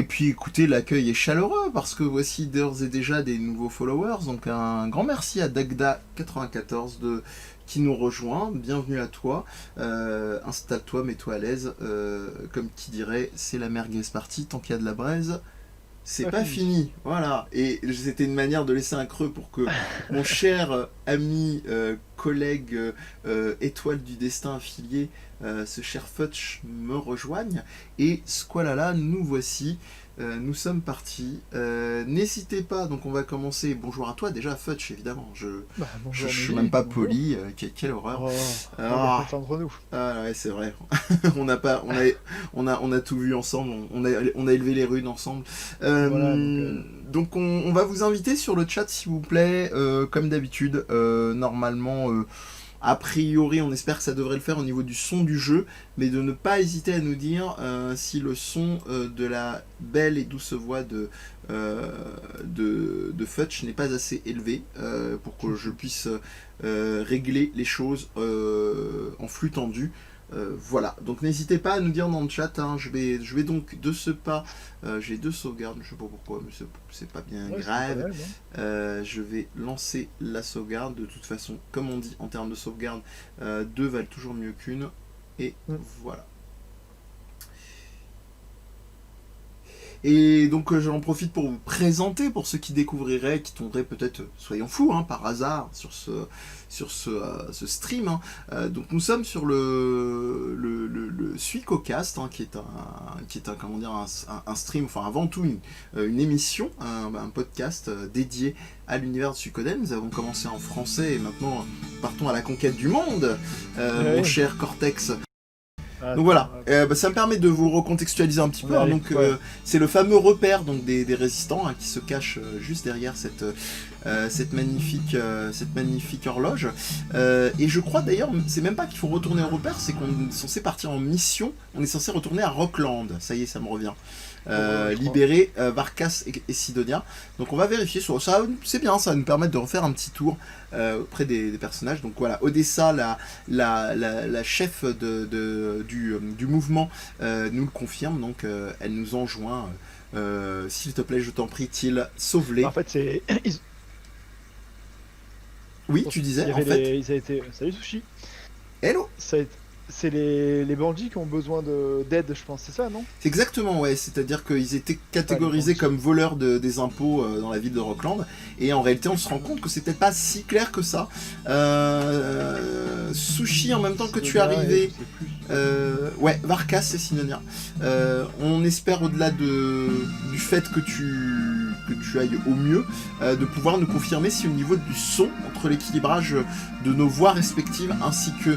Et puis écoutez, l'accueil est chaleureux parce que voici d'ores et déjà des nouveaux followers. Donc un grand merci à Dagda94 qui nous rejoint. Bienvenue à toi. Installe-toi, mets-toi à l'aise. Comme qui dirait, c'est la merguez partie. Tant qu'il y a de la braise, c'est pas fini. Voilà. Et c'était une manière de laisser un creux pour que mon cher ami, collègue, étoile du destin affilié, ce cher Futch me rejoigne. Et Squalala, nous voici. Nous sommes partis. N'hésitez pas, donc on va commencer. Bonjour à toi, déjà Futch évidemment. Je suis même pas poli. Quelle horreur. On va entre nous. Ah ouais, c'est vrai. on a tout vu ensemble. On a élevé les runes ensemble. Voilà, donc on va vous inviter sur le chat s'il vous plaît. Comme d'habitude, normalement. A priori, on espère que ça devrait le faire au niveau du son du jeu, mais de ne pas hésiter à nous dire si le son de la belle et douce voix de Futch n'est pas assez élevé pour que je puisse régler les choses en flux tendu. Voilà, donc n'hésitez pas à nous dire dans le chat, hein. Je vais donc de ce pas, j'ai 2 sauvegardes, je sais pas pourquoi, mais c'est pas bien grave. Je vais lancer la sauvegarde, de toute façon, comme on dit en termes de sauvegarde, 2 valent toujours mieux qu'une, et voilà. Et donc j'en profite pour vous présenter, pour ceux qui découvriraient, qui tomberaient peut-être, soyons fous, hein, par hasard, sur ce stream. Hein. Donc nous sommes sur le Suicocast, hein, qui est un comment dire, un stream, enfin avant tout une émission, un podcast dédié à l'univers de Suikoden. Nous avons commencé en français et maintenant partons à la conquête du monde, mon cher Cortex. Donc voilà, ça me permet de vous recontextualiser un petit peu. Hein, donc c'est le fameux repère donc des résistants, hein, qui se cache juste derrière cette magnifique horloge. Et je crois d'ailleurs, c'est même pas qu'il faut retourner au repère, c'est qu'on est censé partir en mission. On est censé retourner à Rockland. Ça y est, ça me revient. Libérer Varkas et Sidonia. Donc on va vérifier sur ça. C'est bien, ça va nous permettre de refaire un petit tour auprès des personnages. Donc voilà, Odessa, la chef du mouvement, nous le confirme. Donc elle nous enjoint, s'il te plaît, je t'en prie, Til, sauve-les. En fait, c'est... Oui, tu disais, en fait... Ils ont été... Salut Sushi. Hello. C'est les bandits qui ont besoin d'aide, je pense, c'est ça, non? C'est exactement, ouais. C'est-à-dire qu'ils étaient catégorisés comme voleurs des impôts dans la ville de Rockland. Et en réalité, on se rend compte que c'est peut-être pas si clair que ça. Sushi, en même temps que tu es arrivé... ouais, Varkas et Sidonia. On espère, au-delà du fait que tu ailles au mieux, de pouvoir nous confirmer si au niveau du son, entre l'équilibrage de nos voix respectives ainsi que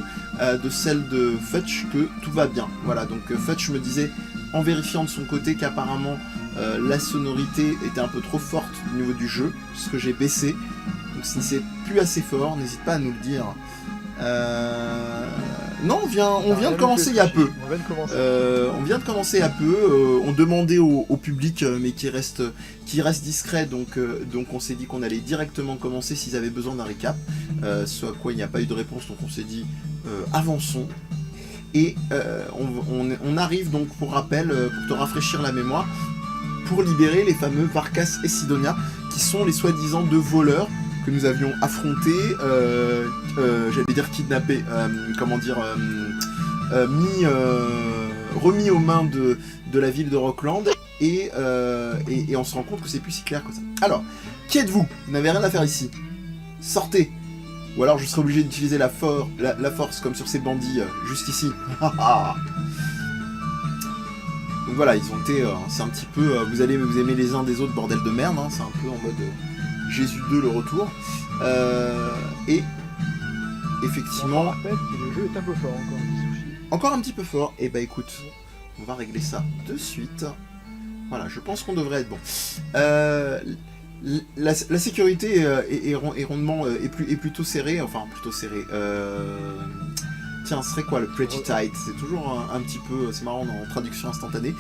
de celle de Futch, que tout va bien. Voilà, donc Futch me disait en vérifiant de son côté qu'apparemment la sonorité était un peu trop forte au niveau du jeu, ce que j'ai baissé. Donc si c'est plus assez fort, n'hésite pas à nous le dire. Non, on vient de commencer il y a peu. On vient de commencer à peu. On demandait au public, mais qui reste discret, donc on s'est dit qu'on allait directement commencer s'ils avaient besoin d'un récap. Ce à quoi il n'y a pas eu de réponse, donc on s'est dit avançons. Et on arrive donc, pour rappel, pour te rafraîchir la mémoire, pour libérer les fameux Varkas et Sidonia, qui sont les soi-disant 2 voleurs que nous avions affrontés, j'allais dire kidnappés, remis aux mains de la ville de Rockland, et on se rend compte que c'est plus si clair que ça. Alors, qui êtes-vous? Vous n'avez rien à faire ici. Sortez. Ou alors je serai obligé d'utiliser la force comme sur ces bandits juste ici. Donc voilà, ils ont été... c'est un petit peu... vous allez vous aimer les uns des autres, bordel de merde. Hein, c'est un peu en mode Jésus 2, le retour. Et effectivement... Le jeu est un peu fort encore. Encore un petit peu fort. Et bah écoute, on va régler ça de suite. Voilà, je pense qu'on devrait être bon. La sécurité est rondement est plutôt serrée, enfin plutôt serrée. Tiens, ce serait quoi le pretty tight? C'est toujours un petit peu, c'est marrant en traduction instantanée.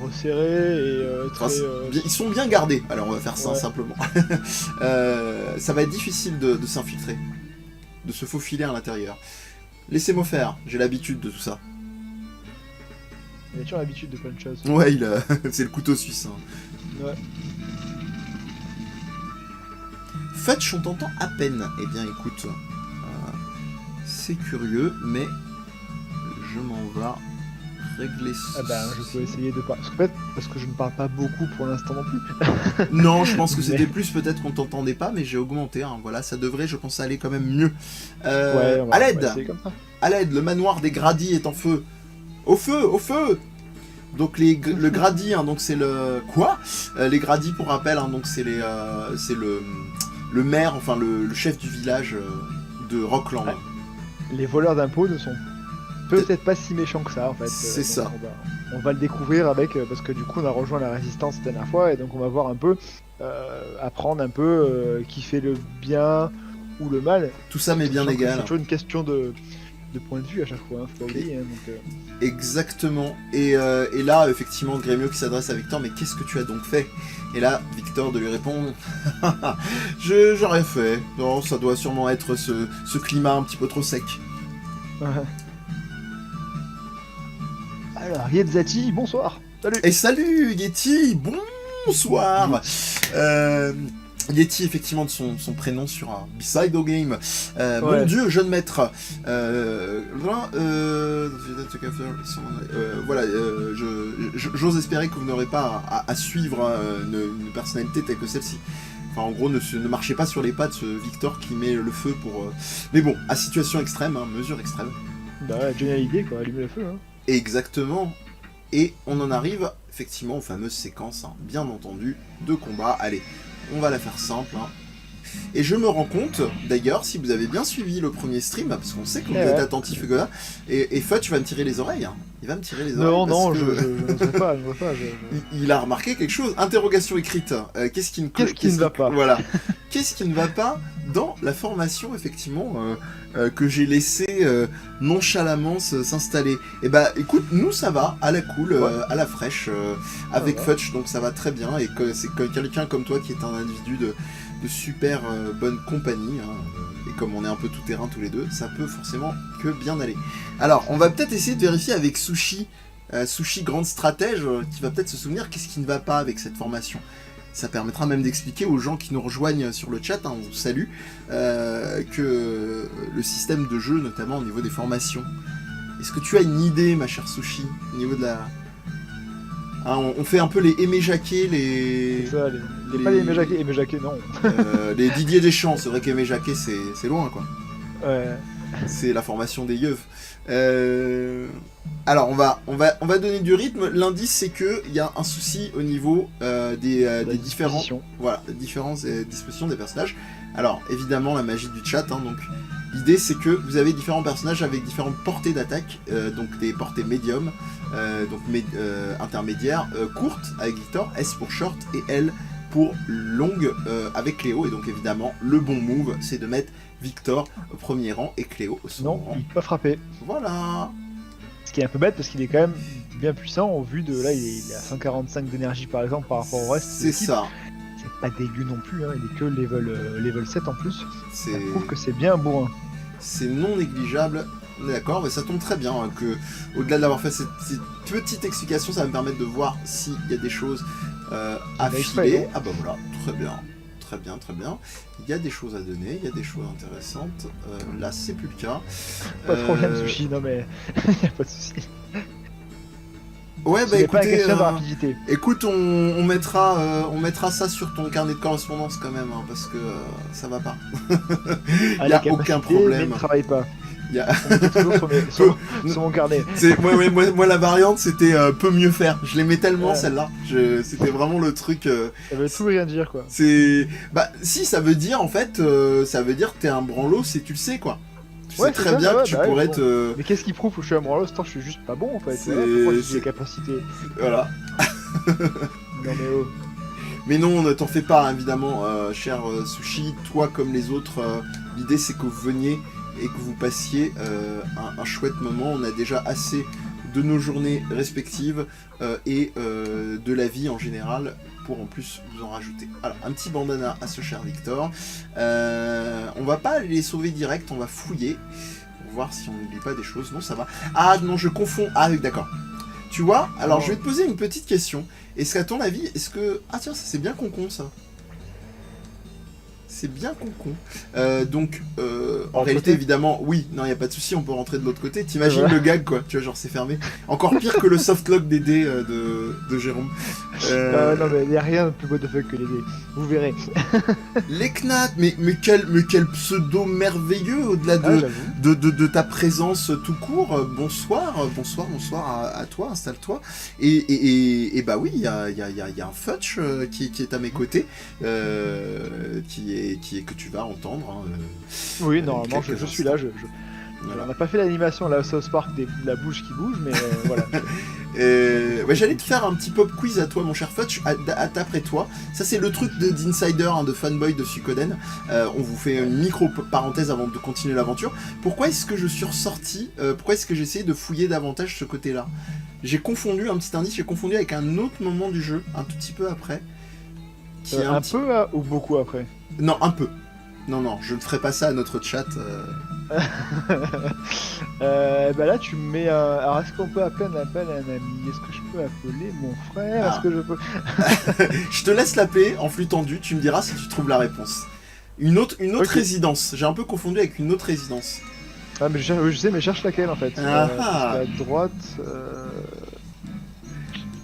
Resserré et ils sont bien gardés. Alors on va faire ça simplement. Ça va être difficile de s'infiltrer, de se faufiler à l'intérieur. Laissez-moi faire, j'ai l'habitude de tout ça. Il a toujours l'habitude de plein de choses. Ouais, c'est le couteau suisse. Hein. Ouais. Fetch, on t'entend à peine. Eh bien, écoute, c'est curieux, mais je m'en vais régler ça. Ah bah, je peux essayer de parler. Parce que je ne parle pas beaucoup pour l'instant non plus. Non, je pense que Mais- c'était plus peut-être qu'on t'entendait pas, mais j'ai augmenté. Hein. Voilà, ça devrait, je pense, aller quand même mieux. Ouais, À l'aide, essayer comme ça. à l'aide, le manoir des Grady est en feu. Au feu, au feu. Donc le Grady, hein, donc c'est le quoi les Grady, pour rappel, hein, donc c'est le maire, enfin le chef du village de Rockland. Ouais. Les voleurs d'impôts ne sont peut-être pas si méchants que ça en fait. C'est Donc, ça. on va le découvrir avec parce que du coup on a rejoint la résistance la dernière fois et donc on va voir un peu, apprendre un peu qui fait le bien ou le mal. Tout ça m'est bien Sachant que égal. C'est toujours une question de point de vue à chaque fois, hein, faut pas oublier. Hein, donc, Exactement. Et là, effectivement, Grémio qui s'adresse à Victor, mais qu'est-ce que tu as donc fait? Et là, Victor de lui répondre, j'aurais fait. Non, ça doit sûrement être ce climat un petit peu trop sec. ouais. Alors, Yetzati, bonsoir. Salut. Et salut Yeti, bonsoir. Yeti, effectivement, de son prénom sur un Beside the Game. Ouais. Mon dieu, jeune maître. Voilà, j'ose espérer que vous n'aurez pas à suivre une personnalité telle que celle-ci. Enfin, en gros, ne marchez pas sur les pas de ce Victor qui met le feu pour... Mais bon, à situation extrême, hein, mesure extrême. Bah ouais, Johnny Hallyday quoi, allumer le feu. Hein. Exactement. Et on en arrive effectivement aux fameuses séquences, hein, bien entendu, de combat. Allez, on va la faire simple. Hein. Et je me rends compte, d'ailleurs, si vous avez bien suivi le premier stream, parce qu'on sait que vous êtes attentif que là, et Fudge va me tirer les oreilles. Hein. Il va me tirer les oreilles. Non, parce que je ne sais pas, il a remarqué quelque chose. Interrogation écrite. Qu'est-ce qui ne va pas? Voilà. Qu'est-ce qui ne va pas dans la formation, effectivement, que j'ai laissé nonchalamment s'installer? Et bah, écoute, nous ça va, à la cool, à la fraîche, avec Fudge, donc ça va très bien. Et que c'est quelqu'un comme toi qui est un individu de super bonne compagnie. Hein, et comme on est un peu tout terrain tous les deux, ça peut forcément que bien aller. Alors, on va peut-être essayer de vérifier avec Sushi. Sushi, grande stratège, qui va peut-être se souvenir qu'est-ce qui ne va pas avec cette formation. Ça permettra même d'expliquer aux gens qui nous rejoignent sur le chat, hein, on vous salue, que le système de jeu, notamment au niveau des formations. Est-ce que tu as une idée, ma chère Sushi, au niveau de la... Hein, on fait un peu les Aimé Jacquet, C'est ça, pas les Aimé Jacquet, non. les Didier Deschamps, c'est vrai qu'Aimé Jacquet, c'est loin, quoi. Ouais. C'est la formation des yeux. Alors, on va donner du rythme. L'indice, c'est qu'il y a un souci au niveau des différents... Voilà, des différentes dispositions des personnages. Alors, évidemment, la magie du chat, hein, donc... L'idée, c'est que vous avez différents personnages avec différentes portées d'attaque, donc des portées médium, donc intermédiaires, courtes avec Victor, S pour short et L pour longue avec Cléo. Et donc évidemment, le bon move, c'est de mettre Victor au premier rang et Cléo au second rang. Non, il peut pas frapper. Voilà. Ce qui est un peu bête parce qu'il est quand même bien puissant au vu de là, il est à 145 d'énergie par exemple par rapport au reste. C'est ça. C'est pas dégueu non plus, hein. Il est que level 7 en plus. Ça C'est... prouve que c'est bien un bourrin. C'est non négligeable, on est d'accord, mais ça tombe très bien, hein, que au-delà d'avoir fait cette petite explication, ça va me permettre de voir s'il y a des choses à filer. Ah bah voilà, très bien, très bien, très bien. Il y a des choses à donner, il y a des choses intéressantes. Là, c'est plus le cas. Pas de problème, Sushi, non mais y a pas de souci. Ouais, bah écoutez, pas une écoutez, question de rapidité. écoute, on mettra ça sur ton carnet de correspondance quand même, hein, parce que ça va pas. Il y a aucun problème. Mais ne travaille pas. Y a... On met toujours sur mon carnet. Moi, la variante, c'était peut mieux faire. Je l'aimais tellement, Ouais. celle-là. C'était vraiment le truc... Ça veut tout et rien dire, quoi. c'est... Bah, si, ça veut dire, en fait, ça veut dire que t'es un branlo, c'est tu le sais, quoi. Tu sais très bien que tu pourrais te... Mais qu'est-ce qui prouve que je suis un branlo? Je suis juste pas bon, en fait. C'est- Voilà, pourquoi j'ai des capacités. Voilà. Non mais oh. Mais non, ne t'en fais pas, évidemment, cher Sushi. Toi, comme les autres, l'idée, c'est que vous veniez et que vous passiez un chouette moment. On a déjà assez de nos journées respectives et de la vie en général pour en plus vous en rajouter. Alors, un petit bandana à ce cher Victor. On va pas aller les sauver direct, on va fouiller pour voir si on n'oublie pas des choses. Non, ça va. Ah non, je confonds. Ah oui, d'accord. Tu vois, alors Non. je vais te poser une petite question. Est-ce qu'à ton avis, est-ce que... Ah tiens, ça c'est bien concon ça. C'est bien concon. Donc, en L'autre réalité, côté évidemment, oui, non, il n'y a pas de souci, on peut rentrer de l'autre côté. T'imagines Voilà. le gag, quoi. Tu vois, genre, c'est fermé. Encore pire que le softlock des dés de Jérôme. Non, mais il n'y a rien de plus beau de fuck que les dés. Vous verrez. Les Knat, mais quel pseudo merveilleux au-delà Ah, j'avoue. de ta présence tout court. Bonsoir à toi, installe-toi. Et bah oui, il y a un Futch qui est à mes côtés, que tu vas entendre. Oui, normalement, quelques je suis là. Voilà. On n'a pas fait l'animation, la South Park de la bouche qui bouge, mais voilà. Ouais, j'allais te faire un petit pop quiz à toi, mon cher Futch, d'après toi. Ça, c'est le truc d'insider, de fanboy de Suikoden. On vous fait une micro-parenthèse avant de continuer l'aventure. Pourquoi est-ce que je suis ressorti pourquoi est-ce que j'ai essayé de fouiller davantage ce côté-là? J'ai confondu, un petit indice, j'ai confondu avec un autre moment du jeu, un tout petit peu après. Qui est Un peu ou beaucoup après? Non, un peu. Non, je ne ferai pas ça à notre chat. Bah là, tu me mets un... Alors, est-ce qu'on peut appeler un appel à un ami? Est-ce que je peux appeler mon frère? Est-ce que je peux... Je te laisse l'appeler en flux tendu, tu me diras si tu trouves la réponse. Une autre Ok. résidence. J'ai un peu confondu avec une autre résidence. Ah, mais je sais, mais cherche laquelle, en fait. Ah. À droite...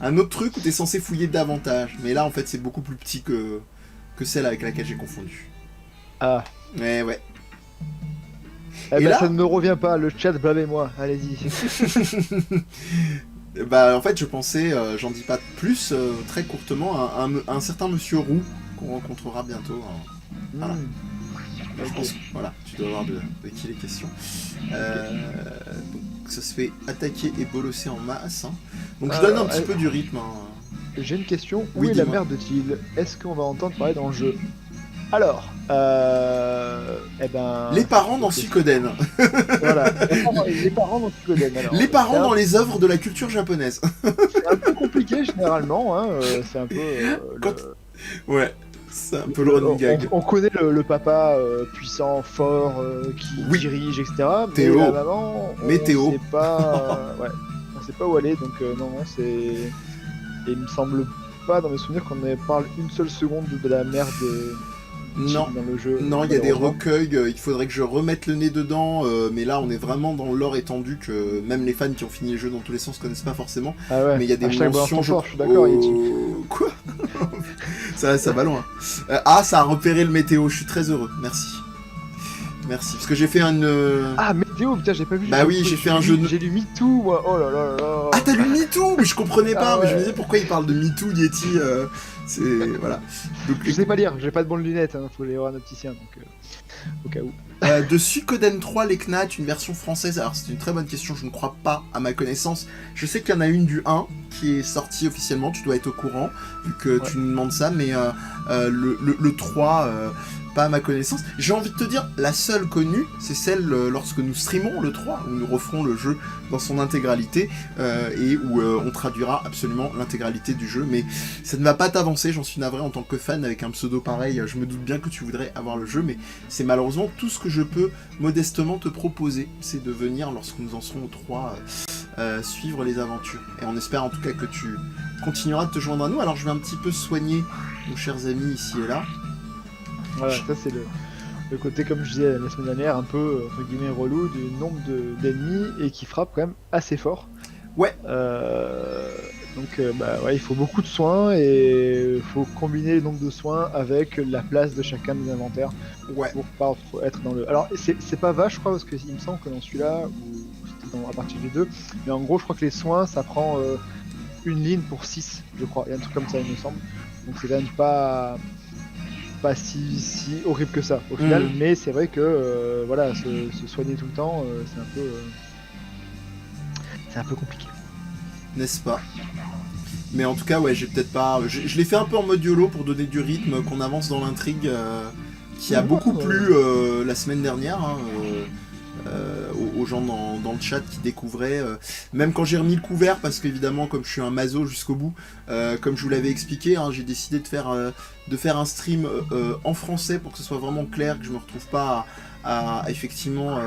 Un autre truc où t'es censé fouiller davantage. Mais là, en fait, c'est beaucoup plus petit que celle avec laquelle j'ai confondu. Ah. Mais ouais. Eh Et ben, là- ça ne me revient pas, le chat, blâmez-moi, allez-y. Bah, en fait, je pensais, j'en dis pas plus, très courtement, un certain monsieur Roux qu'on rencontrera bientôt. Voilà. Hmm. Je pense, voilà, tu dois voir de qui il est question. Donc, ça se fait attaquer et bolosser en masse. Hein. Donc, je donne un petit peu du rythme. Hein. J'ai une question, où Oui, est la dis-moi. mère de Thiel? Est-ce qu'on va entendre parler dans le jeu? Alors, eh ben... Les parents dans Ok. Suikoden. Voilà, les parents dans Suikoden, alors. Les parents C'est un- dans les œuvres de la culture japonaise. C'est un peu compliqué généralement, hein, c'est un peu... Quand- Ouais, c'est un peu le running gag. on connaît le papa puissant, fort, qui Oui. dirige, etc. Mais Théo. la maman, on Mais Théo. sait pas... ouais, on sait pas où aller, donc non, c'est... Et il me semble pas dans mes souvenirs qu'on parle une seule seconde de la mère de... Non. Dans le jeu. Non, il y a des malheureusement. recueils, il faudrait que je remette le nez dedans, mais là on est vraiment dans l'or étendu que même les fans qui ont fini le jeu dans tous les sens connaissent pas forcément. Ah ouais. Mais il y a des Hashtag balance mentions. ton fort, je suis d'accord, Yeti. Quoi ça va loin. Ça a repéré le météo, je suis très heureux, merci. Merci, parce que j'ai fait un. Ah, météo, putain, j'ai pas vu. Bah oui, j'ai fait un jeu de- J'ai lu MeToo, moi. Oh là là là là. Ah, t'as lu MeToo? Mais je comprenais pas, Ah mais je me ouais. disais pourquoi il parle de MeToo, Yeti. C'est. Voilà. Donc, Je sais pas lire, j'ai pas de bonnes lunettes, hein, faut aller voir un opticien, donc au cas où. de Suikoden 3, les Knat, une version française. Alors, c'est une très bonne question, je ne crois pas à ma connaissance. Je sais qu'il y en a une du 1 qui est sortie officiellement, tu dois être au courant, vu que Ouais. tu nous demandes ça, mais le 3, pas à ma connaissance. J'ai envie de te dire, la seule connue, c'est celle lorsque nous streamons le 3, où nous referons le jeu dans son intégralité, et où on traduira absolument l'intégralité du jeu, mais ça ne va pas t'avancer, j'en suis navré en tant que fan avec un pseudo pareil, je me doute bien que tu voudrais avoir le jeu, mais c'est malheureusement tout ce que je peux modestement te proposer, c'est de venir lorsque nous en serons au 3 suivre les aventures. Et on espère en tout cas que tu continueras de te joindre à nous. Alors je vais un petit peu soigner nos chers amis ici et là. Voilà, ça c'est le côté, comme je disais la semaine dernière, un peu, entre guillemets, relou du nombre d'ennemis et qui frappe quand même assez fort. Ouais. Donc, bah ouais, il faut beaucoup de soins et il faut combiner le nombre de soins avec la place de chacun des inventaires Ouais. pour pas être dans le. Alors, c'est pas vache, je crois, parce qu'il me semble que dans celui-là, ou c'était à partir du 2, mais en gros, je crois que les soins ça prend une ligne pour 6, je crois. Il y a un truc comme ça, il me semble. Donc, c'est quand même pas si horrible que ça au final, mais c'est vrai que voilà, se soigner tout le temps, c'est un peu compliqué. N'est-ce pas? Mais en tout cas, ouais, j'ai peut-être pas. Je l'ai fait un peu en mode YOLO pour donner du rythme, qu'on avance dans l'intrigue qui a beaucoup plu la semaine dernière hein, aux gens dans le chat qui découvraient. Même quand j'ai remis le couvert, parce qu'évidemment, comme je suis un maso jusqu'au bout, comme je vous l'avais expliqué, hein, j'ai décidé de faire un stream en français pour que ce soit vraiment clair, que je me retrouve pas à effectivement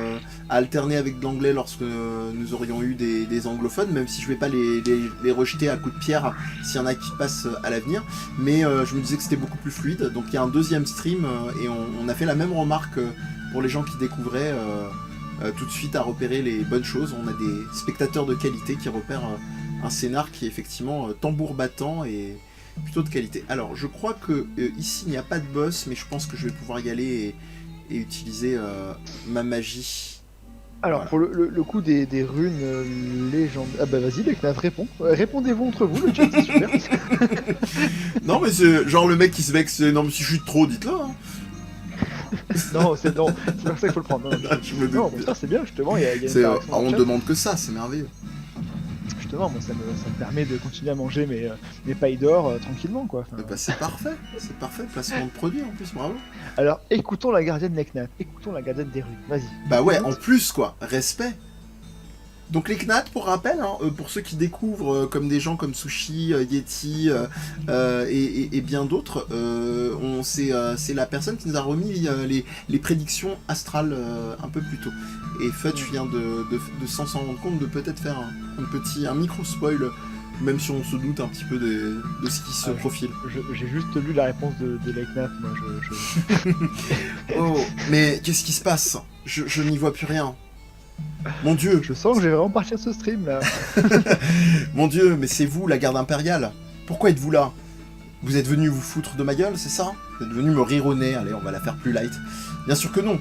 à alterner avec de l'anglais lorsque nous aurions eu des anglophones, même si je vais pas les rejeter à coups de pierre s'il y en a qui passent à l'avenir, mais je me disais que c'était beaucoup plus fluide. Donc il y a un deuxième stream et on a fait la même remarque pour les gens qui découvraient tout de suite à repérer les bonnes choses. On a des spectateurs de qualité qui repèrent un scénar qui est effectivement tambour battant et plutôt de qualité. Alors je crois que ici il n'y a pas de boss, mais je pense que je vais pouvoir y aller et utiliser ma magie. Alors, Voilà. pour le coup des runes légendaires... Ah bah vas-y, Leknav, réponds. Répondez-vous entre vous, le chat, c'est super. Non, mais c'est genre le mec qui se vexe, non, mais si je suis trop, dites-le. Hein. non, c'est pas ça qu'il faut le prendre. Non, Je me doute non, bien. ça c'est bien, justement, il y a une C'est, interaction dans le on chat. demande que ça, c'est merveilleux. Justement, moi, ça me permet de continuer à manger mes pailles d'or tranquillement, quoi. Enfin, Bah, c'est parfait, placement de produit en plus, bravo. Alors, écoutons la gardienne Leknav, écoutons la gardienne des runes, vas-y. Bah ouais, en plus quoi, respect. Donc les Knats, pour rappel, hein, pour ceux qui découvrent comme des gens comme Sushi, Yeti et bien d'autres, c'est la personne qui nous a remis les prédictions astrales un peu plus tôt. Et Fudge vient de sans s'en rendre compte de peut-être faire un micro-spoil, même si on se doute un petit peu de ce qui se profile. J'ai juste lu la réponse de Leknav, moi Oh, mais qu'est-ce qui se passe? Je n'y vois plus rien. Mon Dieu, je sens que je vais vraiment partir de ce stream là. mon Dieu, mais c'est vous, la garde impériale. Pourquoi êtes-vous là? Vous êtes venu vous foutre de ma gueule, c'est ça? Vous êtes venu me rire au nez, allez, on va la faire plus light. Bien sûr que non.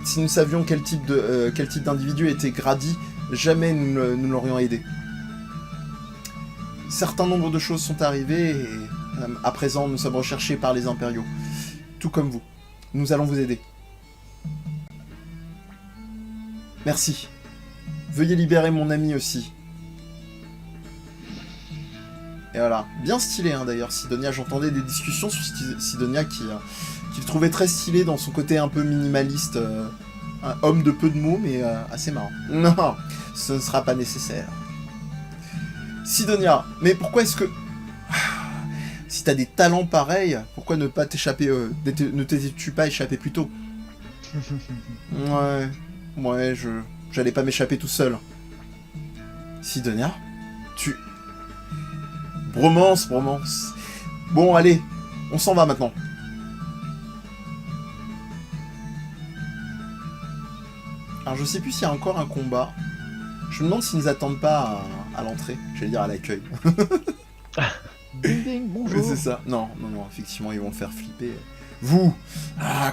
Si nous savions quel type d'individu était Grady, jamais nous l'aurions aidé. Certains nombres de choses sont arrivées et à présent nous sommes recherchés par les impériaux. Tout comme vous. Nous allons vous aider. Merci. Veuillez libérer mon ami aussi. Et voilà. Bien stylé hein, d'ailleurs, Sidonia. J'entendais des discussions sur Sidonia qui le trouvait très stylé dans son côté un peu minimaliste. Un homme de peu de mots, mais assez marrant. Non, ce ne sera pas nécessaire. Sidonia, mais pourquoi est-ce que... Si t'as des talents pareils, pourquoi ne pas t'échapper... ne t'es-tu pas échappé plus tôt? Ouais, j'allais pas m'échapper tout seul. Sidonia, Bromance. Bon, allez, on s'en va maintenant. Alors, je sais plus s'il y a encore un combat. Je me demande s'ils nous attendent pas à l'entrée. J'allais dire à l'accueil. Ding ding, bonjour. C'est ça. Non, effectivement, ils vont le faire flipper. Vous,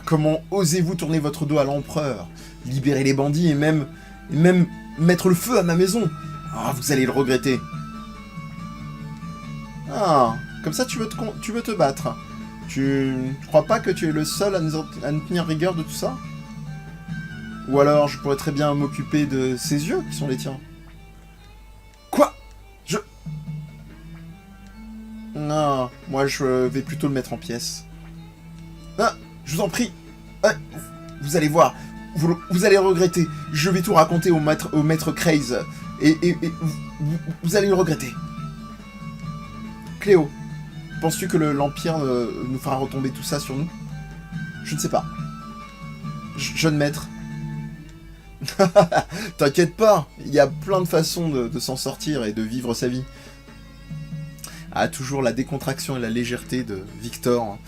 comment osez-vous tourner votre dos à l'empereur, libérer les bandits et même mettre le feu à ma maison? Vous allez le regretter. Comme ça tu veux te battre. Tu crois pas que tu es le seul à nous tenir rigueur de tout ça? Ou alors je pourrais très bien m'occuper de ses yeux qui sont les tiens. Quoi? Non, moi je vais plutôt le mettre en pièces. Je vous en prie. Vous allez voir. Vous allez regretter. Je vais tout raconter au maître Craze. Et vous allez le regretter. Cléo, penses-tu que l'Empire nous fera retomber tout ça sur nous? Je ne sais pas. Jeune maître. T'inquiète pas. Il y a plein de façons de s'en sortir et de vivre sa vie. Toujours la décontraction et la légèreté de Victor.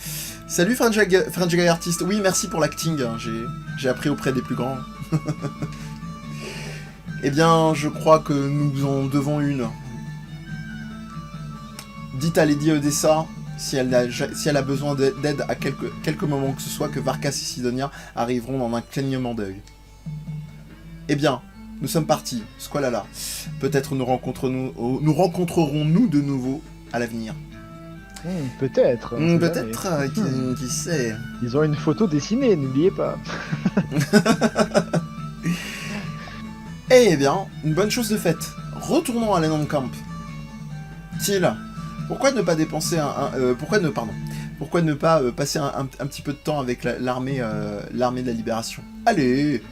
Salut French Guy Artist. Oui, merci pour l'acting. J'ai appris auprès des plus grands. Eh bien, je crois que nous en devons une. Dites à Lady Odessa, si elle a besoin d'aide à quelques moments que ce soit, que Varkas et Sidonia arriveront dans un clignement d'œil. Eh bien, nous sommes partis. Squalala. Peut-être nous rencontrerons-nous de nouveau à l'avenir. Peut-être. Peut-être, qui sait. Ils ont une photo dessinée, n'oubliez pas. Eh bien, une bonne chose de faite. Retournons à l'Ennencamp. Till, pourquoi ne pas dépenser pourquoi ne pas passer un petit peu de temps avec l'armée de la Libération? Allez.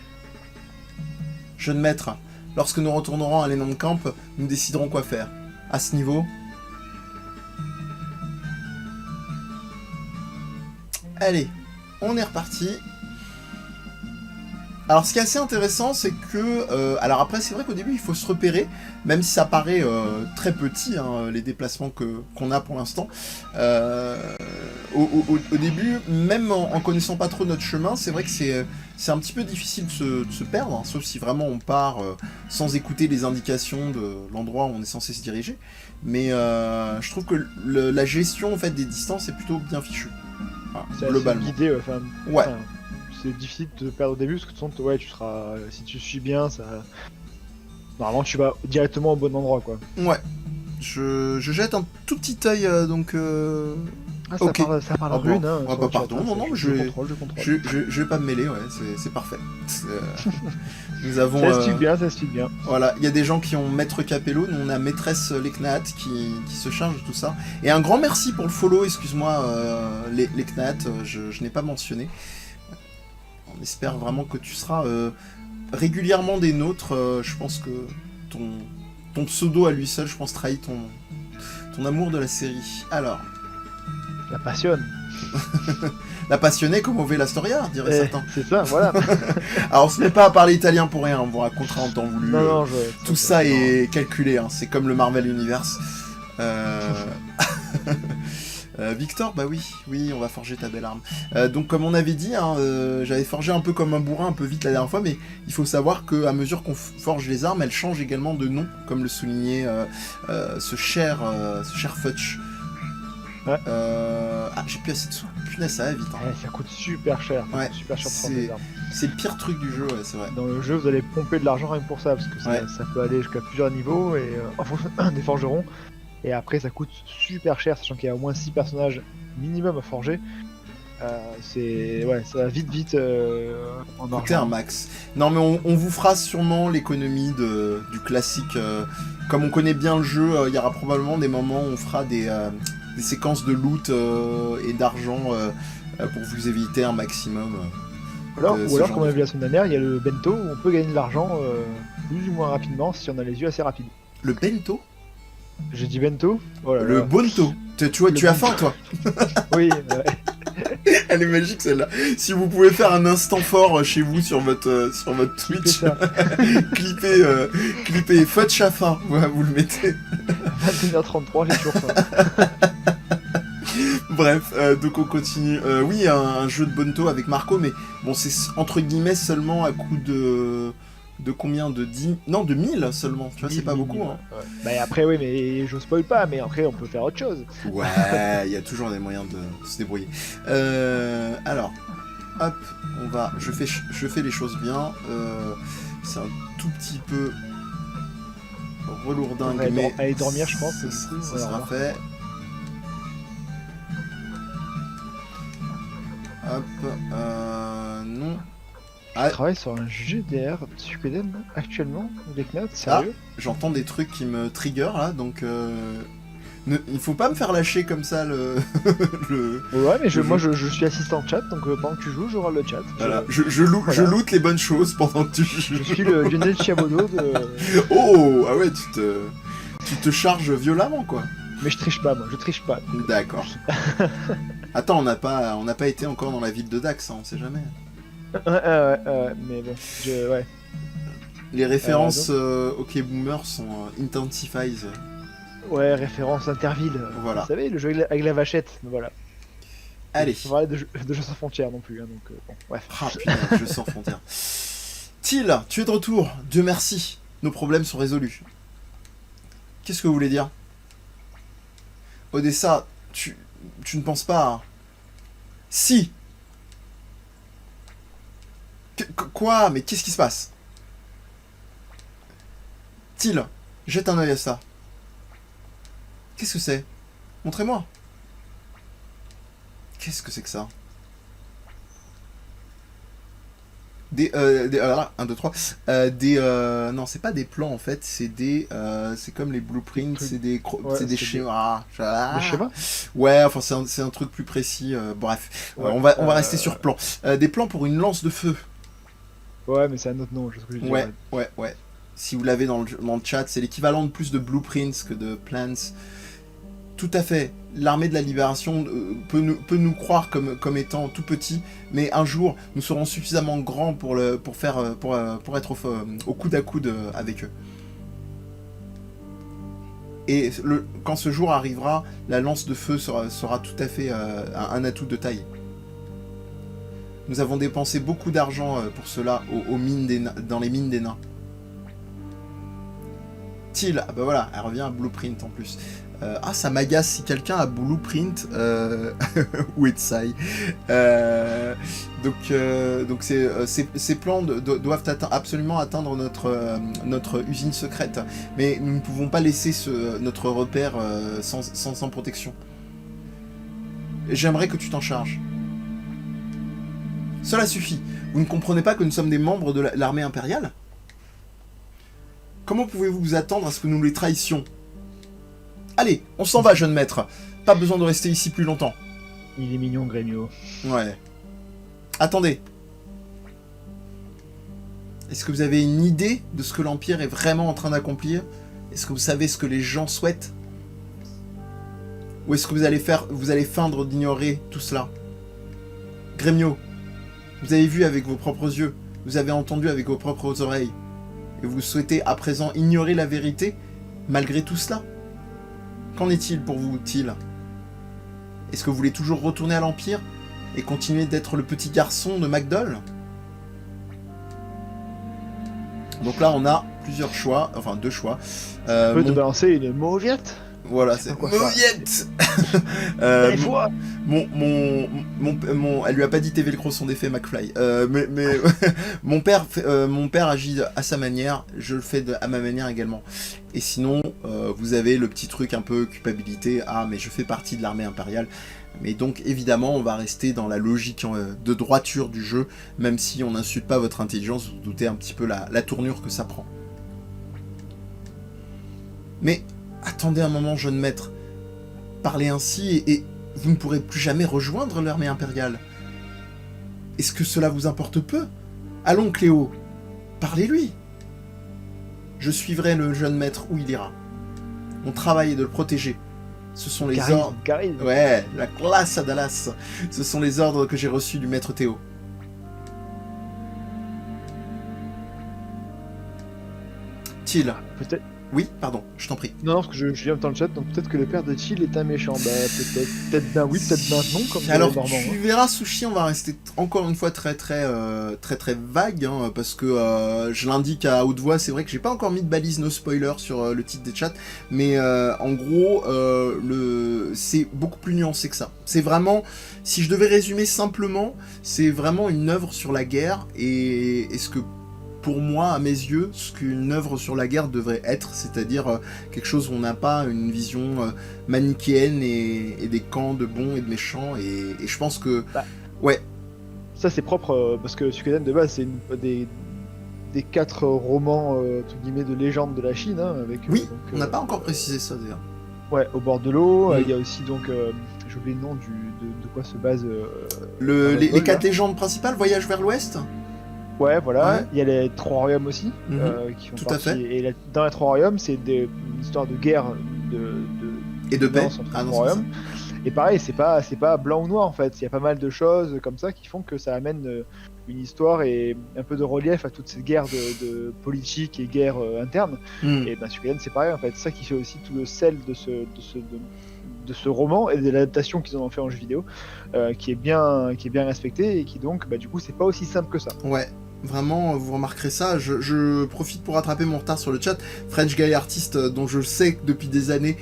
Jeune maître, lorsque nous retournerons à l'Enon Camp, nous déciderons quoi faire. À ce niveau... Allez, on est reparti. Alors, ce qui est assez intéressant, c'est que... alors après, c'est vrai qu'au début, il faut se repérer, même si ça paraît très petit, hein, les déplacements qu'on a pour l'instant. Au début, même en connaissant pas trop notre chemin, c'est vrai que c'est un petit peu difficile de se perdre, hein, sauf si vraiment on part sans écouter les indications de l'endroit où on est censé se diriger. Mais je trouve que la gestion en fait, des distances est plutôt bien fichue. Voilà, C'est globalement. assez guidé, Ouais. C'est difficile de te perdre au début parce que de toute façon, ouais, tu seras, si tu suis bien, ça, normalement tu vas directement au bon endroit quoi. Ouais. Je jette un tout petit œil donc. Ah, ça Ok. parle Ah rune, bon. hein. Ah sur bah le chat, pardon, hein, non, mais je contrôle. Je vais pas me mêler, ouais, c'est parfait. Nous avons. Ça explique bien, ça explique bien. Voilà, il y a des gens qui ont Maître Capello, nous on a Maîtresse Leknaat qui se charge de tout ça. Et un grand merci pour le follow, excuse-moi Leknaat, je n'ai pas mentionné. On espère vraiment que tu seras régulièrement des nôtres. Je pense que ton pseudo à lui seul, je pense, trahit ton amour de la série. Alors, La passionne. la passionnée comme Ove la Storia, diraient certains. C'est ça, voilà. Alors, on se met pas à parler italien pour rien, on vous racontera en temps voulu. non, Tout ça est calculé, hein. C'est comme le Marvel Universe. Victor, bah oui, on va forger ta belle arme. Donc comme on avait dit, hein, j'avais forgé un peu comme un bourrin, un peu vite la dernière fois, mais il faut savoir qu'à mesure qu'on forge les armes, elles changent également de nom, comme le soulignait ce cher Futch. Ouais. J'ai plus assez de sous. Punaise, ça va vite. Hein. Ouais, ça coûte super cher. Ouais, Super cher de prendre des armes. C'est le pire truc du jeu, ouais, c'est vrai. Dans le jeu, vous allez pomper de l'argent rien que pour ça, parce que ça peut aller jusqu'à plusieurs niveaux et en fonction des forgerons. Et après, ça coûte super cher, sachant qu'il y a au moins 6 personnages minimum à forger. Ça va vite en Coûter argent. un max. Non, mais on vous fera sûrement l'économie du classique. Comme on connaît bien le jeu, il y aura probablement des moments où on fera des séquences de loot et d'argent pour vous éviter un maximum. Ou alors, comme on a vu la semaine dernière, il y a le bento où on peut gagner de l'argent plus ou moins rapidement si on a les yeux assez rapides. Le bento? J'ai dit bento. Oh là Le là. bonto. Tu vois, tu as faim, toi. Oui, Elle est magique, celle-là. Si vous pouvez faire un instant fort chez vous sur votre Twitch, ça. clippez Futch à faim. Voilà, vous le mettez. 21h33, j'ai toujours faim. Bref, donc on continue. Oui, un jeu de bonto avec Marco, mais bon, c'est entre guillemets seulement à coup de combien? De 10... Non, de 1000 seulement, tu vois, c'est pas beaucoup. Hein. Ouais. Bah après, oui, mais je spoil pas, mais après, on peut faire autre chose. Ouais, il y a toujours des moyens de se débrouiller. Alors, hop, je fais les choses bien. C'est un tout petit peu relourdingue, mais... Aller dormir, je pense. Ça sera fait. Hop, non. Je travaille sur un GDR de Suikoden actuellement, avec Nat, sérieux. J'entends des trucs qui me trigger là, donc il faut pas me faire lâcher comme ça le. Ouais, mais moi je suis assistant de chat, donc pendant que tu joues, j'aurai le chat. Voilà, je loot les bonnes choses pendant que tu joues. Je suis le Lionel Chiabodo de. Oh, ah ouais, tu te charges violemment quoi. Mais je triche pas, moi, je triche pas. D'accord. Attends, on n'a pas été encore dans la ville de Dax, hein, on sait jamais. Mais bon, ouais. Les références OK Boomer sont Intensifies. Ouais, référence Interville. Voilà. Vous savez, le jeu avec la vachette, voilà. Allez. On va parler de jeux sans frontières non plus, hein, donc bon, bref. Ah putain, jeux sans frontières. Till, tu es de retour. Dieu merci. Nos problèmes sont résolus. Qu'est-ce que vous voulez dire? Odessa, tu ne penses pas à... Si. Quoi? Mais qu'est-ce qui se passe? Till, jette un œil à ça. Qu'est-ce que c'est? Montrez-moi. Qu'est-ce que c'est que ça? Alors, 1, 2, 3. Non, c'est pas des plans en fait, c'est c'est comme les blueprints, c'est des schémas. Des schémas? Ouais, enfin c'est un truc plus précis. Bref, on va rester sur plan. Des plans pour une lance de feu. Ouais, mais c'est un autre nom, je sais ce que je veux dire. Ouais. Si vous l'avez dans le chat, c'est l'équivalent de plus de blueprints que de plans. Tout à fait. L'armée de la libération peut nous croire comme étant tout petit, mais un jour, nous serons suffisamment grands pour être au coude à coude avec eux. Et quand ce jour arrivera, la lance de feu sera tout à fait un atout de taille. Nous avons dépensé beaucoup d'argent pour cela dans les mines des nains. Teal, ah bah voilà, elle revient à Blueprint en plus. Ça m'agace si quelqu'un a Blueprint ou Etsai. Donc ces plans doivent absolument atteindre notre usine secrète. Mais nous ne pouvons pas laisser notre repère sans protection. J'aimerais que tu t'en charges. Cela suffit. Vous ne comprenez pas que nous sommes des membres de l'armée impériale ? Comment pouvez-vous vous attendre à ce que nous les trahissions ? Allez, on s'en va, jeune maître. Pas besoin de rester ici plus longtemps. Il est mignon, Gremio. Ouais. Attendez. Est-ce que vous avez une idée de ce que l'Empire est vraiment en train d'accomplir ? Est-ce que vous savez ce que les gens souhaitent ? Ou est-ce que vous allez feindre d'ignorer tout cela ? Gremio, vous avez vu avec vos propres yeux, vous avez entendu avec vos propres oreilles. Et vous souhaitez à présent ignorer la vérité, malgré tout cela ? Qu'en est-il pour vous, Teal ? Est-ce que vous voulez toujours retourner à l'Empire et continuer d'être le petit garçon de McDowell ? Donc là, on a plusieurs choix, enfin 2 choix. Tu peux te balancer une mauviette ? Voilà, c'est mauviette. Elle lui a pas dit tes velcro sont des faits, McFly. Mais mon père agit à sa manière, je le fais à ma manière également. Et sinon, vous avez le petit truc un peu culpabilité. Ah, mais je fais partie de l'armée impériale. Mais donc, évidemment, on va rester dans la logique de droiture du jeu, même si on n'insulte pas votre intelligence, vous doutez un petit peu la tournure que ça prend. Mais attendez un moment, jeune maître. Parlez ainsi et vous ne pourrez plus jamais rejoindre l'armée impériale. Est-ce que cela vous importe peu ? Allons, Cléo, parlez-lui. Je suivrai le jeune maître où il ira. Mon travail est de le protéger. Ce sont les ordres... Ouais, la classe à Dallas. Ce sont les ordres que j'ai reçus du maître Théo. Teal. Peut-être... Oui, pardon, je t'en prie. Non, parce que je viens dans le chat, donc peut-être que le père de Teal est un méchant. Bah, peut-être ben oui, peut-être ben non, comme alors, normand. Tu verras, Sushi, on va rester encore une fois très vague, hein, parce que je l'indique à haute voix, c'est vrai que j'ai pas encore mis de balise no spoiler sur le titre des chats, mais en gros, c'est beaucoup plus nuancé que ça. C'est vraiment, si je devais résumer simplement, c'est vraiment une œuvre sur la guerre, et ce que pour moi, à mes yeux, ce qu'une œuvre sur la guerre devrait être, c'est-à-dire quelque chose où on n'a pas une vision manichéenne et des camps de bons et de méchants, et je pense que... ouais. Ça c'est propre, parce que Suikoden de base c'est des 4 romans, tout guillemets, de légende de la Chine, hein, avec... Oui, donc, on n'a pas encore précisé ça d'ailleurs. Ouais, au bord de l'eau, il y a aussi donc... j'ai oublié le nom de quoi se base... les 4 légendes principales, Voyage vers l'Ouest. Ouais, voilà. Ouais. Il y a les 3 royaumes aussi, qui font tout partie. à fait. Et dans les 3 royaumes, c'est une histoire de guerre et de paix entre 3 royaumes. Et pareil, c'est pas blanc ou noir en fait. Il y a pas mal de choses comme ça qui font que ça amène une histoire et un peu de relief à toute cette guerre de politique et guerre interne. Et ben Suikoden, c'est pareil en fait. C'est ça qui fait aussi tout le sel de ce roman et de l'adaptation qu'ils en ont fait en jeu vidéo, qui est bien respecté et qui donc, du coup, c'est pas aussi simple que ça. Ouais. Vraiment, vous remarquerez ça. Je profite pour rattraper mon retard sur le chat. French Guy Artist, dont je sais depuis des années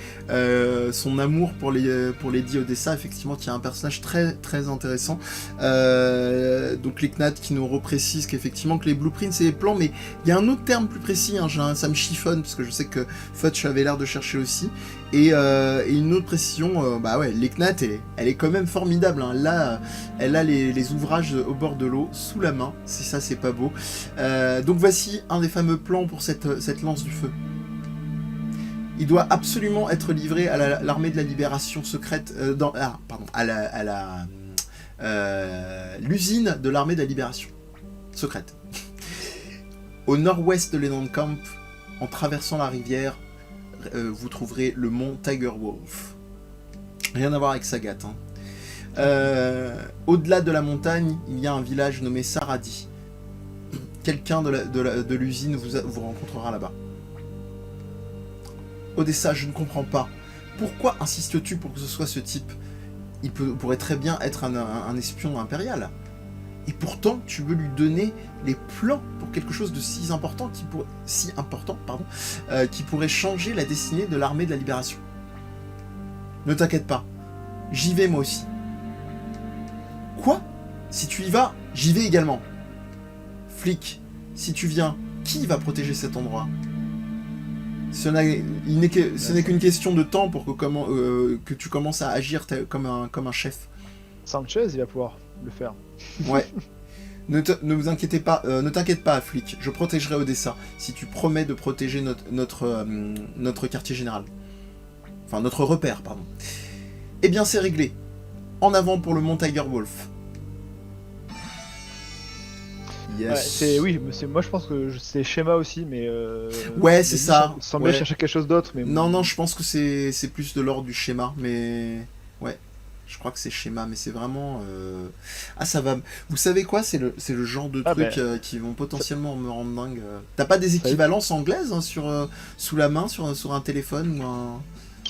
son amour pour Lady Odessa, effectivement, qui est un personnage très très intéressant. Donc les Knat qui nous reprécisent qu'effectivement que les blueprints c'est les plans, mais il y a un autre terme plus précis. Hein, ça me chiffonne parce que je sais que Futch avait l'air de chercher aussi. Et une autre précision, les Knat, elle est quand même formidable. Hein. Là, elle a les ouvrages au bord de l'eau, sous la main. C'est pas beau. Donc voici un des fameux plans pour cette lance du feu. Il doit absolument être livré à l'armée de la libération secrète, à l'usine de l'armée de la libération secrète. Au nord-ouest de l'Enenkamp, en traversant la rivière, vous trouverez le mont Tigerwolf. Rien à voir avec Sagat. Au-delà de la montagne, il y a un village nommé Saradi. Quelqu'un de l'usine vous rencontrera là-bas. Odessa, je ne comprends pas. Pourquoi insistes-tu pour que ce soit ce type? Il pourrait très bien être un espion impérial. Et pourtant, tu veux lui donner les plans pour quelque chose de si important qui pourrait changer la destinée de l'armée de la libération. Ne t'inquiète pas, j'y vais moi aussi. Quoi? Si tu y vas, j'y vais également. Flic, si tu viens, qui va protéger cet endroit? Ce n'est qu'une question de temps pour que tu commences à agir comme un chef. Sanchez, il va pouvoir le faire. Ouais. Ne t'inquiète pas, flic. Je protégerai Odessa si tu promets de protéger notre quartier général. Enfin, notre repère, pardon. Eh bien, c'est réglé. En avant pour le mont Tigerwolf. Yes. Ouais, moi je pense que c'est schéma aussi, mais. Ouais, c'est ça. Sans bien chercher quelque chose d'autre, mais. Non, je pense que c'est plus de l'ordre du schéma, mais. Ouais. Je crois que c'est schéma, mais c'est vraiment... Ah, ça va... Vous savez quoi? C'est le genre de trucs qui vont potentiellement me rendre dingue. T'as pas des équivalences anglaises sous la main, sur un téléphone ou un...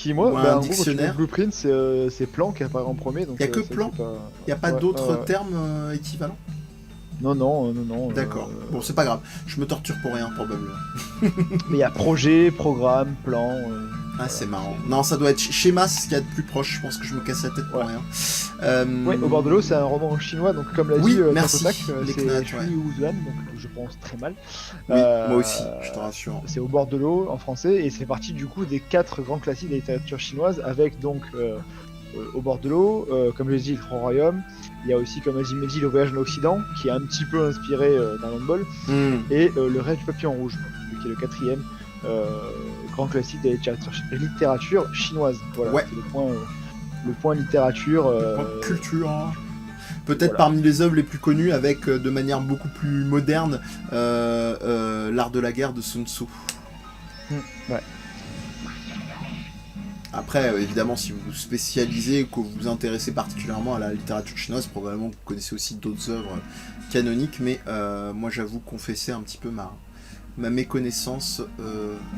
Moi, ou un en dictionnaire? gros, Blueprint, c'est plan qui apparaît en premier. Il n'y a que plan? Il n'y a pas d'autres termes équivalents? Non. D'accord. Bon, c'est pas grave. Je me torture pour rien, probablement. Mais il y a projet, programme, plan... Ah, c'est marrant. Non, ça doit être schéma, c'est ce qu'il y a de plus proche. Je pense que je me casse la tête pour rien. Ouais, Au bord de l'eau, c'est un roman chinois, donc comme l'a dit merci. c'est Shui Wuzhuan, donc je pense très mal. Oui, moi aussi, je te rassure. C'est Au bord de l'eau en français, et c'est parti du coup des 4 grands classiques de la littérature chinoise, avec donc Au bord de l'eau, comme je l'ai dit, Les Trois Royaumes. Il y a aussi, comme je l'ai dit, Le Voyage en Occident, qui est un petit peu inspiré d'un handball, et Le Rêve du Papillon Rouge, qui est le 4e. Grand classique de la littérature chinoise. Voilà, ouais. C'est le point littérature. Point culture. Peut-être parmi les œuvres les plus connues, avec de manière beaucoup plus moderne, L'Art de la guerre de Sun Tzu. Ouais. Après, évidemment, si vous vous spécialisez, que vous vous intéressez particulièrement à la littérature chinoise, probablement que vous connaissez aussi d'autres œuvres canoniques, mais moi j'avoue confesser un petit peu ma méconnaissance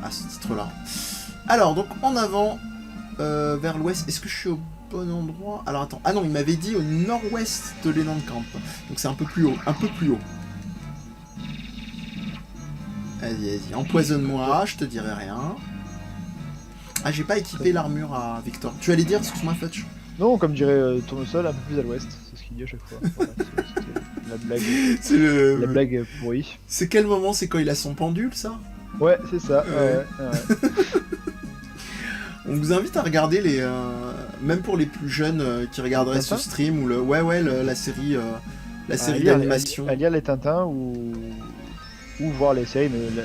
à ce titre-là. Alors, donc, en avant, vers l'ouest, est-ce que je suis au bon endroit? Alors, attends, ah non, il m'avait dit au nord-ouest de l'Enenkamp, donc c'est un peu plus haut, Vas-y, empoisonne-moi, je te dirai rien. Ah, j'ai pas équipé l'armure à Victor. Tu allais dire, excuse-moi, Fetch? Non, comme dirait Tournesol, un peu plus à l'ouest, c'est ce qu'il dit à chaque fois. Voilà, c'est la blague. C'est la blague pourrie. C'est quel moment? C'est quand il a son pendule, ça? Ouais, c'est ça. Ouais. On vous invite à regarder même pour les plus jeunes qui regarderaient ce stream ou la série d'animation. À lire les Tintins ou voir les séries, mais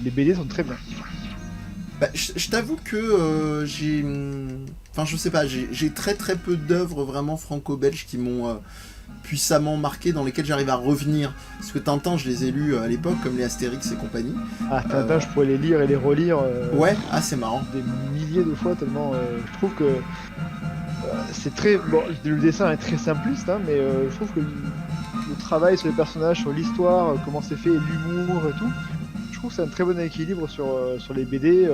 les BD sont très bien. Bah, je t'avoue que j'ai... Enfin, je sais pas, j'ai très peu d'œuvres vraiment franco-belges qui m'ont puissamment marqué, dans lesquelles j'arrive à revenir. Parce que Tintin, je les ai lus à l'époque, comme les Astérix et compagnie. Ah, Tintin, je pourrais les lire et les relire. Ouais, c'est marrant. Des milliers de fois, tellement... je trouve que... c'est très... Bon, le dessin est très simpliste, hein, mais je trouve que le travail sur les personnages, sur l'histoire, comment c'est fait, l'humour et tout... Je trouve que c'est un très bon équilibre sur les BD.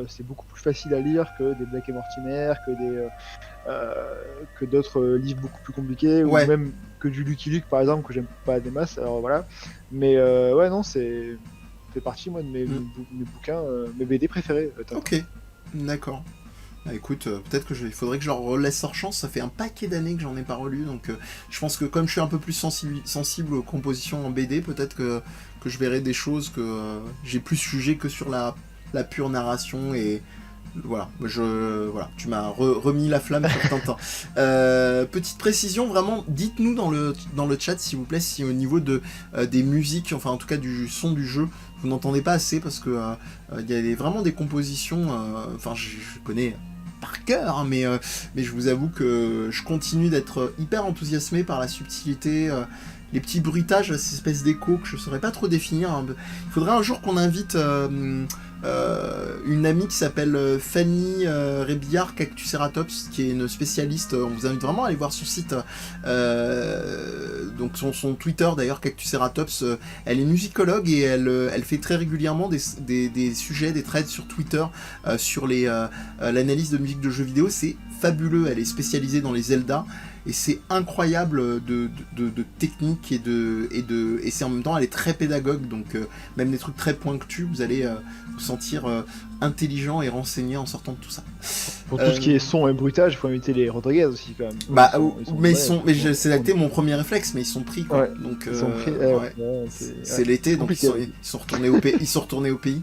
C'est beaucoup plus facile à lire que des Black et Mortimer, que d'autres livres beaucoup plus compliqués, ou même que du Lucky Luke par exemple, que j'aime pas des masses. Alors voilà. Mais non, c'est fait partie moi de mes bouquins, mes BD préférés. Ok, d'accord. Bah, écoute, peut-être il faudrait que je leur laisse leur chance. Ça fait un paquet d'années que j'en ai pas relu, donc je pense que comme je suis un peu plus sensible aux compositions en BD, peut-être que je verrai des choses que j'ai plus jugé que sur la pure narration. Et voilà, tu m'as remis la flamme sur Tintin. Petite précision, vraiment, dites-nous dans le chat s'il vous plaît, si au niveau des musiques, enfin en tout cas du son du jeu, vous n'entendez pas assez, parce que il y a vraiment des compositions, enfin je connais par cœur, hein, mais je vous avoue que je continue d'être hyper enthousiasmé par la subtilité les petits bruitages, ces espèces d'échos que je ne saurais pas trop définir. Hein. Il faudrait un jour qu'on invite une amie qui s'appelle Fanny Rébillard Cactuceratops, qui est une spécialiste. On vous invite vraiment à aller voir son site, donc son Twitter d'ailleurs, Cactuceratops. Elle est musicologue et elle fait très régulièrement des sujets, des threads sur Twitter sur l'analyse de musique de jeux vidéo. C'est fabuleux, elle est spécialisée dans les Zelda. Et c'est incroyable de technique et c'est en même temps, elle est très pédagogue, donc même des trucs très pointus, vous allez vous sentir intelligent et renseigné en sortant de tout ça. Pour tout ce qui est son et bruitage, il faut inviter les Rodriguez aussi quand même. Bah, c'est été mon premier réflexe, mais ils sont pris quoi. Ouais, donc ils sont pris, c'est l'été, donc ils sont retournés au pays. Ils sont retournés au pays.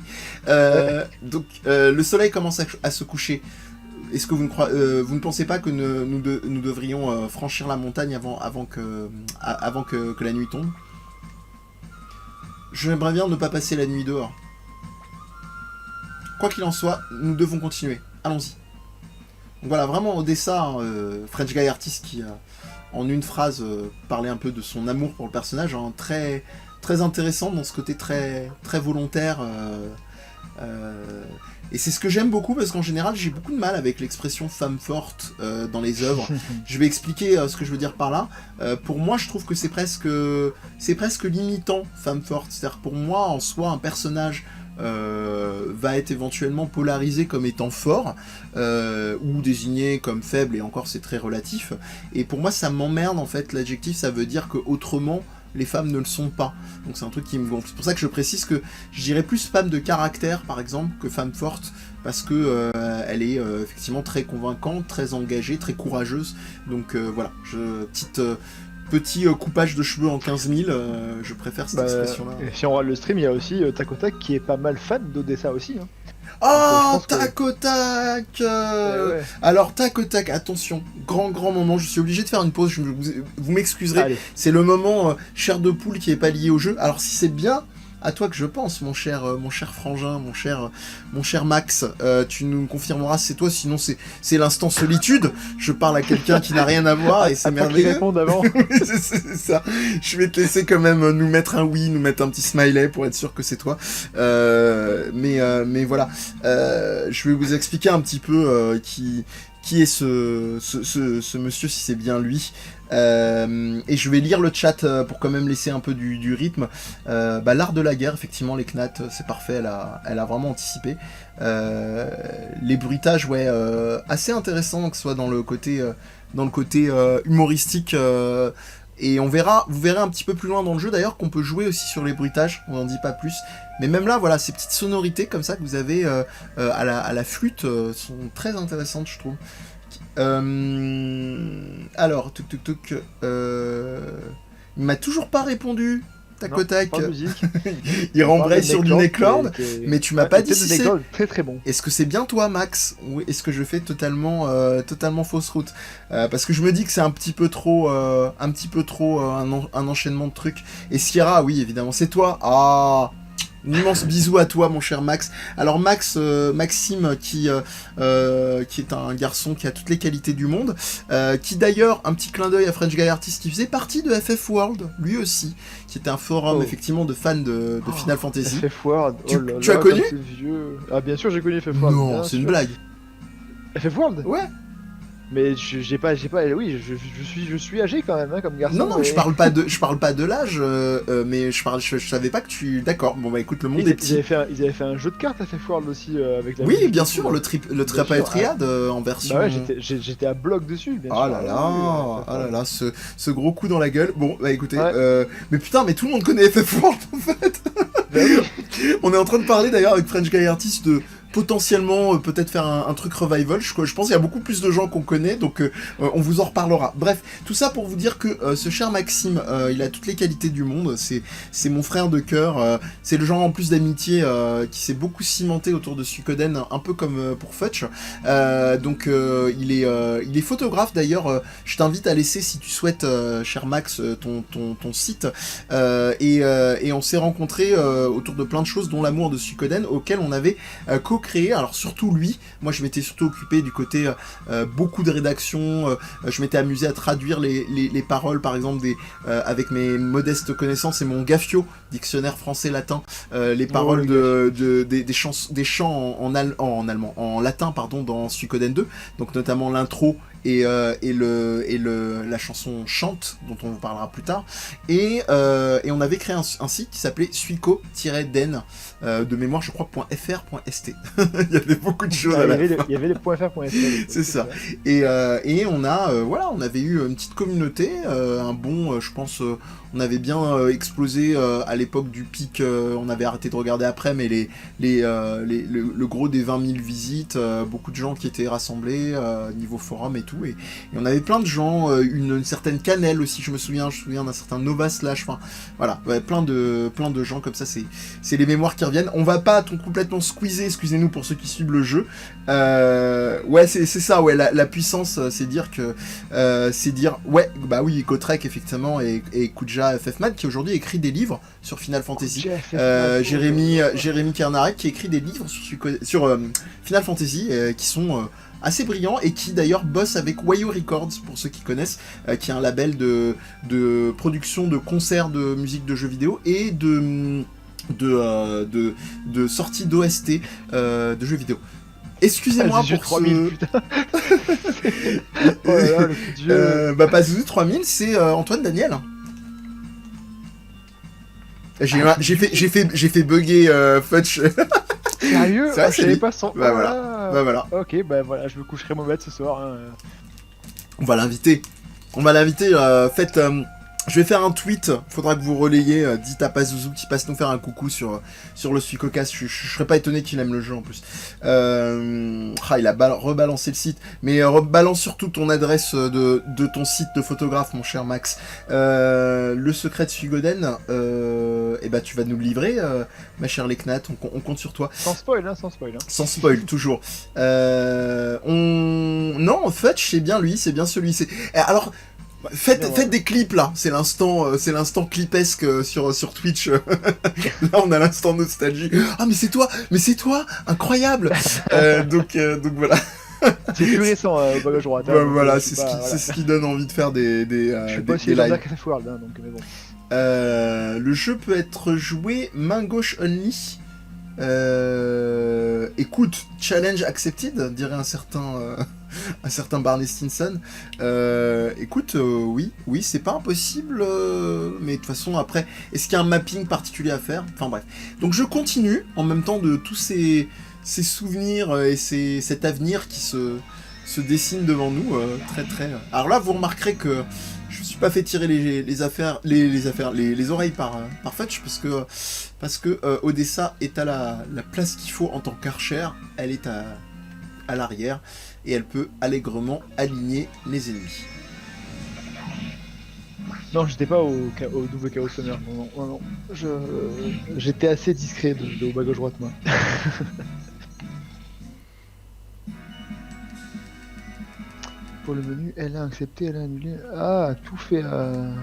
Donc le soleil commence à se coucher. Est-ce que vous ne pensez pas que nous devrions franchir la montagne avant que la nuit tombe? J'aimerais bien ne pas passer la nuit dehors. Quoi qu'il en soit, nous devons continuer. Allons-y. Donc voilà, vraiment Odessa, French Guy Artist qui, en une phrase, parlait un peu de son amour pour le personnage, hein, très, très intéressant dans ce côté très, très volontaire. Et c'est ce que j'aime beaucoup parce qu'en général j'ai beaucoup de mal avec l'expression femme forte dans les œuvres. Je vais expliquer ce que je veux dire par là. Pour moi je trouve que c'est presque limitant femme forte. C'est-à-dire pour moi en soi un personnage va être éventuellement polarisé comme étant fort ou désigné comme faible, et encore c'est très relatif. Et pour moi ça m'emmerde en fait, l'adjectif ça veut dire que autrement les femmes ne le sont pas. Donc c'est un truc qui me gonfle. C'est pour ça que je précise que je dirais plus femme de caractère, par exemple, que femme forte, parce que elle est effectivement très convaincante, très engagée, très courageuse. Donc voilà, petit coupage de cheveux en 15 000, je préfère cette expression-là. Et si on regarde le stream, il y a aussi Takotak qui est pas mal fan d'Odessa aussi. Hein. Oh, Takotak ouais. Alors, Takotak, attention, grand moment, je suis obligé de faire une pause, vous m'excuserez, allez. C'est le moment chair de poule qui est pas lié au jeu. Alors, si c'est bien à toi que je pense, mon cher frangin, mon cher Max, tu nous confirmeras si c'est toi, sinon c'est l'instant solitude, je parle à quelqu'un qui n'a rien à voir, et c'est merveilleux. Répondre avant. c'est ça, je vais te laisser quand même nous mettre un oui, nous mettre un petit smiley pour être sûr que c'est toi, mais voilà, je vais vous expliquer un petit peu qui est ce monsieur, si c'est bien lui. Et je vais lire le chat pour quand même laisser un peu du rythme. L'art de la guerre, effectivement, les Knat, c'est parfait, elle a vraiment anticipé. Les bruitages, ouais, assez intéressant que ce soit dans le côté humoristique. Et vous verrez un petit peu plus loin dans le jeu d'ailleurs qu'on peut jouer aussi sur les bruitages, on n'en dit pas plus. Mais même là, voilà, ces petites sonorités comme ça que vous avez à la flûte sont très intéressantes, je trouve. Alors, il m'a toujours pas répondu. Tac. Il rembraye sur du Necklord, mais tu m'as pas dit si c'est... Très très bon. Est-ce que c'est bien toi, Max, ou est-ce que je fais totalement fausse route, parce que je me dis que c'est un petit peu trop un enchaînement de trucs. Et Sierra, oui, évidemment, c'est toi. Ah, un immense bisou à toi, mon cher Max. Alors Maxime, qui est un garçon qui a toutes les qualités du monde, qui d'ailleurs, un petit clin d'œil à French Guy Artist, qui faisait partie de FF World, lui aussi, qui était un forum effectivement de fans de Final Fantasy. FF World, tu as connu ? Ah bien sûr, j'ai connu FF World. Non, c'est une blague. FF World ? Ouais. Mais j'ai pas, oui, je suis âgé quand même, hein, comme garçon. Non, je parle pas de l'âge, mais je savais pas que tu... D'accord, bon bah écoute, le monde est petit. Ils avaient fait un jeu de cartes à FF World aussi, avec la... Oui, bien sûr, le Triade en version... Bah ouais, j'étais à bloc dessus, bien sûr. Oh là là, ce gros coup dans la gueule. Bon, bah écoutez, mais putain, mais tout le monde connaît FF World, en fait. Bah oui. On est en train de parler d'ailleurs avec French Guy Artist de... potentiellement peut-être faire un truc revival, je pense qu'il y a beaucoup plus de gens qu'on connaît, donc on vous en reparlera. Bref, tout ça pour vous dire que ce cher Maxime, il a toutes les qualités du monde, c'est mon frère de cœur, c'est le genre en plus d'amitié qui s'est beaucoup cimenté autour de Suikoden, un peu comme pour Futch, donc il est photographe d'ailleurs, je t'invite à laisser si tu souhaites, cher Max, ton site, et on s'est rencontrés autour de plein de choses, dont l'amour de Suikoden, auquel on avait co co-créé, alors surtout lui, moi je m'étais surtout occupé du côté beaucoup de rédaction, je m'étais amusé à traduire les paroles par exemple avec mes modestes connaissances et mon Gafio, dictionnaire français-latin, les paroles des chants en allemand, en latin pardon, dans Suikoden 2, donc notamment l'intro et la chanson Chante, dont on vous parlera plus tard, et on avait créé un site qui s'appelait suiko-den, de mémoire je crois .fr.st. Il y avait beaucoup de choses à la fin. Il y avait le .fr.st. C'est ça. Et on avait eu une petite communauté, un bon, je pense, on avait bien explosé à l'époque du pic, on avait arrêté de regarder après, mais le gros des 20 000 visites, beaucoup de gens qui étaient rassemblés niveau forum et tout, et on avait plein de gens, une certaine Cannelle aussi, je me souviens d'un certain Nova Slash, enfin voilà, ouais, plein de gens comme ça, c'est les mémoires qui reviennent. On va pas complètement squeezer, excusez-nous pour ceux qui suivent le jeu. Ouais, c'est ça, ouais, la puissance, c'est dire ouais, bah oui, Gotrek effectivement, et Kuja FFman qui aujourd'hui écrit des livres sur Final Fantasy. Jérémy Kernarek qui écrit des livres sur Final Fantasy qui sont assez brillants et qui d'ailleurs bosse avec Wayo Records pour ceux qui connaissent, qui est un label de production de concerts de musique de jeux vidéo et de sorties d'OST de jeux vidéo. Excusez-moi pour 3000, putain. Oh là là, le coup de vieux. Pazuzu 3000, c'est Antoine Daniel. J'ai fait bugger Fudge. Sérieux? C'est vrai, je savais pas son. Bah voilà. Ok, bah voilà, je me coucherai mon bête ce soir. Hein. On va l'inviter. Faites. Je vais faire un tweet, faudra que vous relayiez, dites à Pazuzu qu'il passe nous faire un coucou sur le Suikocast, je serais pas étonné qu'il aime le jeu en plus. Il a rebalancé le site, mais rebalance surtout ton adresse de ton site de photographe, mon cher Max. Le secret de Suikoden, tu vas nous le livrer, ma chère Leknat, on compte sur toi. Sans spoil, hein, sans spoil. Hein. Sans spoil, toujours. Non, en fait, c'est bien lui, c'est bien celui. Alors... Faites des clips là, c'est l'instant clipesque sur Twitch. Là on a l'instant nostalgie. Ah mais c'est toi, incroyable. Donc voilà. C'est plus récent bagage droite. Voilà, c'est ce qui donne envie de faire des je suis pas aussi lives. World, hein, donc mais bon. Le jeu peut être joué main gauche only. Écoute, challenge accepted, dirait un certain Barney Stinson. Écoute, oui, c'est pas impossible, mais de toute façon, après, est-ce qu'il y a un mapping particulier à faire? Enfin bref. Donc je continue, en même temps de tous ces souvenirs et cet avenir qui se dessine devant nous, très très... Alors là, vous remarquerez que je me suis pas fait tirer les oreilles par Fudge, parce que Odessa est à la place qu'il faut en tant qu'archer, elle est à l'arrière, et elle peut allègrement aligner les ennemis. Non, j'étais pas au double chaos sonneur, non. J'étais assez discret de haut bas gauche droite, moi. Pour le menu, elle a accepté, elle a annulé. Ah, tout fait la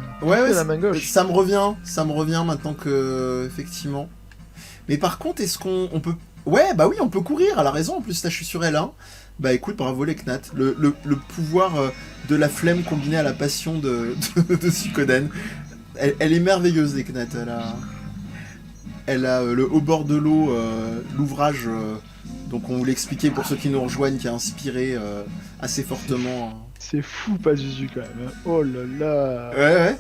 main gauche. Ça me revient maintenant que effectivement. Mais par contre, est-ce qu'on peut... Ouais, bah oui, on peut courir, elle a raison, en plus là je suis sur L1. Bah écoute, bravo les Knat. Le pouvoir de la flemme combiné à la passion de Suikoden. Elle est merveilleuse, les Knat. Elle a le Au bord de l'eau, l'ouvrage, donc on vous l'expliquait pour ceux qui nous rejoignent, qui a inspiré assez fortement. C'est fou, Pazuzu quand même. Oh là là. Ouais.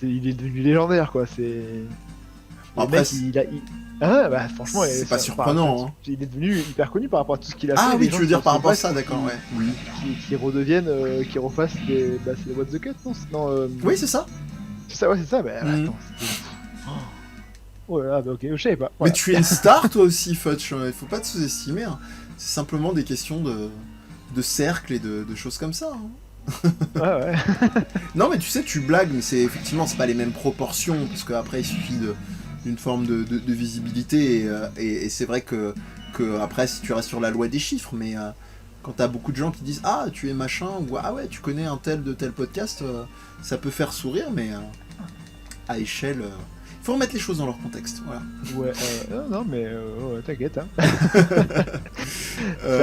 Il est devenu légendaire, quoi. C'est... Après, franchement, c'est pas surprenant. Hein. Il est devenu hyper connu par rapport à tout ce qu'il a fait. Ah oui, tu veux dire par rapport à ça, d'accord, ouais. Oui. Qui redeviennent, qui refassent des... c'est les What the Cut, non Oui, c'est ça. C'est ça, ouais, c'est ça. Attends, oh là là, ok, je savais pas. Voilà. Mais tu es une star, toi aussi, Fudge. Il faut pas te sous-estimer. Hein. C'est simplement des questions de cercle et de choses comme ça. Hein. Ouais. Non, mais tu sais, tu blagues, mais c'est pas les mêmes proportions, parce qu'après, il suffit d'une forme de visibilité, et c'est vrai que après, si tu restes sur la loi des chiffres, mais quand t'as beaucoup de gens qui disent « Ah, tu es machin » ou « Ah ouais, tu connais un tel de tel podcast », ça peut faire sourire, mais à échelle... Faut remettre les choses dans leur contexte, voilà. Ouais, non, mais ouais, t'inquiète. Hein. Ça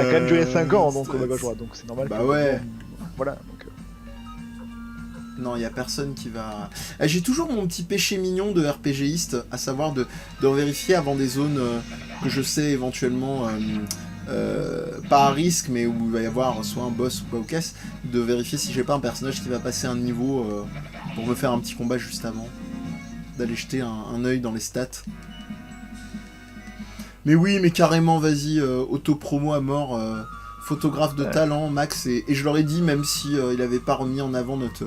a quand même duré 5 ans, donc, donc c'est normal. Bah ouais. Voilà, donc... Non, il y a personne qui va... J'ai toujours mon petit péché mignon de RPGiste, à savoir de vérifier avant des zones que je sais éventuellement... pas à risque, mais où il va y avoir soit un boss ou quoi ou qu'est-ce, de vérifier si j'ai pas un personnage qui va passer un niveau pour me faire un petit combat juste avant. D'aller jeter un œil dans les stats. Mais oui, mais carrément, vas-y, auto-promo à mort, photographe de talent, Max, et je leur ai dit, même si il avait pas remis en avant notre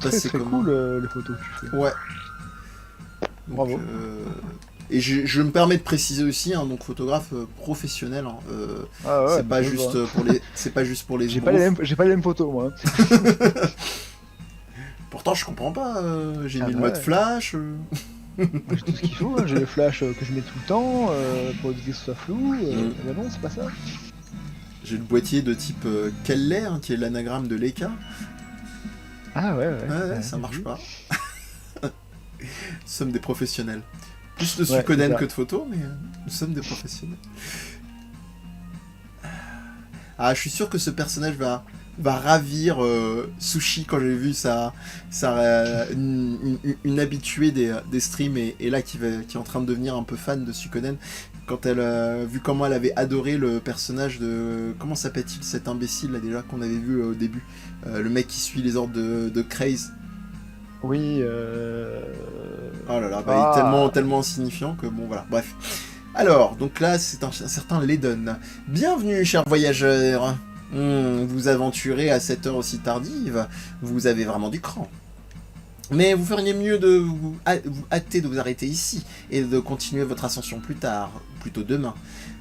passé très commun. cool les photos que tu fais. Ouais. Donc, bravo. Et je me permets de préciser aussi, hein, donc photographe professionnel. Hein, ah ouais, c'est pas juste pour les, c'est pas juste pour les. J'ai pas les mêmes photos moi. Pourtant, je comprends pas. J'ai mis le mode flash. J'ai tout ce qu'il faut. Hein. J'ai le flash que je mets tout le temps pour éviter que ce soit flou. Mais non, c'est pas ça. J'ai le boîtier de type Keller, hein, qui est l'anagramme de Leica. Ah ouais. Ouais, ça marche pas. Nous sommes des professionnels. Plus de Suikoden que de photos, mais nous sommes des professionnels. Ah, je suis sûr que ce personnage va ravir Sushi quand j'ai vu une habituée des streams et là qui est en train de devenir un peu fan de Suikoden quand elle a vu comment elle avait adoré le personnage de... Comment s'appelle-t-il cet imbécile là déjà qu'on avait vu au début, le mec qui suit les ordres de Craze. Oui, Oh là là, bah, il est tellement insignifiant que bon voilà, bref. Alors, donc là, c'est un certain Ledon. Bienvenue, chers voyageurs. Vous aventurez à cette heure aussi tardive, vous avez vraiment du cran. Mais vous feriez mieux de vous hâter de vous arrêter ici et de continuer votre ascension plus tard, plutôt demain.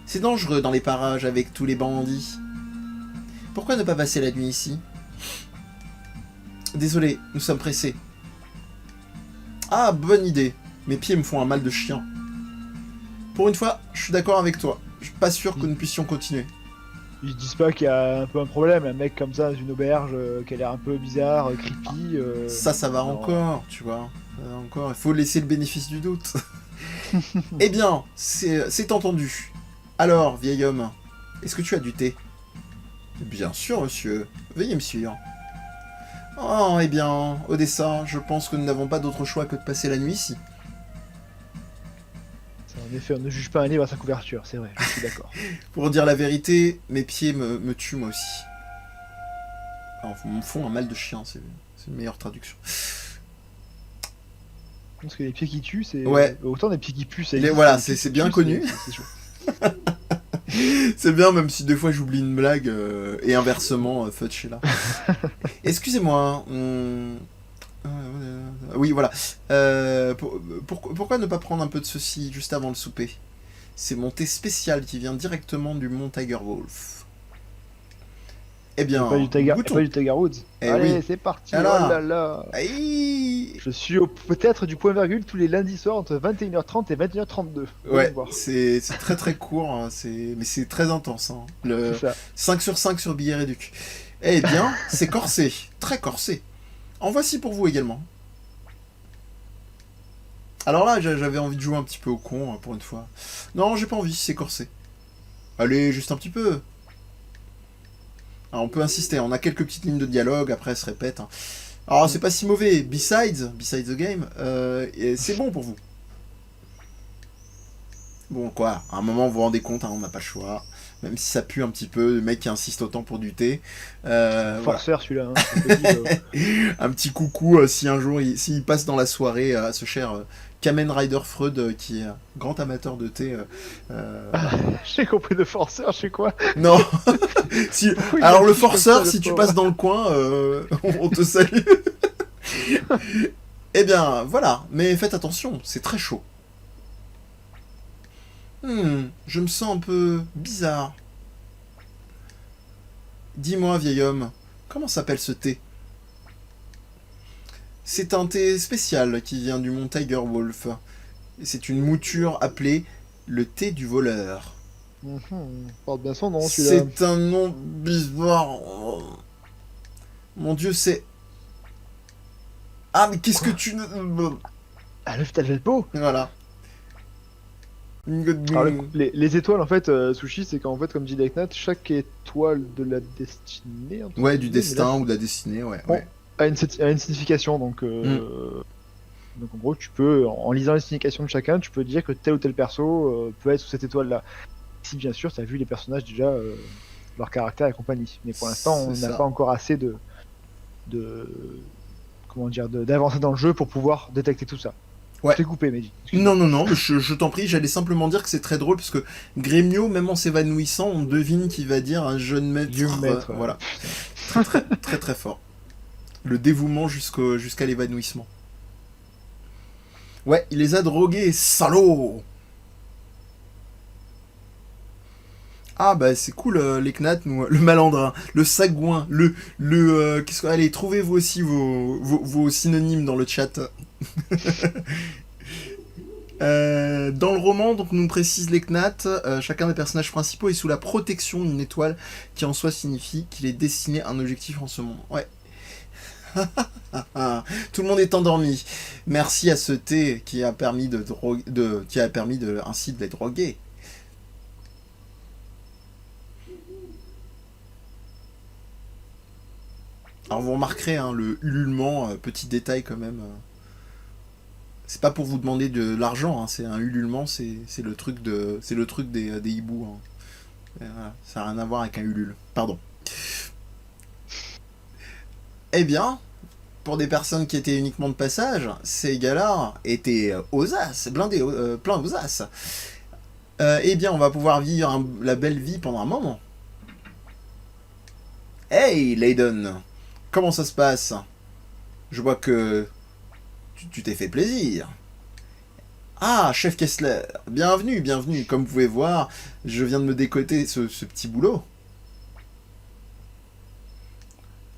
C'est dangereux dans les parages avec tous les bandits. Pourquoi ne pas passer la nuit ici? Désolé, nous sommes pressés. Ah, bonne idée. Mes pieds me font un mal de chien. Pour une fois, je suis d'accord avec toi. Je suis pas sûr que nous puissions continuer. Ils disent pas qu'il y a un peu un problème, un mec comme ça dans une auberge qui a l'air un peu bizarre, creepy. Ça va encore, tu vois. Encore, il faut laisser le bénéfice du doute. Eh bien, c'est entendu. Alors, vieil homme, est-ce que tu as du thé? Bien sûr, monsieur. Veuillez me suivre. Oh, eh bien, Odessa, je pense que nous n'avons pas d'autre choix que de passer la nuit ici. En effet, on ne juge pas un livre à sa couverture, c'est vrai, je suis d'accord. Pour dire la vérité, mes pieds me tuent moi aussi. Alors, me font un mal de chien, c'est une meilleure traduction. Parce que les pieds qui tuent, c'est... Ouais. Autant des pieds qui puent, ça voilà, c'est bien connu. C'est chaud. C'est bien, même si des fois j'oublie une blague, et inversement, Fudge est là. Excusez-moi, oui, voilà. Pourquoi ne pas prendre un peu de ceci juste avant le souper? C'est mon thé spécial qui vient directement du mont Tiger Wolf. Eh bien, pas du Tiger Woods. Allez, oui. C'est parti. Alors, oh là là. Aïe. Je suis peut-être du point virgule tous les lundis soirs entre 21h30 et 21h32. Ouais, c'est très très court, hein, mais c'est très intense. Hein. Le 5 sur 5 sur Billet Réduc. Eh bien, c'est corsé, très corsé. En voici pour vous également. Alors là, j'avais envie de jouer un petit peu au con, pour une fois. Non, j'ai pas envie, c'est corsé. Allez, juste un petit peu. Alors, on peut insister, on a quelques petites lignes de dialogue, après elles se répètent. Hein. Alors, c'est pas si mauvais. Besides the game, c'est bon pour vous. Bon, quoi, à un moment, vous vous rendez compte, hein, on n'a pas le choix. Même si ça pue un petit peu, le mec qui insiste autant pour du thé. Forceur celui-là. Hein, un petit coucou si un jour, s'il passe dans la soirée à ce cher Kamen Rider Freud, qui est un grand amateur de thé. J'ai compris de forceur, je sais quoi. Non. Si, oui, alors le forceur, si tu passes dans le coin, on te salue. Eh bien, voilà. Mais faites attention, c'est très chaud. Je me sens un peu bizarre. Dis-moi, vieil homme, comment s'appelle ce thé? C'est un thé spécial qui vient du mont Tiger Wolf. C'est une mouture appelée le thé du voleur. Porte bien son nom, c'est un nom bizarre. Mon Dieu, c'est... Ah, mais qu'est-ce que tu... Ah, le Vital Velpo. Voilà. Alors, les étoiles, en fait, Sushi, c'est qu'en fait, comme dit Deknat, chaque étoile de la destinée, entre Ouais, du guillemets, mais là, destin ou de la destinée, ouais. bon, Ouais. a une signification. Donc, en gros, tu peux, en lisant les significations de chacun, tu peux dire que tel ou tel perso peut être sous cette étoile-là. Si, bien sûr, tu as vu les personnages déjà, leur caractère et compagnie. Mais pour l'instant, on C'est n'a ça. pas encore assez de comment dire, d'avancer dans le jeu pour pouvoir détecter tout ça. Ouais. Je t'ai coupé, Mehdi. Non, non, non, mais je t'en prie, j'allais simplement dire que c'est très drôle parce que Gremio, même en s'évanouissant, on devine qu'il va dire un jeune maître. Vieux maître, Voilà. Très, très, très, très fort. Le dévouement jusqu'à l'évanouissement. Ouais, il les a drogués, salaud! Ah bah c'est cool les Knats, nous, le malandrin, le sagouin, qu'est-ce que... Allez, trouvez vous aussi vos synonymes dans le chat. Dans le roman, donc nous précise les Knats, chacun des personnages principaux est sous la protection d'une étoile qui en soi signifie qu'il est destiné à un objectif en ce monde. Ouais. Tout le monde est endormi. Merci à ce thé qui a permis ainsi de les droguer. Alors vous remarquerez hein, le ululement, petit détail quand même. C'est pas pour vous demander de l'argent, hein, c'est un ululement, c'est le truc des hiboux. Hein. Voilà, ça n'a rien à voir avec un ulule. Pardon. Eh bien, pour des personnes qui étaient uniquement de passage, ces gars-là étaient aux as, blindés, plein aux as. Eh bien, on va pouvoir vivre la belle vie pendant un moment. Hey, Layden, comment ça se passe? Je vois que tu t'es fait plaisir. Ah, chef Kessler, bienvenue, bienvenue. Comme vous pouvez voir, je viens de me décoter ce petit boulot.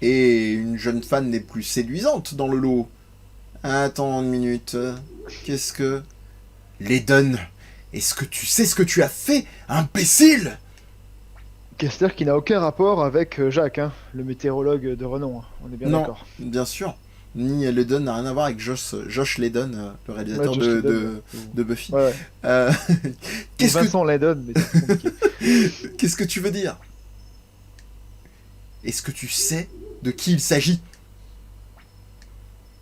Et une jeune femme n'est plus séduisante dans le lot. Attends une minute. Qu'est-ce que... Layden, est-ce que tu sais ce que tu as fait, imbécile? Kessler qui n'a aucun rapport avec Jacques, hein, le météorologue de renom. Hein. On est bien d'accord. Bien sûr. Ni Layden n'a rien à voir avec Josh Layden, le réalisateur Ouais, de Buffy. Ouais. Qu'est-ce Vincent Layden, mais c'est compliqué. Qu'est-ce que tu veux dire? Est-ce que tu sais de qui il s'agit?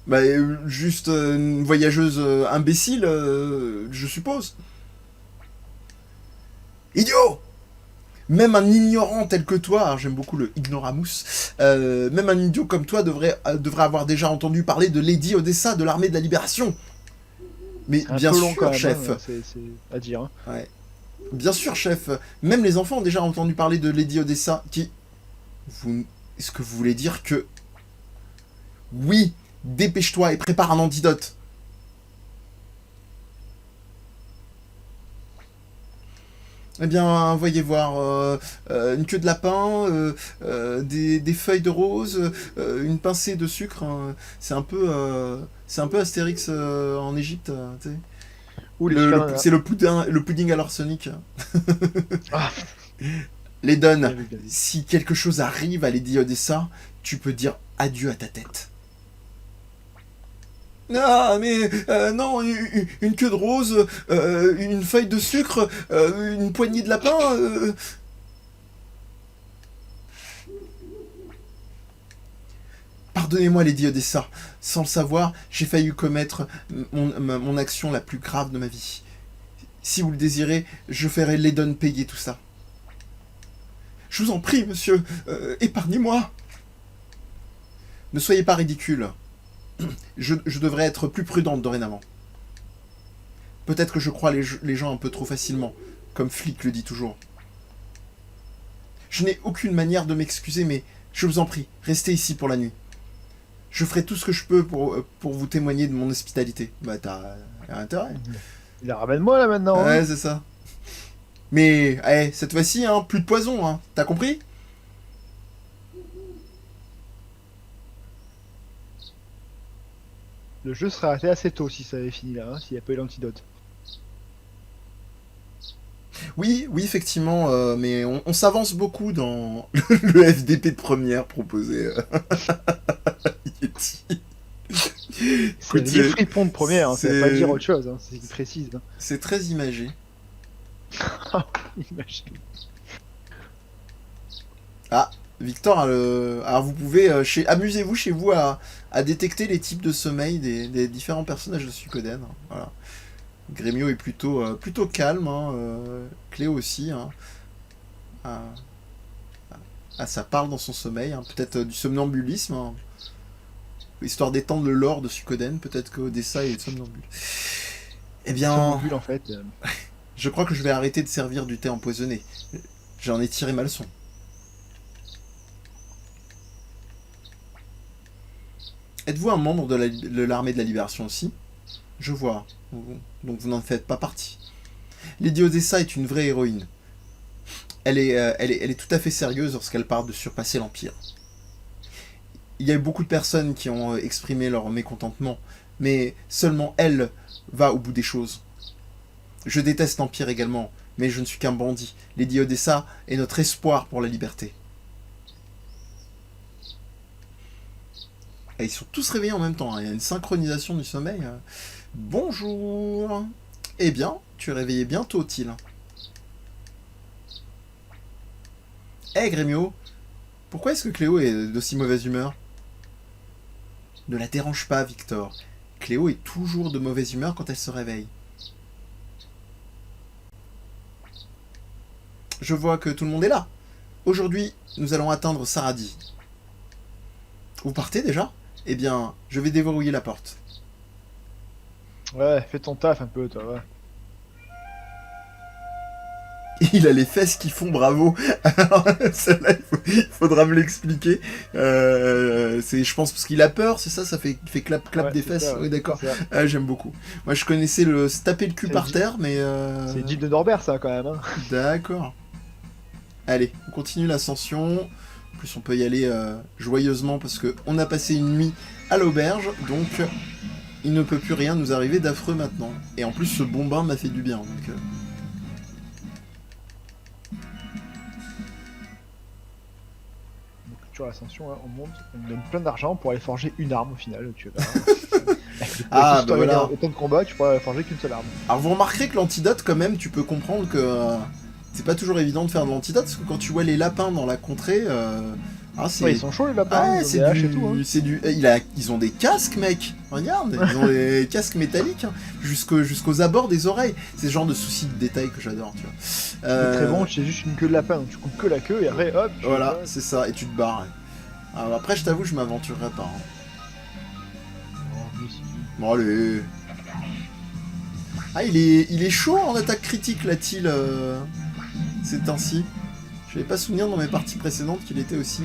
Bah, juste une voyageuse imbécile, je suppose. Idiot! Même un ignorant tel que toi, alors j'aime beaucoup le ignoramus, même un idiot comme toi devrait avoir déjà entendu parler de Lady Odessa de l'armée de la libération. Mais Un bien peu long sûr, quand même, chef. hein, c'est à dire. Hein. Ouais. Bien sûr, chef. Même les enfants ont déjà entendu parler de Lady Odessa, qui... Est-ce que vous voulez dire que... Oui, dépêche-toi et prépare un antidote. Eh bien, voyez voir, une queue de lapin, des feuilles de rose, une pincée de sucre. Hein. C'est un peu Astérix en Égypte, tu sais. Ou les super C'est le pudding à l'arsenic. Ah, Layden, si quelque chose arrive à Lady Odessa, tu peux dire adieu à ta tête. Ah, mais non, une queue de rose, une feuille de sucre, une poignée de lapin. Pardonnez-moi, Lady Odessa. Sans le savoir, j'ai failli commettre mon action la plus grave de ma vie. Si vous le désirez, je ferai Layden payer tout ça. Je vous en prie, monsieur, épargnez-moi. Ne soyez pas ridicule. Je devrais être plus prudente dorénavant. Peut-être que je crois les gens un peu trop facilement, comme Flick le dit toujours. Je n'ai aucune manière de m'excuser, mais je vous en prie, restez ici pour la nuit. Je ferai tout ce que je peux pour vous témoigner de mon hospitalité. Bah, t'as intérêt. Il la ramène-moi là maintenant. Ouais, hein. c'est ça. Mais, cette fois-ci, hein, plus de poison, hein. T'as compris? Le jeu serait arrêté assez tôt si ça avait fini là, hein, s'il n'y a pas eu l'antidote. Oui, effectivement, mais on s'avance beaucoup dans le FDP de première proposé. Yeti. Écoute, les fripons de première, hein, ça veut pas c'est- dire autre chose, hein, c'est précise. Hein. c'est très imagé. Imagine. Ah, Victor a le... Alors vous pouvez... Amusez-vous chez vous à détecter les types de sommeil des différents personnages de Suikoden. Hein. Voilà. Gremio est plutôt calme, hein, Cléo aussi. Hein. Ça parle dans son sommeil, hein. Peut-être du somnambulisme. Hein. Histoire d'étendre le lore de Suikoden, peut-être que Odessa est somnambule. Eh bien, Somnambule, en fait. je crois que je vais arrêter de servir du thé empoisonné. J'en ai tiré ma leçon. Êtes-vous un membre de l'armée de la libération aussi? Je vois. Donc vous n'en faites pas partie. Lady Odessa est une vraie héroïne. Elle est tout à fait sérieuse lorsqu'elle parle de surpasser l'Empire. Il y a eu beaucoup de personnes qui ont exprimé leur mécontentement, mais seulement elle va au bout des choses. Je déteste l'Empire également, mais je ne suis qu'un bandit. Lady Odessa est notre espoir pour la liberté. Et ils sont tous réveillés en même temps, hein. Il y a une synchronisation du sommeil. Bonjour. Eh bien, tu es réveillé bientôt, Thiel. Hé, Grémio, pourquoi est-ce que Cléo est d'aussi mauvaise humeur? Ne la dérange pas, Victor. Cléo est toujours de mauvaise humeur quand elle se réveille. Je vois que tout le monde est là. Aujourd'hui, nous allons atteindre Saradi. Vous partez déjà? Eh bien, je vais déverrouiller la porte. Ouais, fais ton taf un peu, toi, ouais. Il a les fesses qui font bravo. Alors, celle-là, il faudra me l'expliquer. Je pense parce qu'il a peur, c'est ça? Ça fait, il fait clap clap Ouais, des c'est fesses. ça, ouais, Oui, d'accord. c'est ça. J'aime beaucoup. Moi, je connaissais le se taper le cul C'est par dit. terre, mais. C'est Gilles de Norbert, ça, quand même. Hein. D'accord. Allez, on continue l'ascension. En plus, on peut y aller joyeusement parce que on a passé une nuit à l'auberge, donc il ne peut plus rien nous arriver d'affreux maintenant. Et en plus, ce bon bain m'a fait du bien. Donc, Sur l'ascension, hein, on monte, on donne plein d'argent pour aller forger une arme au final, tu vois. Ah, Si bah tu voilà. autant de combat, tu pourras forger qu'une seule arme. Alors vous remarquerez que l'antidote, quand même, tu peux comprendre que c'est pas toujours évident de faire de l'antidote, parce que quand tu vois les lapins dans la contrée, c'est... Ouais, ils sont chauds les lapins, Ah, ils ont c'est des haches du... et tout. Hein. c'est du... Ils ont des casques, mec. Regarde, ils ont des casques métalliques, hein, jusqu'aux abords des oreilles. C'est ce genre de souci de détail que j'adore, tu vois. C'est très bon, c'est juste une queue de lapin, donc tu coupes que la queue et après, hop, tu Voilà, fais ça. c'est ça, et tu te barres. Alors après, je t'avoue, je m'aventurerai pas. Hein. Oh, mais si. Bon, allez. Ah, il est chaud en attaque critique, là, Thiel, c'est ainsi. Je n'avais pas souvenir dans mes parties précédentes qu'il était aussi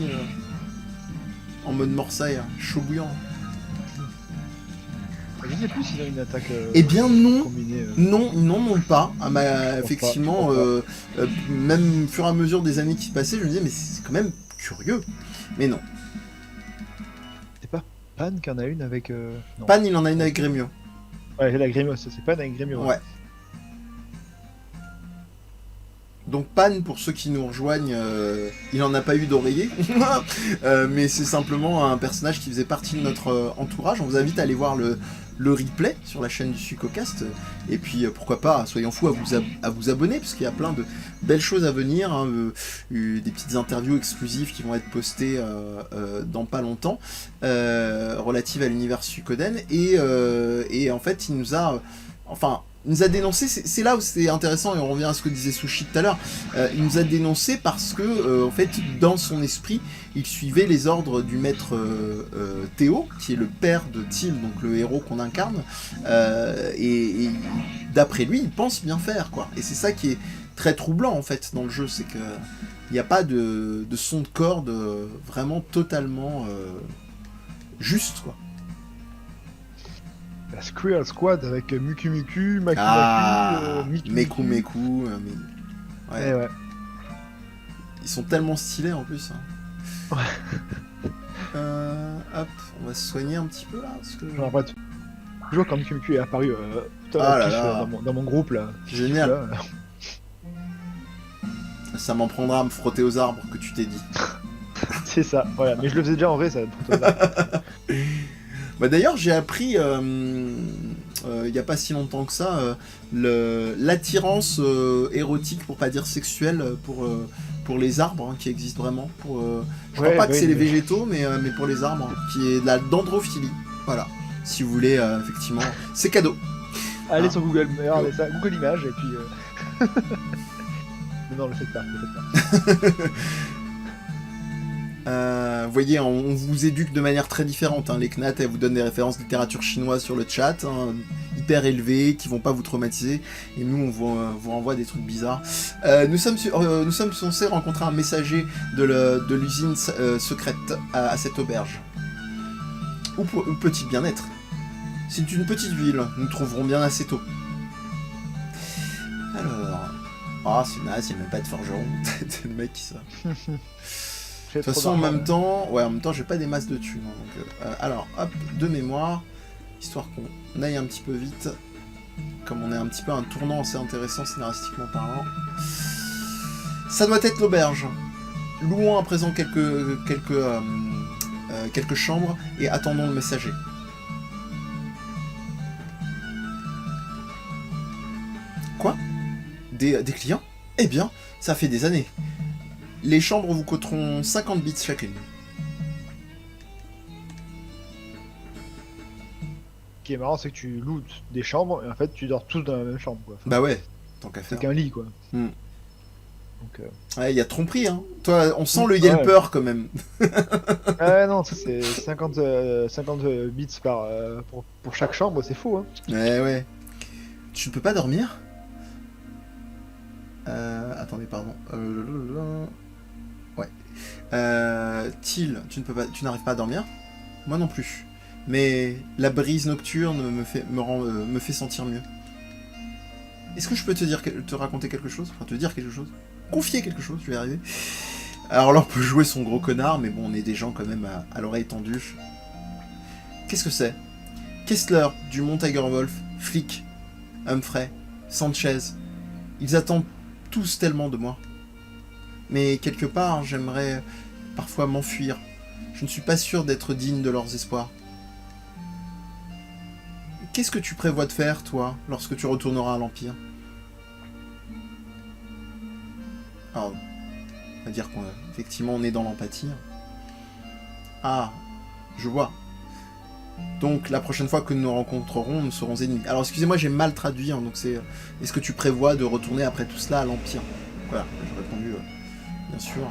en mode Morsaille, chaud bouillant. Je sais plus s'ils ont une attaque Eh bien non, combinée. non, ils n'en ont pas. Ah, bah, pas, effectivement, je même au fur et à mesure des années qui passaient, je me disais, mais c'est quand même curieux. Mais non. C'est pas Pan qui en a une avec. Non. Pan, il en a une avec Gremio. Ouais, la Gremio, c'est Pan avec Gremio. Ouais. Donc Pan, pour ceux qui nous rejoignent, il n'en a pas eu d'oreiller, mais c'est simplement un personnage qui faisait partie de notre entourage. On vous invite à aller voir le replay sur la chaîne du Suikocast, et puis pourquoi pas, soyons fous, à vous abonner, parce qu'il y a plein de belles choses à venir, hein, des petites interviews exclusives qui vont être postées dans pas longtemps, relatives à l'univers Suikoden, et en fait il nous a... il nous a dénoncé, c'est là où c'est intéressant, et on revient à ce que disait Sushi tout à l'heure, il nous a dénoncé parce que, en fait, dans son esprit, il suivait les ordres du maître Théo, qui est le père de Thiel, donc le héros qu'on incarne, et d'après lui, il pense bien faire, quoi. Et c'est ça qui est très troublant, en fait, dans le jeu, c'est que il n'y a pas de son de corde vraiment totalement juste, quoi. La Squirrel Squad avec Muku Muku, Maku Maku, Meku Meku, Ouais. Eh ouais. Ils sont tellement stylés en plus. Hein. Hop, on va se soigner un petit peu là. Parce que... Alors, après, toujours quand Muku Muku est apparu dans mon groupe là. Génial. Là, ça m'en prendra à me frotter aux arbres que tu t'es dit. c'est ça, voilà. Mais je le faisais déjà en vrai, ça. Bah d'ailleurs, j'ai appris il n'y a pas si longtemps que ça l'attirance érotique, pour pas dire sexuelle, pour les arbres, hein, qui existent vraiment. Je crois Ouais, pas que ouais, c'est les mais- végétaux, mais pour les arbres, hein, qui est de la dendrophilie. Voilà. Si vous voulez, effectivement, c'est cadeau. Allez Ah. sur Google, regardez ça, Google Images, et puis... Mais non, le faites pas, le faites pas. Vous voyez, on vous éduque de manière très différente. Hein. Les CNAT, elles vous donnent des références de littérature chinoise sur le chat, hein, hyper élevées, qui vont pas vous traumatiser. Et nous, on vous renvoie des trucs bizarres. Nous sommes censés rencontrer un messager de l'usine secrète à cette auberge. Ou peut-il bien être? C'est une petite ville, nous trouverons bien assez tôt. Alors... Ah, c'est naze, il n'y a même pas de forgeron. C'est le mec qui ça. De toute façon, en même temps, j'ai pas des masses de thunes. Hein, donc, alors, hop, de mémoire, histoire qu'on aille un petit peu vite, comme on est un petit peu à un tournant assez intéressant scénaristiquement parlant. Ça doit être l'auberge. Louons à présent quelques chambres et attendons le messager. Quoi? Des clients? Eh bien, ça fait des années. Les chambres vous coûteront 50 bits chacune. Ce qui est marrant, c'est que tu loues des chambres, et en fait, tu dors tous dans la même chambre, quoi. Enfin, Bah ouais, tant qu'à c'est faire. qu'un lit, quoi. Hmm. Donc, Ouais, y a tromperie, hein. Toi, on sent le Ouais. yelper quand même. Ah non, ça c'est 50 bits pour chaque chambre, c'est fou, hein. Ouais. Tu ne peux pas dormir? Attendez, pardon. Ouais. Til, tu n'arrives pas à dormir? Moi non plus. Mais la brise nocturne me fait sentir mieux. Est-ce que je peux te raconter quelque chose? Enfin, te dire quelque chose? Confier quelque chose, je vais y arriver. Alors là, on peut jouer son gros connard, mais bon, on est des gens quand même à l'oreille tendue. Qu'est-ce que c'est? Kessler, Dumont Tigerwolf, Flick, Humphrey, Sanchez. Ils attendent tous tellement de moi. Mais quelque part, j'aimerais parfois m'enfuir. Je ne suis pas sûr d'être digne de leurs espoirs. Qu'est-ce que tu prévois de faire, toi, lorsque tu retourneras à l'Empire? Alors, on va dire qu'effectivement on est dans l'empathie. Ah, je vois. Donc la prochaine fois que nous nous rencontrerons, nous serons ennemis. Alors excusez-moi, j'ai mal traduit, hein, donc c'est... Est-ce que tu prévois de retourner après tout cela à l'Empire? Voilà, j'ai répondu, bien sûr.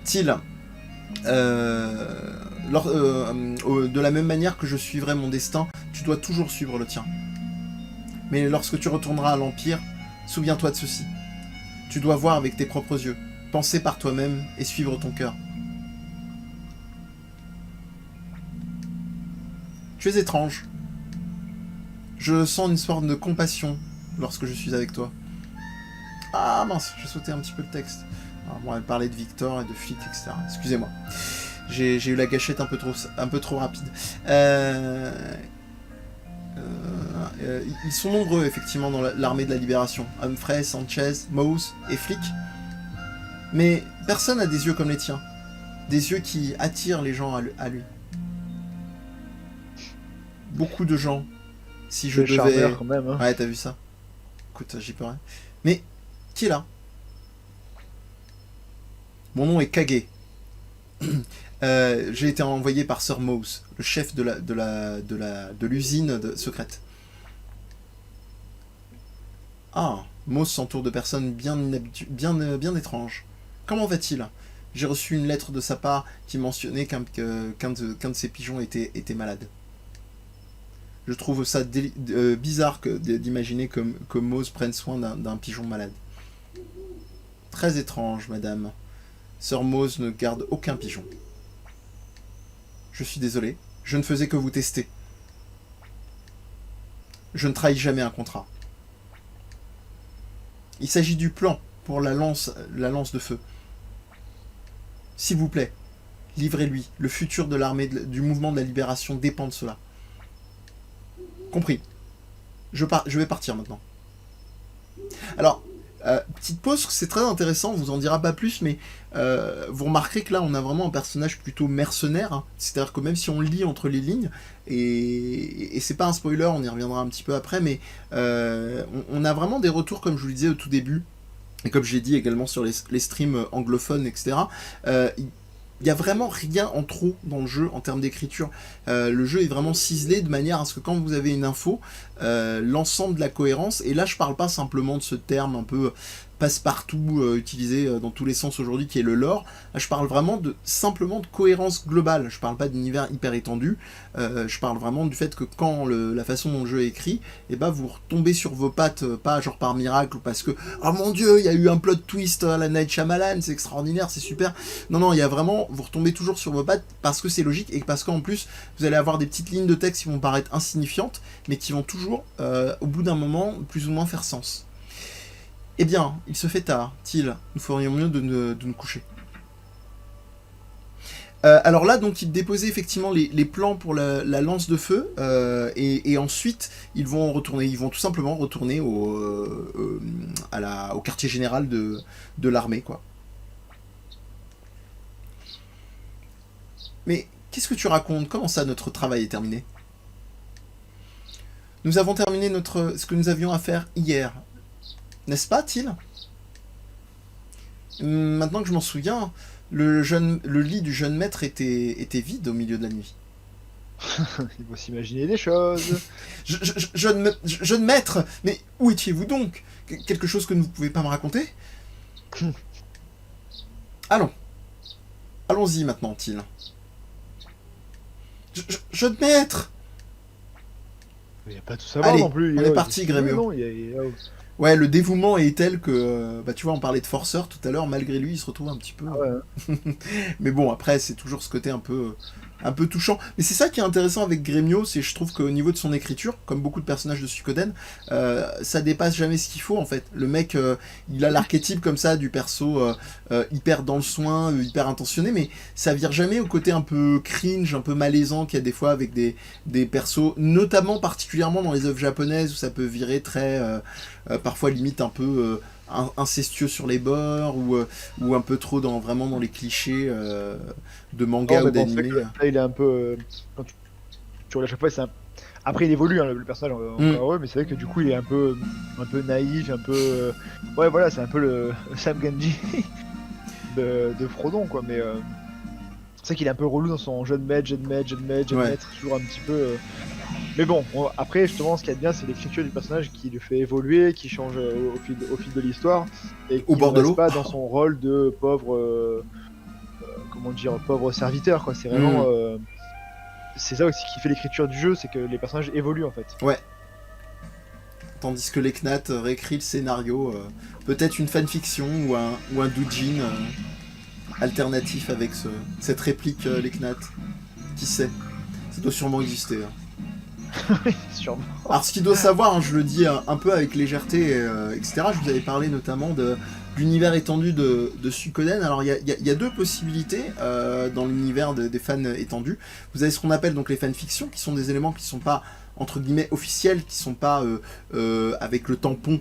Til, de la même manière que je suivrai mon destin, tu dois toujours suivre le tien. Mais lorsque tu retourneras à l'Empire, souviens-toi de ceci. Tu dois voir avec tes propres yeux, penser par toi-même et suivre ton cœur. Tu es étrange. Je sens une sorte de compassion lorsque je suis avec toi. Ah mince, j'ai sauté un petit peu le texte. Alors, bon, elle parlait de Victor et de Flick, etc. Excusez-moi. J'ai eu la gâchette un peu trop rapide. Ils sont nombreux, effectivement, dans l'armée de la libération. Humphrey, Sanchez, Mouse et Flick. Mais personne n'a des yeux comme les tiens. Des yeux qui attirent les gens à lui. Beaucoup de gens. Si je C'est devais... charmeur, quand même, hein. Ouais, t'as vu ça? Écoute, j'y peux rien. Mais, qui est là? Mon nom est Kage. J'ai été envoyé par Sir Mouse, le chef de l'usine secrète. Ah, Mouse s'entoure de personnes bien étranges. Comment va-t-il? J'ai reçu une lettre de sa part qui mentionnait qu'un de ses pigeons était malade. Je trouve ça bizarre d'imaginer que Mouse prenne soin d'un pigeon malade. Très étrange, madame. Sir Mouse ne garde aucun pigeon. Je suis désolé, je ne faisais que vous tester. Je ne trahis jamais un contrat. Il s'agit du plan pour la lance de feu. S'il vous plaît, livrez-lui. Le futur de l'armée du mouvement de la libération dépend de cela. Compris. Je vais partir maintenant. Alors, Petite pause, c'est très intéressant, on vous en dira pas plus, mais vous remarquerez que là on a vraiment un personnage plutôt mercenaire, hein. C'est-à-dire que même si on lit entre les lignes, et c'est pas un spoiler, on y reviendra un petit peu après, mais on a vraiment des retours, comme je vous le disais au tout début, et comme je l'ai dit également sur les streams anglophones, etc. Il y a vraiment rien en trop dans le jeu en termes d'écriture. Le jeu est vraiment ciselé de manière à ce que quand vous avez une info, l'ensemble de la cohérence, et là je parle pas simplement de ce terme un peu passe-partout utilisé dans tous les sens aujourd'hui qui est le lore. Là, je parle vraiment simplement de cohérence globale. Je parle pas d'univers hyper étendu. Je parle vraiment du fait que quand la façon dont le jeu est écrit, et ben vous retombez sur vos pattes, pas genre par miracle ou parce que oh mon dieu il y a eu un plot twist à la Night Shyamalan, c'est extraordinaire, c'est super. Non, il y a vraiment, vous retombez toujours sur vos pattes parce que c'est logique et parce qu'en plus vous allez avoir des petites lignes de texte qui vont paraître insignifiantes mais qui vont toujours au bout d'un moment plus ou moins faire sens. Eh bien, il se fait tard, Till, nous ferions mieux de nous coucher. Alors là, donc, ils déposaient effectivement les plans pour la lance de feu, et ensuite, ils vont tout simplement retourner au quartier général de l'armée, quoi. Mais qu'est-ce que tu racontes? Comment ça, notre travail est terminé? Nous avons terminé ce que nous avions à faire hier. N'est-ce pas, Till? Maintenant que je m'en souviens, le lit du jeune maître était vide au milieu de la nuit. Il faut s'imaginer des choses. Jeune maître, mais où étiez-vous donc? Quelque chose que vous ne pouvez pas me raconter? Allons-y maintenant, Till. Jeune maître! Il n'y a pas tout savoir Allez, non plus. on est parti, Grémio. Ouais, le dévouement est tel que, tu vois, on parlait de forceur tout à l'heure, malgré lui, il se retrouve un petit peu... Ouais. Mais bon, après, c'est toujours ce côté un peu touchant. Mais c'est ça qui est intéressant avec Gremio, c'est je trouve qu'au niveau de son écriture, comme beaucoup de personnages de Suikoden, ça dépasse jamais ce qu'il faut, en fait. Le mec, il a l'archétype comme ça du perso hyper dans le soin, hyper intentionné, mais ça vire jamais au côté un peu cringe, un peu malaisant qu'il y a des fois avec des persos, notamment particulièrement dans les œuvres japonaises, où ça peut virer très... parfois limite un peu incestueux sur les bords ou un peu trop vraiment dans les clichés de manga ou d'anime. Là, il est un peu quand tu regardes à chaque fois, après il évolue hein, le personnage encore heureux, mais c'est vrai que du coup il est un peu naïf, un peu ouais voilà, c'est un peu le Sam Genji de Frodon quoi, mais c'est vrai qu'il est un peu relou dans son jeune maître, toujours un petit peu mais bon, après justement ce qu'il y a de bien c'est l'écriture du personnage qui le fait évoluer, qui change au fil de l'histoire et qui ne reste pas dans son rôle de pauvre pauvre serviteur quoi. C'est vraiment c'est ça aussi qui fait l'écriture du jeu, c'est que les personnages évoluent en fait. Ouais. Tandis que Leknat réécrit le scénario, peut-être une fanfiction ou un doujin alternatif avec cette réplique Leknat. Qui sait? Ça doit sûrement exister. Oui, sûrement. Alors ce qu'il doit savoir, hein, je le dis un peu avec légèreté, etc. Je vous avais parlé notamment de l'univers étendu de Suikoden. Alors il y a deux possibilités dans l'univers des fans étendus. Vous avez ce qu'on appelle donc les fanfictions, qui sont des éléments qui ne sont pas entre guillemets officiels, qui sont pas avec le tampon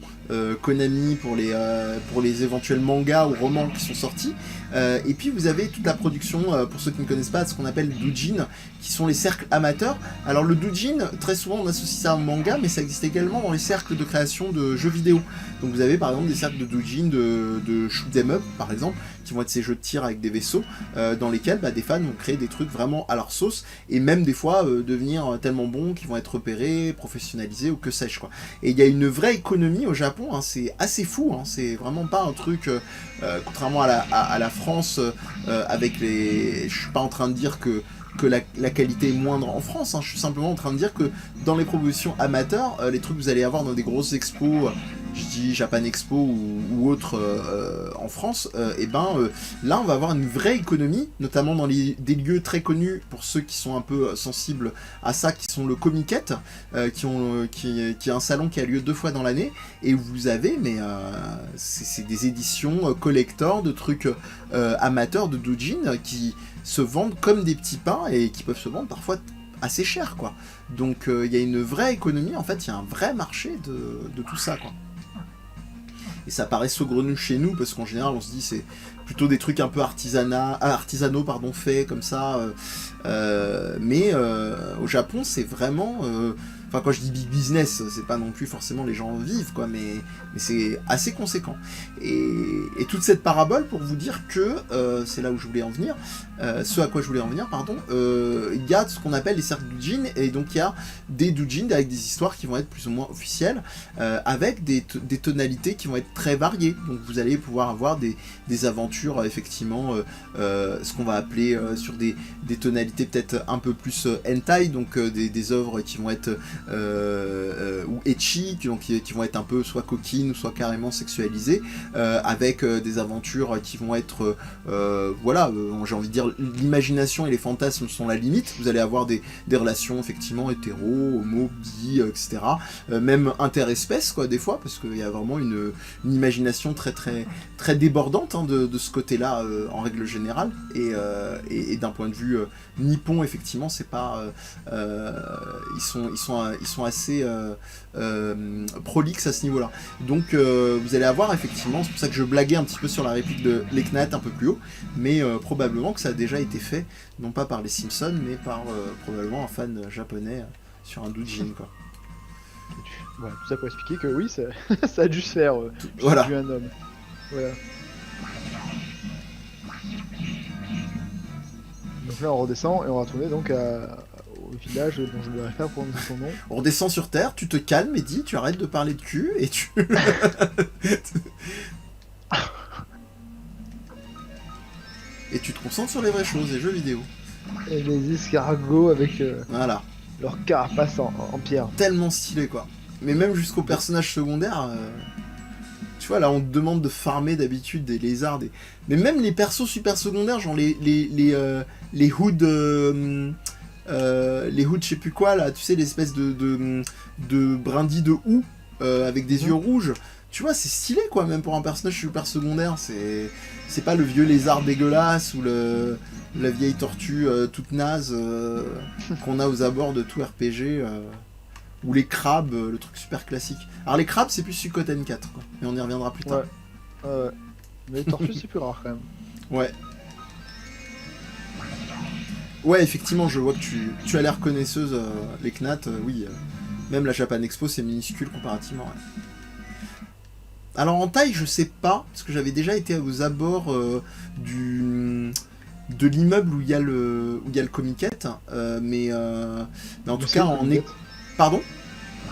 Konami pour les éventuels mangas ou romans qui sont sortis. Et puis vous avez toute la production, pour ceux qui ne connaissent pas, ce qu'on appelle doujin, qui sont les cercles amateurs. Alors le doujin, très souvent on associe ça à un manga, mais ça existe également dans les cercles de création de jeux vidéo. Donc vous avez par exemple des cercles de doujin de shoot 'em up par exemple, qui vont être ces jeux de tir avec des vaisseaux, dans lesquels des fans vont créer des trucs vraiment à leur sauce, et même des fois devenir tellement bons qu'ils vont être repérés, professionnalisés ou que sais-je quoi. Et il y a une vraie économie au Japon, hein, c'est assez fou, hein, c'est vraiment pas un truc, contrairement à la France, avec les... Je suis pas en train de dire que la qualité est moindre en France, hein. Je suis simplement en train de dire que dans les propositions amateurs, les trucs que vous allez avoir dans des grosses expos, je dis Japan Expo ou autres en France, là on va avoir une vraie économie, notamment dans des lieux très connus pour ceux qui sont un peu sensibles à ça, qui sont le Comiket, qui est un salon qui a lieu 2 fois dans l'année, et où vous avez, c'est des éditions collector de trucs amateurs, de doujin, qui se vendent comme des petits pains et qui peuvent se vendre parfois assez cher quoi. Donc il y a une vraie économie, en fait il y a un vrai marché de tout ça quoi. et ça paraît saugrenu chez nous, parce qu'en général, on se dit c'est plutôt des trucs un peu artisanaux, faits comme ça. Mais au Japon, c'est vraiment... Enfin, quand je dis big business, c'est pas non plus forcément les gens vivent, quoi, mais c'est assez conséquent. Et toute cette parabole pour vous dire que, c'est là où je voulais en venir, ce à quoi je voulais en venir, pardon, il y a ce qu'on appelle les cercles doujin, et donc il y a des doujin avec des histoires qui vont être plus ou moins officielles, avec des tonalités qui vont être très variées. Donc vous allez pouvoir avoir des aventures, effectivement, ce qu'on va appeler sur des tonalités peut-être un peu plus hentai, donc des œuvres qui vont être ou ecchi, donc qui vont être un peu soit coquines ou soit carrément sexualisées, avec des aventures qui vont être voilà, j'ai envie de dire l'imagination et les fantasmes sont la limite. Vous allez avoir des relations effectivement hétéro, homo, bi, etc. Même interespèces, quoi, des fois, parce qu'il y a vraiment une imagination très débordante, hein, de ce côté-là, en règle générale, et d'un point de vue nippon, effectivement, c'est pas ils sont assez prolixes à ce niveau-là. Donc vous allez avoir effectivement, c'est pour ça que je blaguais un petit peu sur la réplique de Leknat un peu plus haut, mais probablement que ça a déjà été fait, non pas par les Simpsons, mais par probablement un fan japonais sur un doujin, quoi. Voilà, tout ça pour expliquer que oui, ça, ça a dû se faire. Voilà. Vu un homme. Voilà. Donc là on redescend et on va retourner donc au village dont je devrais faire pour son nom. On redescend sur Terre, tu te calmes, Eddie, tu arrêtes de parler de cul, et tu... et tu te concentres sur les vraies choses, les jeux vidéo. Et les escargots avec Voilà. leur carapace en pierre. Tellement stylé, quoi. Mais même jusqu'aux personnages secondaires... Tu vois, là, on te demande de farmer d'habitude des lézards, mais même les persos super secondaires, genre les hoods... les hoods je sais plus quoi, là, tu sais, l'espèce de brindilles de houx, avec des yeux rouges. Tu vois, c'est stylé, quoi, même pour un personnage super secondaire. C'est pas le vieux lézard dégueulasse ou la vieille tortue toute naze qu'on a aux abords de tout RPG. Ou les crabes, le truc super classique. Alors les crabes, c'est plus Suikoden 4, quoi. Mais on y reviendra plus tard. Ouais. Mais les tortues, c'est plus rare, quand même. Ouais. Ouais, effectivement, je vois que tu as l'air connaisseuse, les Knat, oui. Même la Japan Expo, c'est minuscule comparativement. Ouais. Alors en taille, je sais pas, parce que j'avais déjà été aux abords de l'immeuble où il y a le Comiket, mais en tout cas, Pardon ?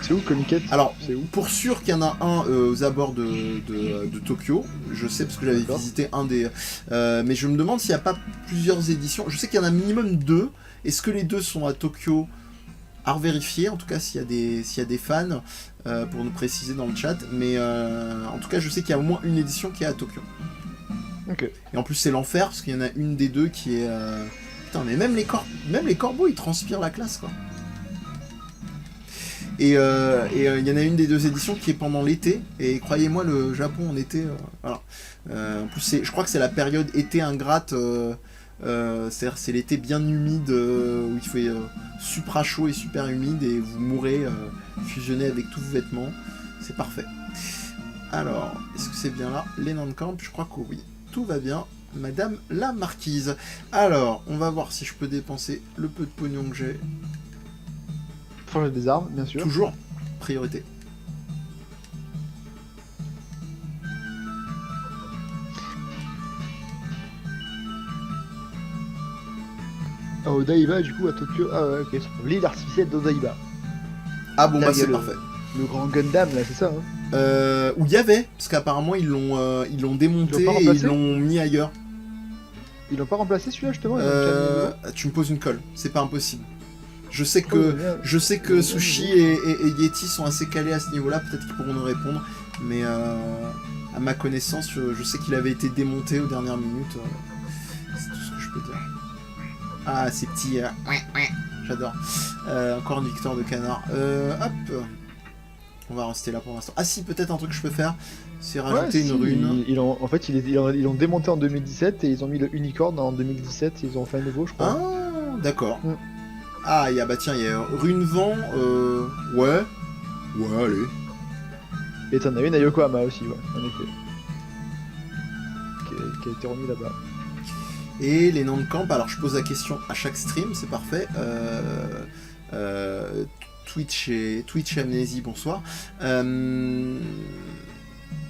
C'est où Comiket ? Alors, c'est où ? Pour sûr qu'il y en a un aux abords de Tokyo, je sais parce que j'avais visité un des... mais je me demande s'il n'y a pas plusieurs éditions. Je sais qu'il y en a minimum 2. Est-ce que les 2 sont à Tokyo ? À revérifier, en tout cas s'il y a des fans, pour nous préciser dans le chat. Mais en tout cas, je sais qu'il y a au moins une édition qui est à Tokyo. Ok. Et en plus, c'est l'enfer, parce qu'il y en a une des deux qui est... Putain, mais même les corbeaux, ils transpirent la classe, quoi. Et il y en a une des 2 éditions qui est pendant l'été, et croyez-moi, le Japon en été, voilà. En plus, je crois que c'est la période été ingrate, c'est-à-dire c'est l'été bien humide, où il fait super chaud et super humide, et vous mourrez fusionné avec tous vos vêtements, c'est parfait. Alors, est-ce que c'est bien là, les Nancamp? Je crois que oui, tout va bien, Madame la Marquise. Alors, on va voir si je peux dépenser le peu de pognon que j'ai. Changer des armes, bien sûr. Toujours, priorité. Ah, Odaiba, du coup, à Tokyo. Ah ouais, ok. L'île artificielle d'Odaiba. Ah bon, bah c'est parfait. Le grand Gundam, là, c'est ça, hein. Où il y avait, parce qu'apparemment ils l'ont démonté et ils l'ont mis ailleurs. Ils l'ont pas remplacé celui-là, justement. Tu me poses une colle, c'est pas impossible. Je sais que Sushi et Yeti sont assez calés à ce niveau-là, peut-être qu'ils pourront nous répondre, mais à ma connaissance, je sais qu'il avait été démonté aux dernières minutes. C'est tout ce que je peux dire. Ah, ces petits... j'adore. Encore une victoire de canard. Hop. On va rester là pour l'instant. Ah si, peut-être un truc que je peux faire, c'est rajouter une rune. En fait, ils l'ont démonté en 2017 et ils ont mis le unicorn en 2017, ils ont fait un nouveau, je crois. Ah, d'accord. Ah, il y a rune vent, ouais, allez. Et t'en as une à Yokohama aussi, ouais, en effet. Qui a été remis là-bas. Et les noms de camp, alors je pose la question à chaque stream, c'est parfait. Twitch et Amnésie, bonsoir. Non,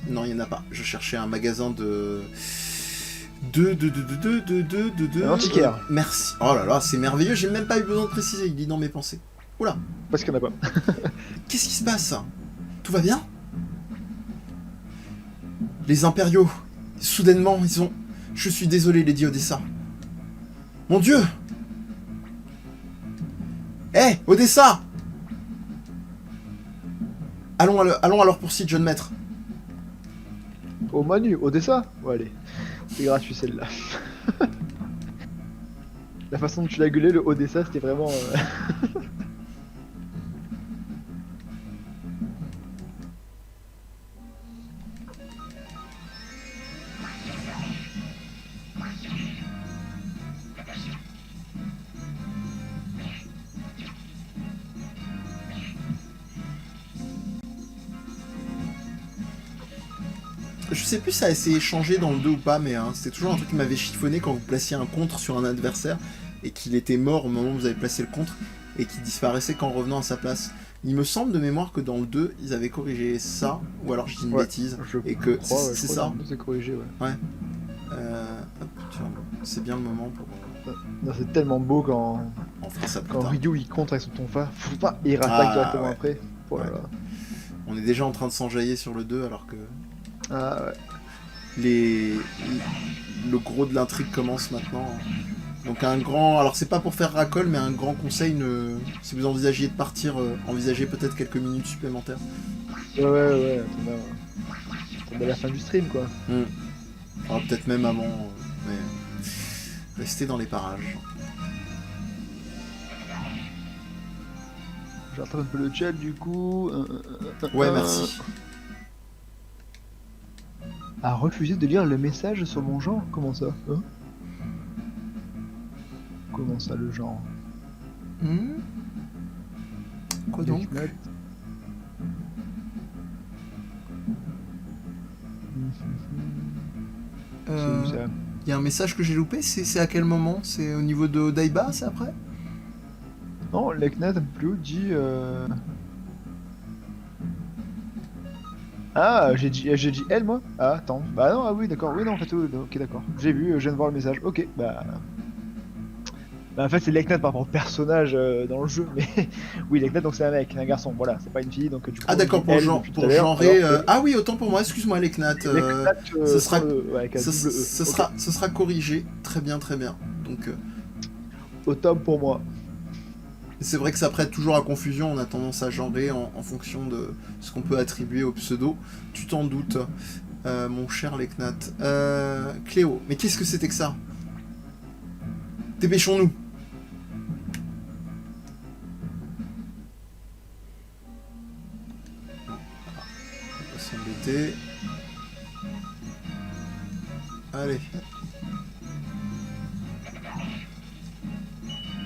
il n'y en a pas. Je cherchais un magasin de antiquaire. Merci. Oh là là, c'est merveilleux, j'ai même pas eu besoin de préciser, il dit dans mes pensées. Oula. Parce qu'il n'y en a pas. Qu'est-ce qui se passe? Tout va bien? Les impériaux, soudainement, ils ont... Je suis désolé, Lady Odessa. Mon Dieu! Hé, Odessa! Allons à leur poursuite, jeune maître. Au Manu, Odessa? Ouais, allez. C'est gratuit celle-là. La façon dont tu l'as gueulé, le Odessa, c'était vraiment... Je sais plus si ça a essayé changé dans le 2 ou pas, mais hein, c'était toujours un truc qui m'avait chiffonné quand vous placiez un contre sur un adversaire et qu'il était mort au moment où vous avez placé le contre et qu'il disparaissait qu'en revenant à sa place. Il me semble de mémoire que dans le 2, ils avaient corrigé ça, ou alors je dis une bêtise, et que c'est ça. C'est corrigé, ouais. Ouais. C'est bien le moment pour... Non, c'est tellement beau quand Ryu il contre avec son tonfa, et il rattaque directement après. Voilà. Ouais. On est déjà en train de s'enjailler sur le 2 alors que... Ah ouais. Le gros de l'intrigue commence maintenant. Donc un grand... Alors c'est pas pour faire racole, mais un grand conseil, si vous envisagiez de partir, envisagez peut-être quelques minutes supplémentaires. Ouais, attendez la fin du stream quoi. Alors peut-être même avant, mais... Restez dans les parages. J'entends un peu le chat du coup. Ouais, merci. A refusé de lire le message sur mon genre? Comment ça hein? Comment ça le genre Quoi donc? Il y a un message que j'ai loupé, c'est à quel moment? C'est au niveau de Odaiba, c'est après? Non, Leknat un peu plus haut dit... Ah, j'ai dit elle moi? Ah, attends. Bah non, ah oui, d'accord. Oui, non, en fait, ok, d'accord. J'ai vu, je viens de voir le message. Ok, bah en fait, c'est Leknat par rapport au personnage dans le jeu, mais oui, Leknat, donc c'est un mec, un garçon, voilà, c'est pas une fille, donc du coup... Ah d'accord, pour genrer... Ah oui, autant pour moi, excuse-moi, Leknat. Ce sera corrigé, très bien, donc... Au top pour moi. C'est vrai que ça prête toujours à confusion, on a tendance à genrer en fonction de ce qu'on peut attribuer au pseudo. Tu t'en doutes, mon cher Leknat. Cléo, mais qu'est-ce que c'était que ça? Dépêchons-nous. On va s'embêter. Allez.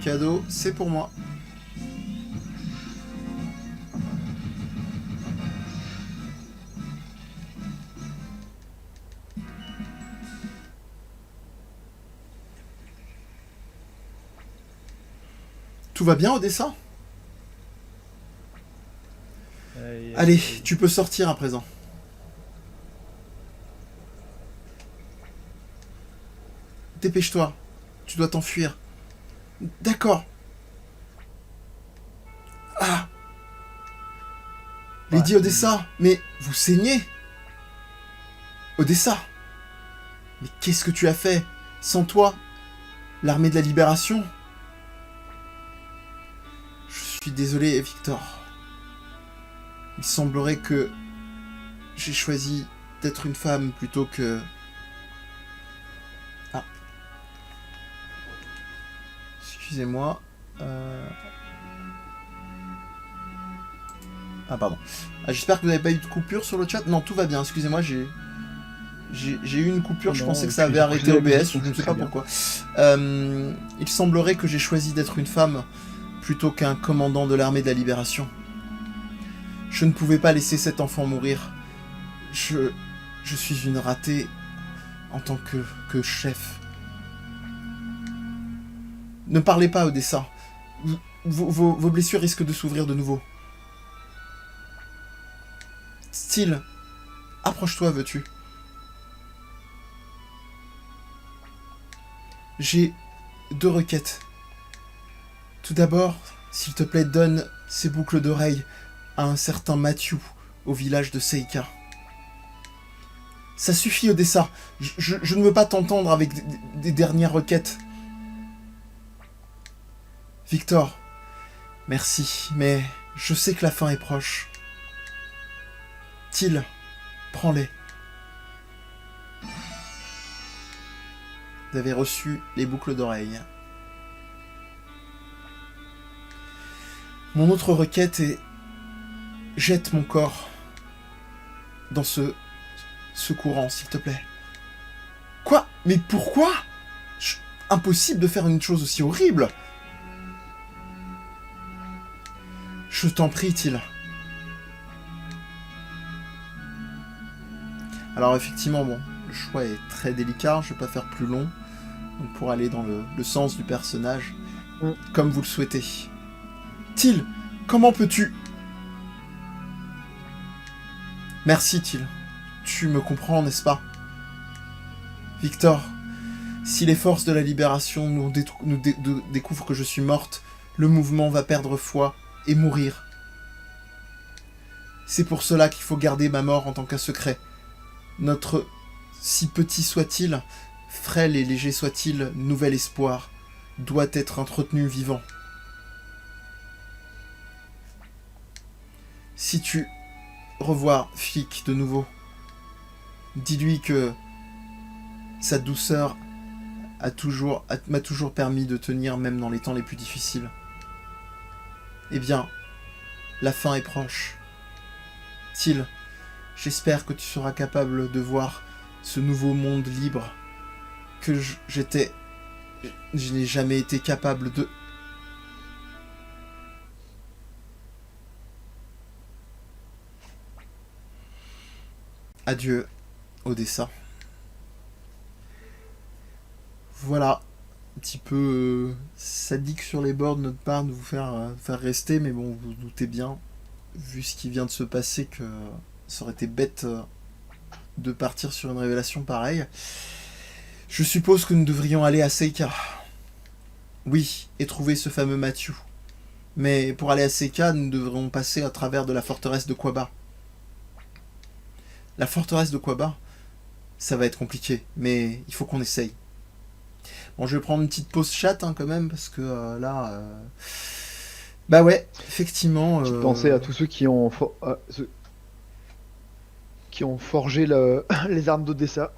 Cadeau, c'est pour moi. Tout va bien, Odessa? Allez, tu peux sortir à présent. Dépêche-toi. Tu dois t'enfuir. D'accord. Ah! Lady Odessa, mais vous saignez? Odessa? Mais qu'est-ce que tu as fait? Sans toi, l'armée de la libération? Je suis désolé, Victor. Il semblerait que j'ai choisi d'être une femme plutôt que... Ah. Excusez-moi. Ah, pardon. Ah, j'espère que vous n'avez pas eu de coupure sur le chat. Non, tout va bien. Excusez-moi, j'ai eu une coupure. Je pensais que ça avait arrêté OBS. Je ne sais pas pourquoi. Il semblerait que j'ai choisi d'être une femme plutôt qu'un commandant de l'armée de la libération. Je ne pouvais pas laisser cet enfant mourir. Je suis une ratée en tant que chef. Ne parlez pas, Odessa. Vos blessures risquent de s'ouvrir de nouveau. Style, approche-toi, veux-tu? J'ai 2 requêtes. Tout d'abord, s'il te plaît, donne ces boucles d'oreilles à un certain Matthew au village de Seika. Ça suffit, Odessa. Je ne veux pas t'entendre avec des dernières requêtes. Victor, merci, mais je sais que la fin est proche. Till, prends-les. Vous avez reçu les boucles d'oreilles. Mon autre requête est... Jette mon corps dans ce courant, s'il te plaît. Quoi? Mais pourquoi? Impossible de faire une chose aussi horrible. Je t'en prie, Till. Alors effectivement, bon, le choix est très délicat, je vais pas faire plus long. Donc pour aller dans le sens du personnage, comme vous le souhaitez. Till, comment peux-tu... Merci, Till. Tu me comprends, n'est-ce pas? Victor, si les forces de la libération nous découvrent que je suis morte, le mouvement va perdre foi et mourir. C'est pour cela qu'il faut garder ma mort en tant qu'un secret. Notre, si petit soit-il, frêle et léger soit-il, nouvel espoir, doit être entretenu vivant. Si tu revois Flick de nouveau, dis-lui que sa douceur m'a toujours permis de tenir même dans les temps les plus difficiles. Eh bien, la fin est proche. Till, j'espère que tu seras capable de voir ce nouveau monde libre que je n'ai jamais été capable de... Adieu, Odessa. Voilà, un petit peu sadique sur les bords de notre part de vous faire rester, mais bon, vous vous doutez bien, vu ce qui vient de se passer, que ça aurait été bête de partir sur une révélation pareille. Je suppose que nous devrions aller à Seika. Oui, et trouver ce fameux Matthew. Mais pour aller à Seika, nous devrions passer à travers de la forteresse de Quaba. La forteresse de Quaba, ça va être compliqué, mais il faut qu'on essaye. Bon, je vais prendre une petite pause chat quand même, parce que là... Bah ouais, effectivement... Petite pensée à tous ceux qui ont, forgé les armes d'Odessa.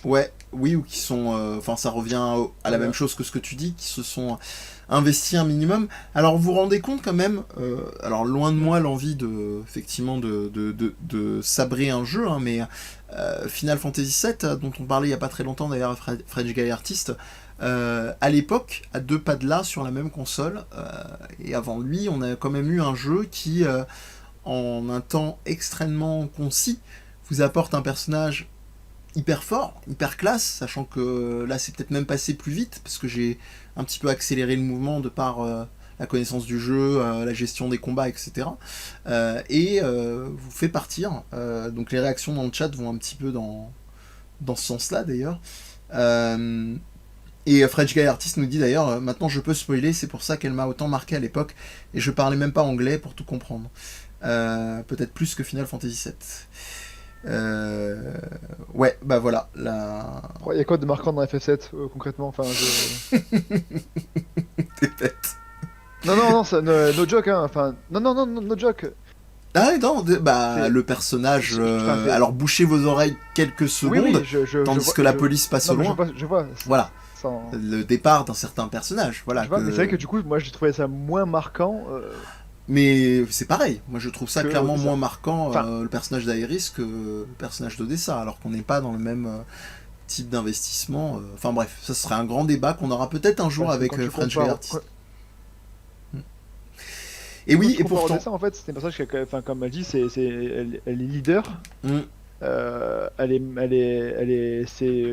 Ouais, oui, ou qui sont... Enfin, ça revient à la même chose que ce que tu dis, qui se sont investis un minimum. Alors, vous vous rendez compte quand même... alors, loin de moi l'envie effectivement, de sabrer un jeu, hein, mais Final Fantasy VII, dont on parlait il n'y a pas très longtemps d'ailleurs à French Guy Artist, à l'époque, à 2 pas de là, sur la même console, et avant lui, on a quand même eu un jeu qui, en un temps extrêmement concis, vous apporte un personnage hyper fort, hyper classe, sachant que là c'est peut-être même passé plus vite, parce que j'ai un petit peu accéléré le mouvement de par la connaissance du jeu, la gestion des combats, etc. Et vous fait partir. Donc les réactions dans le chat vont un petit peu dans ce sens-là d'ailleurs. Et French Guy Artist nous dit d'ailleurs, maintenant je peux spoiler, c'est pour ça qu'elle m'a autant marqué à l'époque, et je parlais même pas anglais pour tout comprendre. Peut-être plus que Final Fantasy VII. Ouais, bah voilà. Il y a quoi de marquant dans FF7 concrètement, enfin, T'es bête. Non, no joke, hein. Enfin, no joke. Ah non, le personnage... alors bouchez vos oreilles quelques secondes, tandis que la police passe au loin. Je vois. Voilà. Le départ d'un certain personnage. Voilà, mais c'est vrai que du coup, moi j'ai trouvé ça moins marquant. Mais c'est pareil, moi je trouve ça clairement moins marquant, le personnage d'Aeris, que le personnage d'Odessa, alors qu'on n'est pas dans le même type d'investissement. Enfin bref, ça serait un grand débat qu'on aura peut-être un jour avec French Guy Artist. Et oui, et pourtant... Odessa, en fait, c'est un personnage qui, comme elle dit, elle est leader. c'est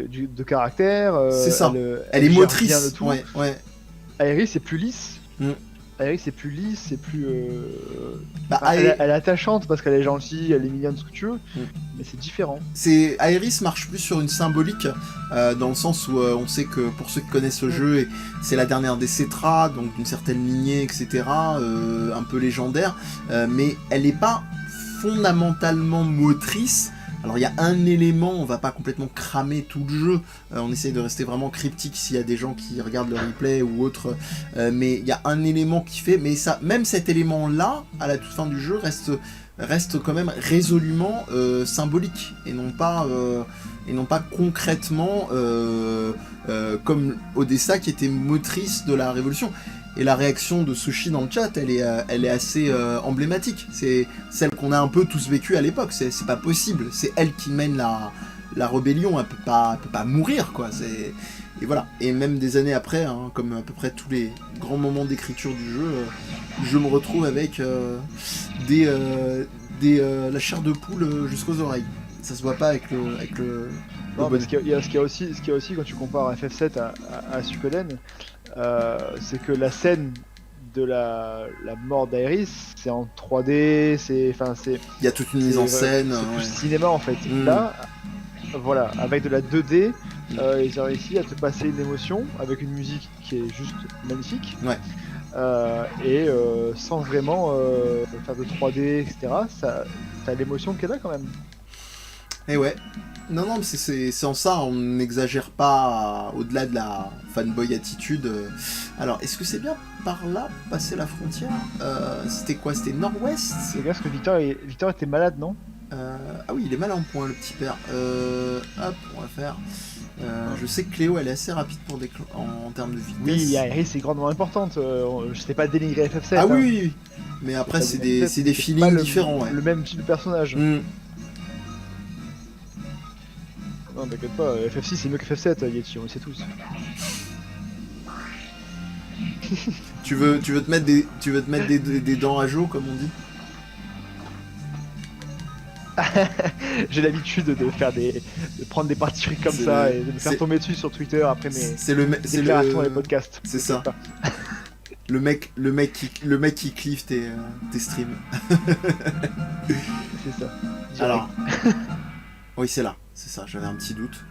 de caractère. C'est ça. Elle est gère bien motrice. le tout. Ouais, ouais. Aerys c'est plus lisse. Mm. Aerys c'est plus lisse, c'est plus. Bah, Enfin, elle est attachante parce qu'elle est gentille, elle est mignonne, ce que tu veux, mais c'est différent. Aerys marche plus sur une symbolique, dans le sens où on sait que pour ceux qui connaissent le jeu, c'est la dernière des Cetra, donc d'une certaine lignée, etc., un peu légendaire, mais elle n'est pas fondamentalement motrice. Alors il y a un élément, on va pas complètement cramer tout le jeu, on essaye de rester vraiment cryptique s'il y a des gens qui regardent le replay ou autre, mais il y a un élément qui fait, mais ça, même cet élément-là, à la toute fin du jeu, reste quand même résolument symbolique, et non pas concrètement comme Odessa qui était motrice de la révolution. Et la réaction de Sushi dans le chat, elle est assez emblématique. C'est celle qu'on a un peu tous vécue à l'époque. C'est pas possible. C'est elle qui mène la rébellion. Elle peut pas mourir, quoi. Et voilà. Et même des années après, hein, comme à peu près tous les grands moments d'écriture du jeu, je me retrouve avec la chair de poule jusqu'aux oreilles. Ça se voit pas avec le non, mais ce qu'il y a aussi quand tu compares FF7 à Suikoden, c'est que la scène de la mort d'Aerys, c'est en 3D, il y a toute une mise en scène. C'est plus cinéma en fait. Là, voilà, avec de la 2D, ils ont réussi à te passer une émotion avec une musique qui est juste magnifique. Ouais. Et sans vraiment faire de 3D, etc. T'as l'émotion qui est là quand même. Et ouais. Non, mais c'est en ça, on n'exagère pas au-delà de la fanboy attitude. Alors, est-ce que c'est bien par là, passer la frontière? C'était quoi? C'était nord-ouest? C'est bien parce que Victor était malade, non? Ah oui, il est mal en point, le petit père. Hop, on va faire... je sais que Cléo, elle est assez rapide en termes de vitesse. Oui, Aerys c'est grandement importante. Je sais pas dénigrer FF7. Ah oui. Mais après, c'est des feelings différents. Ouais. Le même type de personnage. Non, t'inquiète pas, FF6 c'est mieux que FF7, Yeti, on le sait tous. tu veux te mettre des dents à jour, comme on dit? J'ai l'habitude de prendre des parties comme ça et de me faire tomber dessus sur Twitter après mes déclarations dans les podcasts. C'est ça. Le mec qui clive tes streams. C'est ça. Direct. Alors, oui, c'est ça, j'avais un petit doute.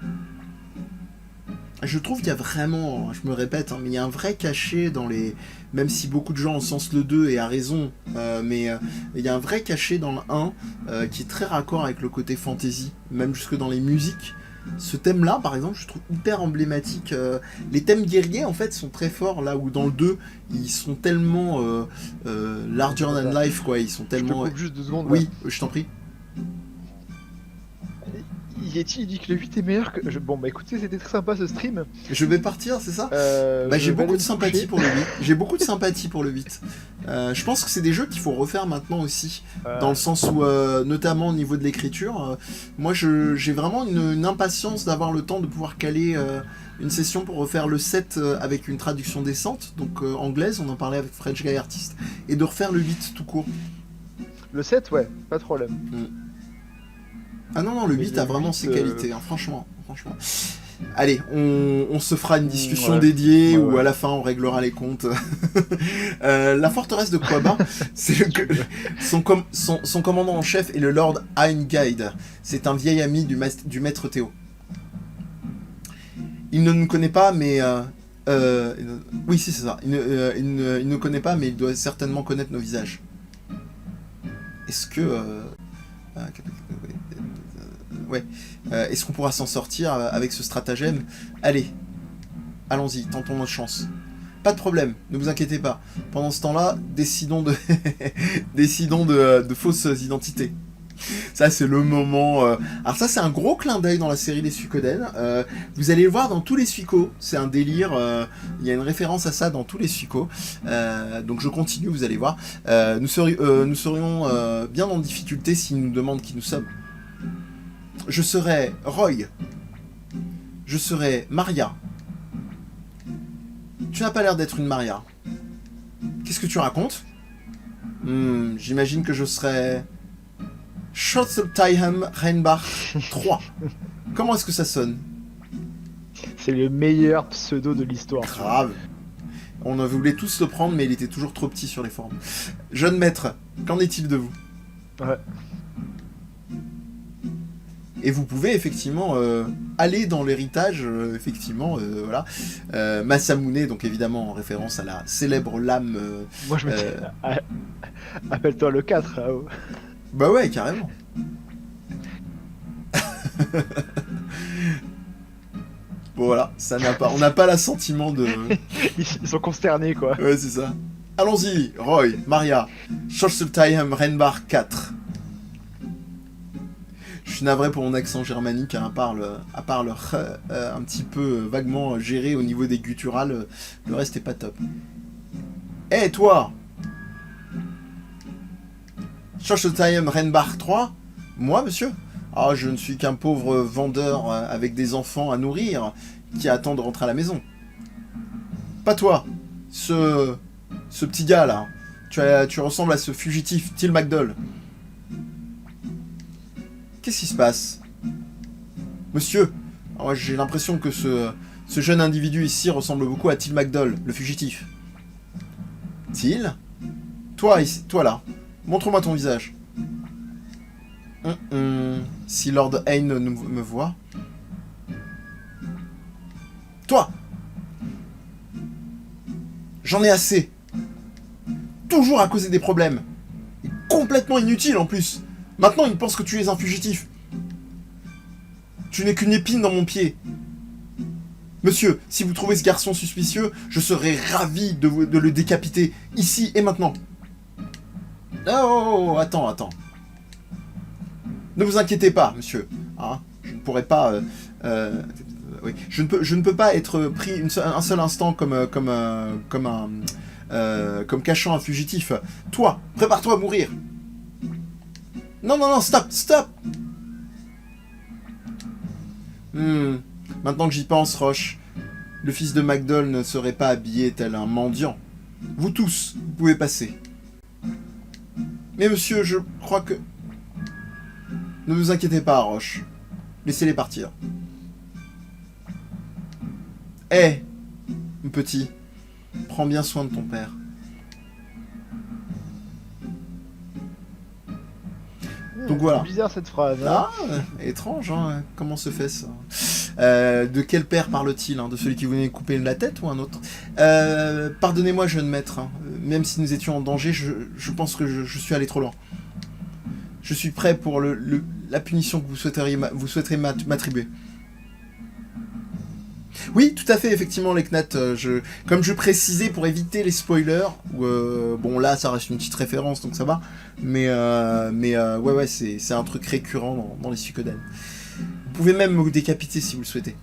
Je trouve qu'il y a vraiment, je me répète, mais il y a un vrai cachet dans les... Même si beaucoup de gens encensent le 2 et à raison, mais il y a un vrai cachet dans le 1 qui est très raccord avec le côté fantasy, même jusque dans les musiques. Ce thème-là, par exemple, je trouve hyper emblématique. Les thèmes guerriers, en fait, sont très forts, là où dans le 2, ils sont tellement larger than life, quoi. Ils sont tellement... Je te coupe juste 2 secondes. Oui, je t'en prie. Yeti il dit que le 8 est meilleur que... Bon bah écoutez, c'était très sympa ce stream. Je vais partir, c'est ça? J'ai beaucoup de sympathie pour le 8. J'ai beaucoup de sympathie pour le 8. Je pense que c'est des jeux qu'il faut refaire maintenant aussi. Dans le sens où, notamment au niveau de l'écriture, moi j'ai vraiment une impatience d'avoir le temps de pouvoir caler une session pour refaire le 7 avec une traduction décente, donc anglaise, on en parlait avec French Guy Artist, et de refaire le 8 tout court. Le 7, ouais, pas de problème. Ah non, le 8 a vraiment ses qualités, hein, franchement. Allez, on se fera une discussion dédiée où à la fin on réglera les comptes. La forteresse de Quaba, c'est son commandant en chef est le Lord Einguide. C'est un vieil ami du maître Théo. Il ne nous connaît pas, mais... oui, c'est ça. Il ne nous connaît pas, mais il doit certainement connaître nos visages. Est-ce que... ouais. Est-ce qu'on pourra s'en sortir avec ce stratagème? Allez, allons-y, tentons notre chance. Pas de problème, ne vous inquiétez pas. Pendant ce temps-là, décidons de fausses identités. Ça, c'est le moment... Alors ça, c'est un gros clin d'œil dans la série des Suikoden. Vous allez le voir dans tous les Suiko. C'est un délire. Il y a une référence à ça dans tous les Suiko. Donc je continue, vous allez voir. Nous serions bien en difficulté s'ils nous demandent qui nous sommes. Je serai Roy. Je serai Maria. Tu n'as pas l'air d'être une Maria. Qu'est-ce que tu racontes? J'imagine que je serai... Schotzeltheim Rheinbach 3. Comment est-ce que ça sonne? C'est le meilleur pseudo de l'histoire. Grave. On voulait tous le prendre, mais il était toujours trop petit sur les formes. Jeune maître, qu'en est-il de vous? Ouais. Et vous pouvez effectivement aller dans l'héritage, effectivement, voilà. Masamune, donc évidemment en référence à la célèbre lame. Moi je me dis, appelle-toi le 4. Là-haut. Bah ouais, carrément. Bon voilà, ça n'a pas, on n'a pas l'assentiment de... Ils sont consternés quoi. Ouais, c'est ça. Allons-y, Roy, Maria, Schotzeltheim Rheinbach 4. Je suis navré pour mon accent germanique, hein, à part le un petit peu vaguement géré au niveau des gutturales, le reste est pas top. Eh toi, Schotzeltheim Rheinbach 3? Moi, monsieur? Ah, je ne suis qu'un pauvre vendeur avec des enfants à nourrir qui attend de rentrer à la maison. Pas toi, ce petit gars là. Tu ressembles à ce fugitif, Till McDowell. Qu'est-ce qui se passe? Monsieur, moi j'ai l'impression que ce jeune individu ici ressemble beaucoup à Till McDowell, le fugitif. Till? Toi ici, toi là, montre-moi ton visage. Si Lord Hayne me voit... Toi! J'en ai assez! Toujours à causer des problèmes! Et complètement inutile en plus! Maintenant il pense que tu es un fugitif! Tu n'es qu'une épine dans mon pied! Monsieur, si vous trouvez ce garçon suspicieux, je serai ravi de le décapiter, ici et maintenant! Oh, attends. Ne vous inquiétez pas, monsieur. Hein, je ne pourrais pas... oui. Je ne peux pas être pris un seul instant comme cachant un fugitif. Toi, prépare-toi à mourir. Non, stop. Maintenant que j'y pense, Roche, le fils de McDowell ne serait pas habillé tel un mendiant. Vous tous, vous pouvez passer. Mais monsieur, je crois que... Ne vous inquiétez pas, Roche. Laissez-les partir. Hé, petit, prends bien soin de ton père. Donc voilà. C'est bizarre cette phrase. Ah, étrange, hein. Comment se fait ça? De quel père parle-t-il, hein? De celui qui venait couper la tête ou un autre? Pardonnez-moi, jeune maître. Hein. Même si nous étions en danger, je pense que je suis allé trop loin. Je suis prêt pour la punition que vous souhaiterez m'attribuer. Oui, tout à fait, effectivement, les Knat. Comme je précisais, pour éviter les spoilers, bon là, ça reste une petite référence, donc ça va. Mais ouais, c'est un truc récurrent dans les Suikoden. Vous pouvez même me décapiter si vous le souhaitez.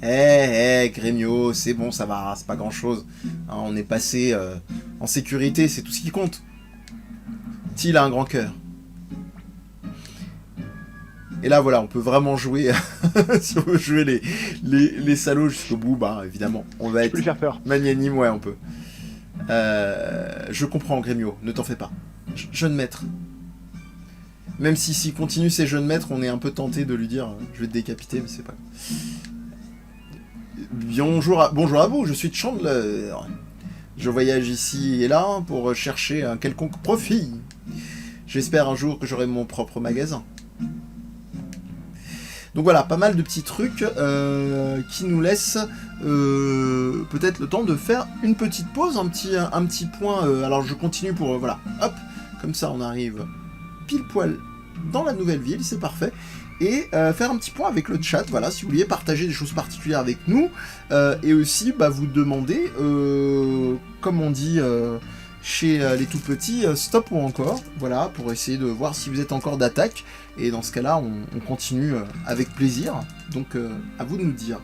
Gremio, c'est bon, ça va, c'est pas grand-chose. Hein, on est passé en sécurité, c'est tout ce qui compte. Till a un grand cœur. Et là, voilà, on peut vraiment jouer, si on veut jouer les salauds jusqu'au bout, bah évidemment, on va être lui faire peur. magnanime, ouais, on peut. Je comprends, Gremio, ne t'en fais pas. Jeune maître. Même s'il continue ces jeunes maîtres, on est un peu tenté de lui dire je vais te décapiter, mais c'est pas. Bonjour à vous, je suis Chandler. Je voyage ici et là pour chercher un quelconque profit. J'espère un jour que j'aurai mon propre magasin. Donc voilà, pas mal de petits trucs qui nous laissent peut-être le temps de faire une petite pause, un petit point. Alors je continue pour voilà, hop, comme ça on arrive pile poil dans la nouvelle ville, c'est parfait. Et faire un petit point avec le chat, voilà, si vous vouliez partager des choses particulières avec nous, et aussi bah, vous demander, comme on dit chez les tout petits, stop ou encore, voilà, pour essayer de voir si vous êtes encore d'attaque, et dans ce cas-là, on continue avec plaisir, donc à vous de nous dire.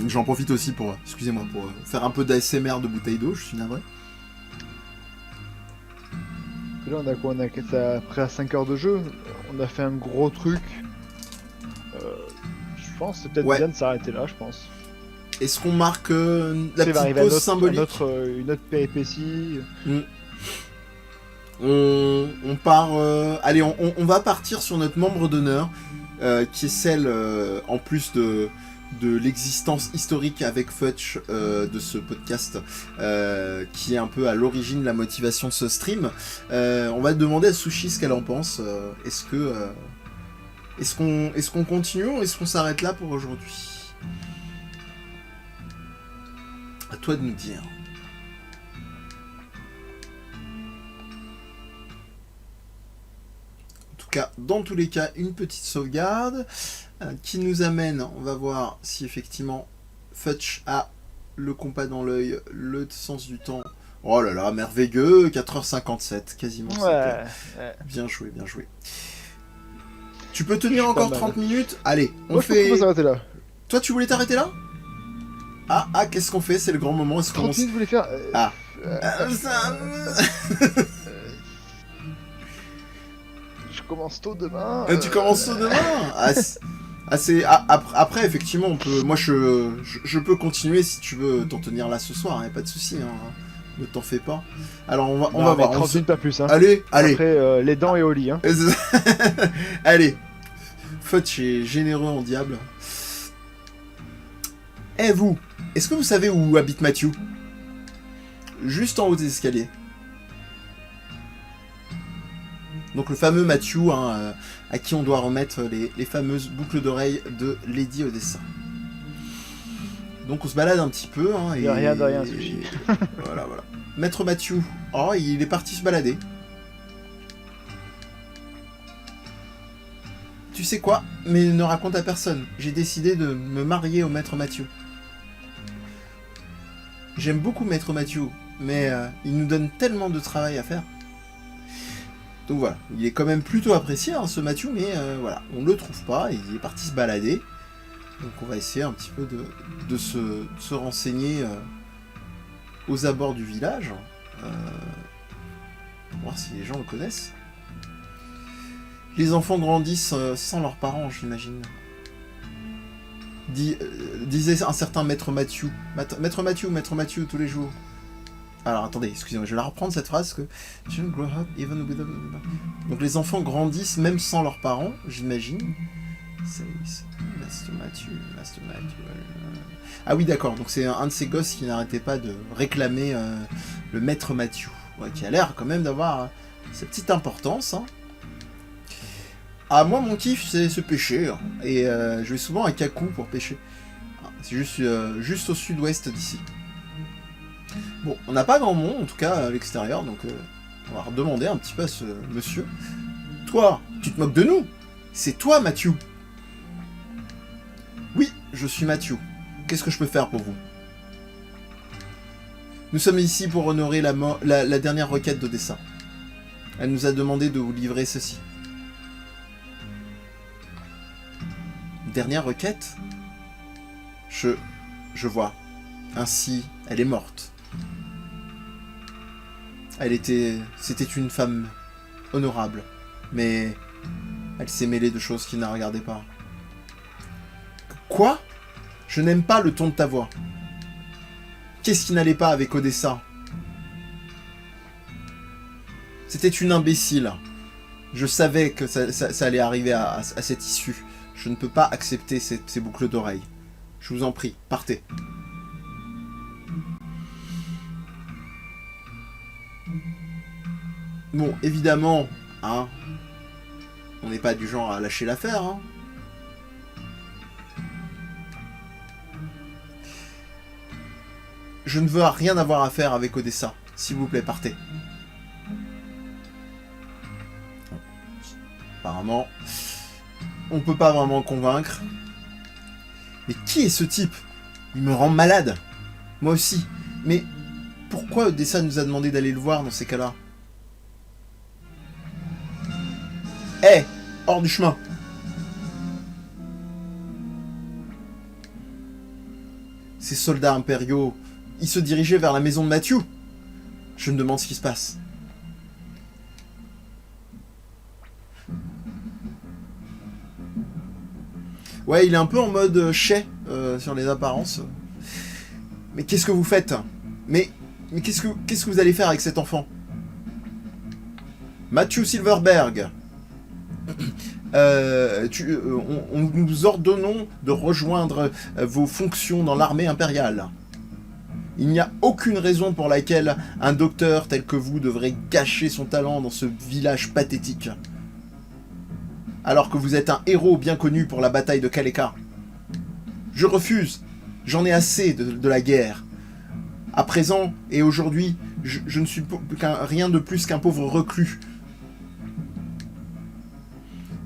J'en profite aussi pour, excusez-moi, pour faire un peu d'ASMR de bouteille d'eau, je suis navré. Là, on a quoi? On a après à 5 heures de jeu, on a fait un gros truc. Je pense que c'est peut-être bien de s'arrêter là, je pense. Est-ce qu'on marque la petite pause symbolique? Une autre péripétie. On part... allez, on va partir sur notre membre d'honneur, qui est celle, en plus de l'existence historique avec Futch de ce podcast, qui est un peu à l'origine de la motivation de ce stream. On va demander à Sushi ce qu'elle en pense. Est-ce qu'on continue ou est-ce qu'on s'arrête là pour aujourd'hui? À toi de nous dire. Dans tous les cas, une petite sauvegarde qui nous amène, on va voir si effectivement Futch a le compas dans l'œil, le sens du temps. Oh là là, merveilleux, 4h57, quasiment. Ouais. Bien joué, bien joué. Tu peux tenir encore 30 minutes? Allez, Moi, je pense qu'on peut s'arrêter là. Toi, tu voulais t'arrêter là? Ah, qu'est-ce qu'on fait? C'est le grand moment. Est-ce 30 minutes, vous voulez faire Je commence tôt demain. Tu commences tôt demain? Après, effectivement, on peut. Moi, je peux continuer si tu veux t'en tenir là ce soir, pas de souci. Hein. Ne t'en fais pas. Alors, on va voir. 30 minutes, pas plus. Hein. Allez. Après, les dents et au lit. Hein. Allez. Futch est généreux en diable. Vous, est-ce que vous savez où habite Matthew? Juste en haut des escaliers. Donc le fameux Matthew, hein, à qui on doit remettre les fameuses boucles d'oreilles de Lady Odessa. Donc on se balade un petit peu. Hein, de rien, Sushi. Voilà. Maître Matthew, il est parti se balader. Tu sais quoi? Mais ne raconte à personne. J'ai décidé de me marier au Maître Matthew. J'aime beaucoup Maître Matthew, mais il nous donne tellement de travail à faire. Donc voilà, il est quand même plutôt apprécié, hein, ce Matthew, mais voilà, on le trouve pas, et il est parti se balader. Donc on va essayer un petit peu de se renseigner aux abords du village, pour voir si les gens le connaissent. Les enfants grandissent sans leurs parents, j'imagine. Disait un certain Maître Matthew. Maître Matthew, tous les jours. Alors attendez, excusez-moi, je vais la reprendre cette phrase que... Donc les enfants grandissent même sans leurs parents, j'imagine. Master Matthew. Ah oui, d'accord, donc c'est un de ces gosses qui n'arrêtait pas de réclamer le Maître Matthew. Ouais, qui a l'air quand même d'avoir sa petite importance. Hein. Ah, moi, mon kiff, c'est se pêcher. Hein. Et je vais souvent à Kaku pour pêcher. C'est juste au sud-ouest d'ici. Bon, on n'a pas grand monde, en tout cas, à l'extérieur, donc on va redemander un petit peu à ce monsieur. Toi, tu te moques de nous? C'est toi, Matthew? Oui, je suis Matthew. Qu'est-ce que je peux faire pour vous? Nous sommes ici pour honorer la dernière requête d'Odessa. Elle nous a demandé de vous livrer ceci. Dernière requête? Je vois. Ainsi, elle est morte. C'était une femme honorable, mais elle s'est mêlée de choses qui ne la regardaient pas. Quoi? Je n'aime pas le ton de ta voix. Qu'est-ce qui n'allait pas avec Odessa? C'était une imbécile. Je savais que ça allait arriver à cette issue. Je ne peux pas accepter ces boucles d'oreilles. Je vous en prie, partez. Bon, évidemment, hein, on n'est pas du genre à lâcher l'affaire, hein. Je ne veux rien avoir à faire avec Odessa. S'il vous plaît, partez. Apparemment, on peut pas vraiment convaincre. Mais qui est ce type? Il me rend malade. Moi aussi. Mais pourquoi Odessa nous a demandé d'aller le voir dans ces cas-là? Hors du chemin. Ces soldats impériaux, ils se dirigeaient vers la maison de Matthew. Je me demande ce qui se passe. Ouais, il est un peu en mode chais sur les apparences. Mais qu'est-ce que vous faites? Mais qu'est-ce que vous allez faire avec cet enfant? Matthew Silverberg, nous vous ordonnons de rejoindre vos fonctions dans l'armée impériale. Il n'y a aucune raison pour laquelle un docteur tel que vous devrait gâcher son talent dans ce village pathétique. Alors que vous êtes un héros bien connu pour la bataille de Kaleka. Je refuse. J'en ai assez de la guerre. À présent et aujourd'hui, je ne suis rien de plus qu'un pauvre reclus.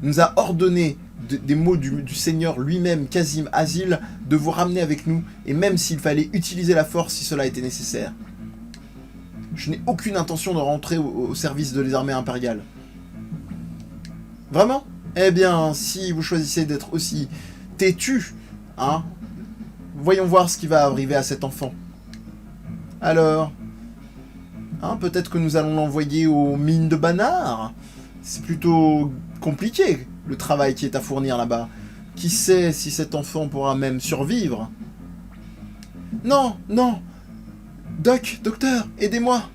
Nous a ordonné des mots du Seigneur lui-même, Qasim Azil, de vous ramener avec nous, et même s'il fallait utiliser la force si cela était nécessaire. Je n'ai aucune intention de rentrer au service des armées impériales. Vraiment ? Eh bien, si vous choisissez d'être aussi têtu, hein, voyons voir ce qui va arriver à cet enfant. Alors, hein, peut-être que nous allons l'envoyer aux mines de Banard. C'est plutôt compliqué, le travail qui est à fournir là-bas. Qui sait si cet enfant pourra même survivre? Non, non! Docteur, aidez-moi!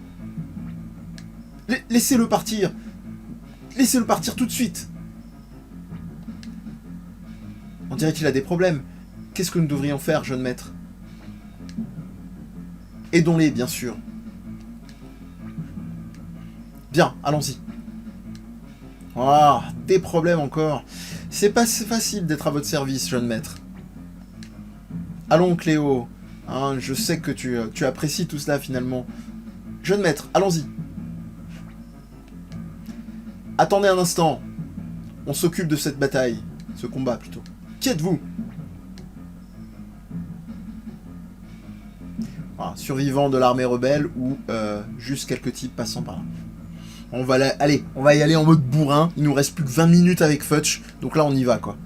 Laissez-le partir! Laissez-le partir tout de suite! On dirait qu'il a des problèmes. Qu'est-ce que nous devrions faire, jeune maître? Aidons-les, bien sûr. Bien, allons-y. Ah, des problèmes encore. C'est pas facile d'être à votre service, jeune maître. Allons, Cléo. Hein, je sais que tu apprécies tout cela, finalement. Jeune maître, allons-y. Attendez un instant. On s'occupe de cette bataille. Ce combat, plutôt. Qui êtes-vous? Ah, survivant de l'armée rebelle ou juste quelques types passant par là. On va y aller en mode bourrin. Il nous reste plus que 20 minutes avec Futch. Donc là, on y va, quoi.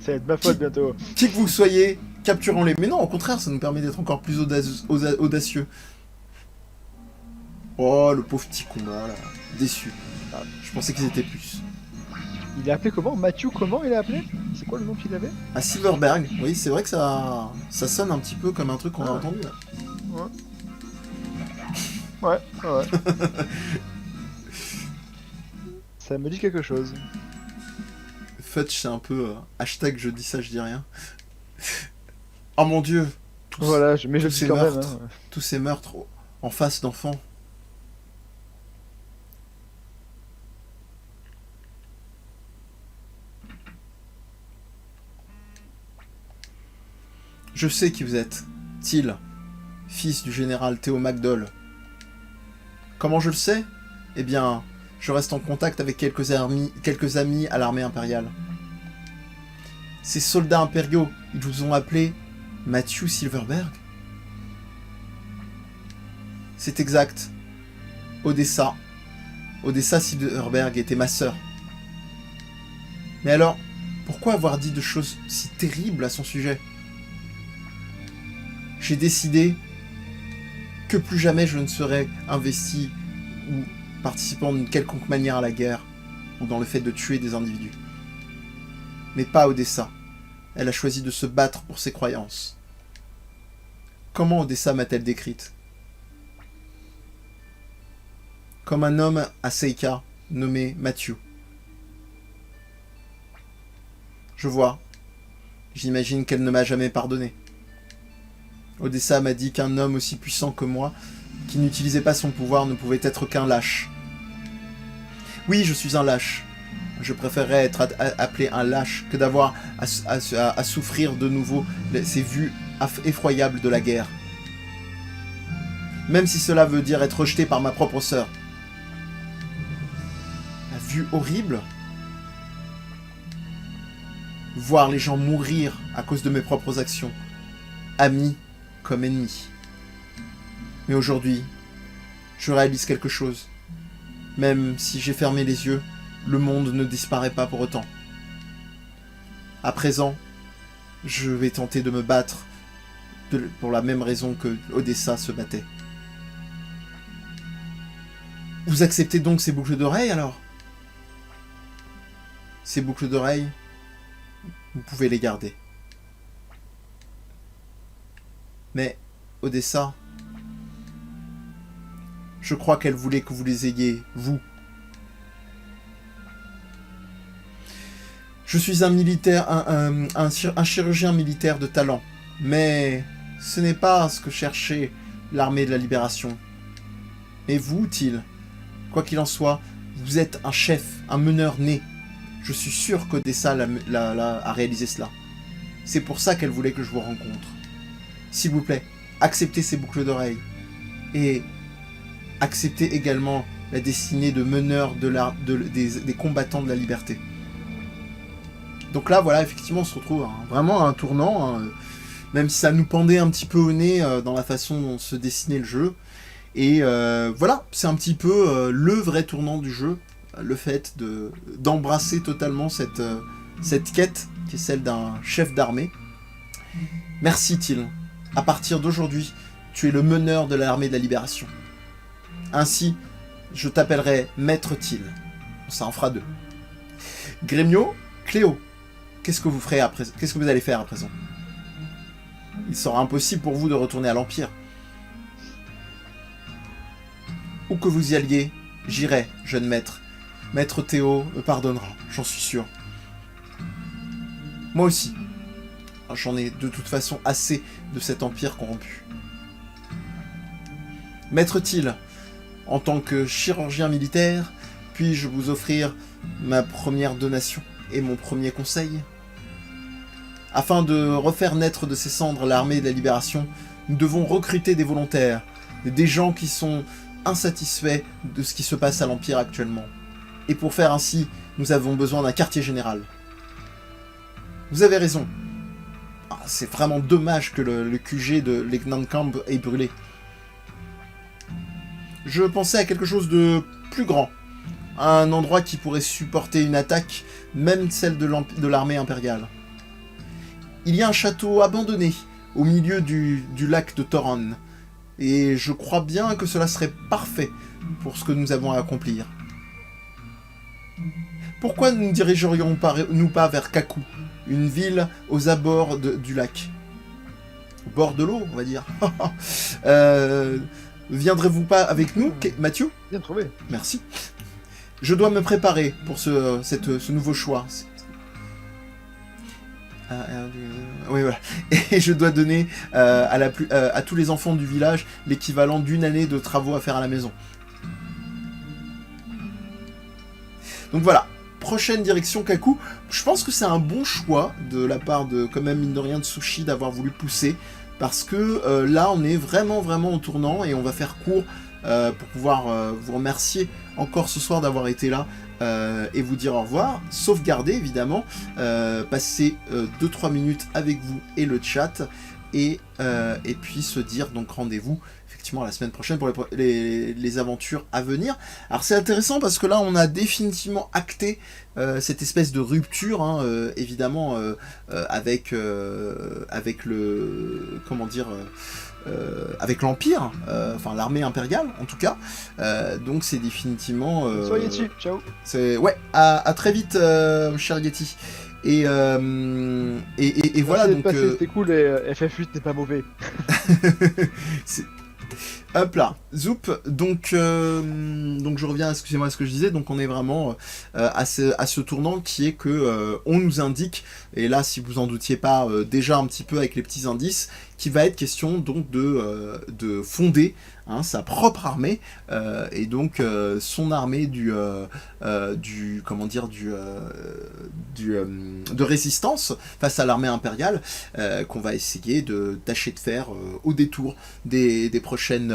Ça va être ma faute bientôt. Qui que vous soyez, capturons-les. Mais non, au contraire, ça nous permet d'être encore plus audacieux. Oh, le pauvre petit combat, là. Déçu. Ah, je pensais qu'ils étaient plus. Il est appelé comment? Matthew, comment il est appelé? C'est quoi le nom qu'il avait? À Silverberg. Oui, c'est vrai que ça sonne un petit peu comme un truc qu'on a entendu, là. Ouais. Ouais. Ça me dit quelque chose. Futch, c'est un peu hashtag je dis ça, je dis rien. Oh mon dieu. Voilà, mais je le dis quand même. Hein. Tous ces meurtres en face d'enfants. Je sais qui vous êtes. Till, fils du général Theo MacDowell. Comment je le sais? Eh bien, je reste en contact avec quelques amis à l'armée impériale. Ces soldats impériaux, ils vous ont appelé Matthew Silverberg? C'est exact. Odessa. Odessa Silverberg était ma sœur. Mais alors, pourquoi avoir dit de choses si terribles à son sujet? J'ai décidé que plus jamais je ne serai investi ou participant d'une quelconque manière à la guerre ou dans le fait de tuer des individus. Mais pas Odessa. Elle a choisi de se battre pour ses croyances. Comment Odessa m'a-t-elle décrite? Comme un homme à Seika nommé Matthew. Je vois. J'imagine qu'elle ne m'a jamais pardonné. Odessa m'a dit qu'un homme aussi puissant que moi, qui n'utilisait pas son pouvoir, ne pouvait être qu'un lâche. Oui, je suis un lâche. Je préférerais être appelé un lâche que d'avoir à souffrir de nouveau ces vues effroyables de la guerre. Même si cela veut dire être rejeté par ma propre sœur. La vue horrible? Voir les gens mourir à cause de mes propres actions. Amis comme ennemis. Mais aujourd'hui, je réalise quelque chose. Même si j'ai fermé les yeux, le monde ne disparaît pas pour autant. À présent, je vais tenter de me battre pour la même raison que Odessa se battait. Vous acceptez donc ces boucles d'oreilles alors? Ces boucles d'oreilles, vous pouvez les garder. Mais, Odessa, Je crois qu'elle voulait que vous les ayez, vous. Je suis un militaire, un chirurgien militaire de talent. Mais ce n'est pas ce que cherchait l'armée de la libération. Et vous, Till, quoi qu'il en soit, vous êtes un chef, un meneur né. Je suis sûr qu'Odessa a réalisé cela. C'est pour ça qu'elle voulait que je vous rencontre. S'il vous plaît, acceptez ces boucles d'oreilles. Et acceptez également la destinée de meneur des combattants de la liberté. Donc là, voilà, effectivement, on se retrouve vraiment à un tournant, même si ça nous pendait un petit peu au nez dans la façon dont se dessinait le jeu. Et voilà, c'est un petit peu le vrai tournant du jeu, le fait d'embrasser totalement cette quête, qui est celle d'un chef d'armée. Merci, Till. À partir d'aujourd'hui, tu es le meneur de l'armée de la libération. Ainsi, je t'appellerai Maître Till. Ça en fera 2. Gremio, Cléo, qu'est-ce que vous allez faire à présent? Il sera impossible pour vous de retourner à l'Empire. Où que vous y alliez, j'irai, jeune maître. Maître Théo me pardonnera, j'en suis sûr. Moi aussi. J'en ai de toute façon assez de cet empire corrompu. Maître Till, en tant que chirurgien militaire, puis-je vous offrir ma première donation et mon premier conseil? Afin de refaire naître de ses cendres l'armée de la libération, nous devons recruter des volontaires, des gens qui sont insatisfaits de ce qui se passe à l'Empire actuellement. Et pour faire ainsi, nous avons besoin d'un quartier général. Vous avez raison. C'est vraiment dommage que le QG de Legnankamp ait brûlé. Je pensais à quelque chose de plus grand. Un endroit qui pourrait supporter une attaque, même celle de l'armée impériale. Il y a un château abandonné, au milieu du lac de Toron. Et je crois bien que cela serait parfait pour ce que nous avons à accomplir. Pourquoi ne nous dirigerions-nous pas vers Kaku, une ville aux abords du lac? Au bord de l'eau, on va dire. Viendrez-vous pas avec nous, Mathieu? Bien trouvé. Merci. Je dois me préparer pour ce nouveau choix. Oui, voilà. Et je dois donner à tous les enfants du village l'équivalent d'1 année de travaux à faire à la maison. Donc voilà. Prochaine direction Kaku. Je pense que c'est un bon choix de la part de, quand même, mine de rien, de Sushi d'avoir voulu pousser. Parce que là, on est vraiment au tournant et on va faire court pour pouvoir vous remercier encore ce soir d'avoir été là. Et vous dire au revoir, sauvegarder évidemment, passer 2-3 minutes avec vous et le chat, et puis se dire donc rendez-vous effectivement la semaine prochaine pour les aventures à venir. Alors c'est intéressant parce que là on a définitivement acté cette espèce de rupture, hein, évidemment avec le comment dire avec l'Empire, enfin l'armée impériale en tout cas, donc c'est définitivement... Soyez dessus, ciao. Ouais, à très vite, cher Yeti. Et voilà, donc... C'était cool, et FF8 n'est pas mauvais. Hop là, zoup, donc je reviens, excusez-moi à ce que je disais, donc on est vraiment à ce tournant qui est que on nous indique, et là si vous en doutiez pas déjà un petit peu avec les petits indices, qu'il va être question donc de fonder sa propre armée, et donc son armée de résistance face à l'armée impériale, qu'on va essayer de tâcher de faire au détour des prochaines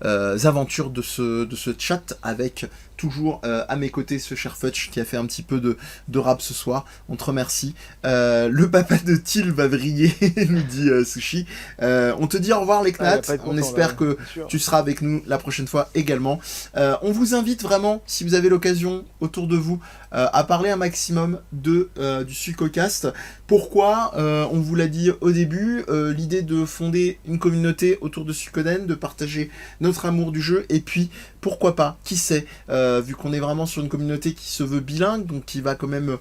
aventures de ce chat, avec toujours à mes côtés ce cher Futch qui a fait un petit peu de rap ce soir. On te remercie. Le papa de Till va briller, nous dit Sushi. On te dit au revoir les Knats. On espère que tu seras avec nous la prochaine fois également. On vous invite vraiment, si vous avez l'occasion autour de vous, à parler un maximum du Suikocast. Pourquoi on vous l'a dit au début, l'idée de fonder une communauté autour de Suikoden, de partager notre amour du jeu, et puis pourquoi pas, qui sait, vu qu'on est vraiment sur une communauté qui se veut bilingue, donc qui va quand même,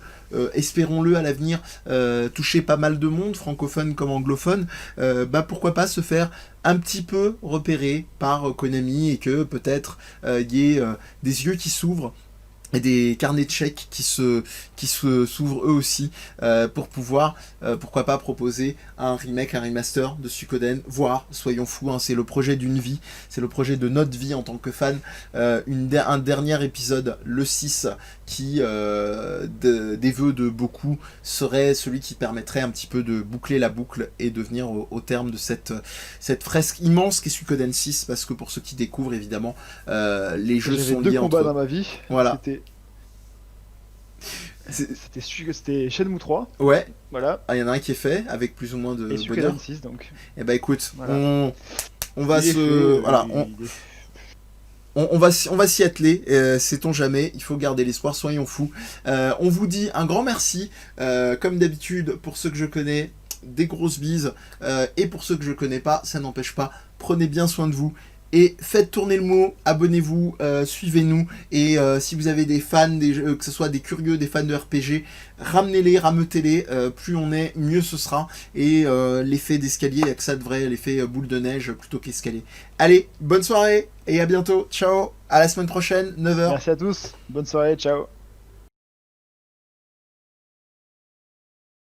espérons-le à l'avenir, toucher pas mal de monde, francophone comme anglophone, pourquoi pas se faire un petit peu repérer par Konami et que peut-être il y ait des yeux qui s'ouvrent et des carnets de chèques qui s'ouvrent eux aussi pour pouvoir, pourquoi pas, proposer un remake, un remaster de Suikoden, voire, soyons fous, hein, c'est le projet d'une vie, c'est le projet de notre vie en tant que fan, un dernier épisode, le 6, qui, des vœux de beaucoup, serait celui qui permettrait un petit peu de boucler la boucle et de venir au terme de cette fresque immense qu'est Suikoden 6, parce que pour ceux qui découvrent, évidemment, les jeux sont liés entre eux. J'avais 2 combats dans ma vie. Voilà. C'était Shenmue 3. Ouais. Voilà. Il y en a un qui est fait avec plus ou moins de et Suikoden 6 donc. Et bah écoute, voilà. on va se voilà, on va s'y atteler, sait-on jamais, il faut garder l'espoir, soyons fous. On vous dit un grand merci, comme d'habitude, pour ceux que je connais, des grosses bises, et pour ceux que je connais pas, ça n'empêche pas, prenez bien soin de vous. Et faites tourner le mot, abonnez-vous, suivez-nous, et si vous avez des fans, que ce soit des curieux, des fans de RPG, ramenez-les, rameutez-les, plus on est, mieux ce sera, et l'effet d'escalier, il n'y a que ça de vrai, l'effet boule de neige plutôt qu'escalier. Allez, bonne soirée, et à bientôt, ciao, à la semaine prochaine, 9h. Merci à tous, bonne soirée, ciao.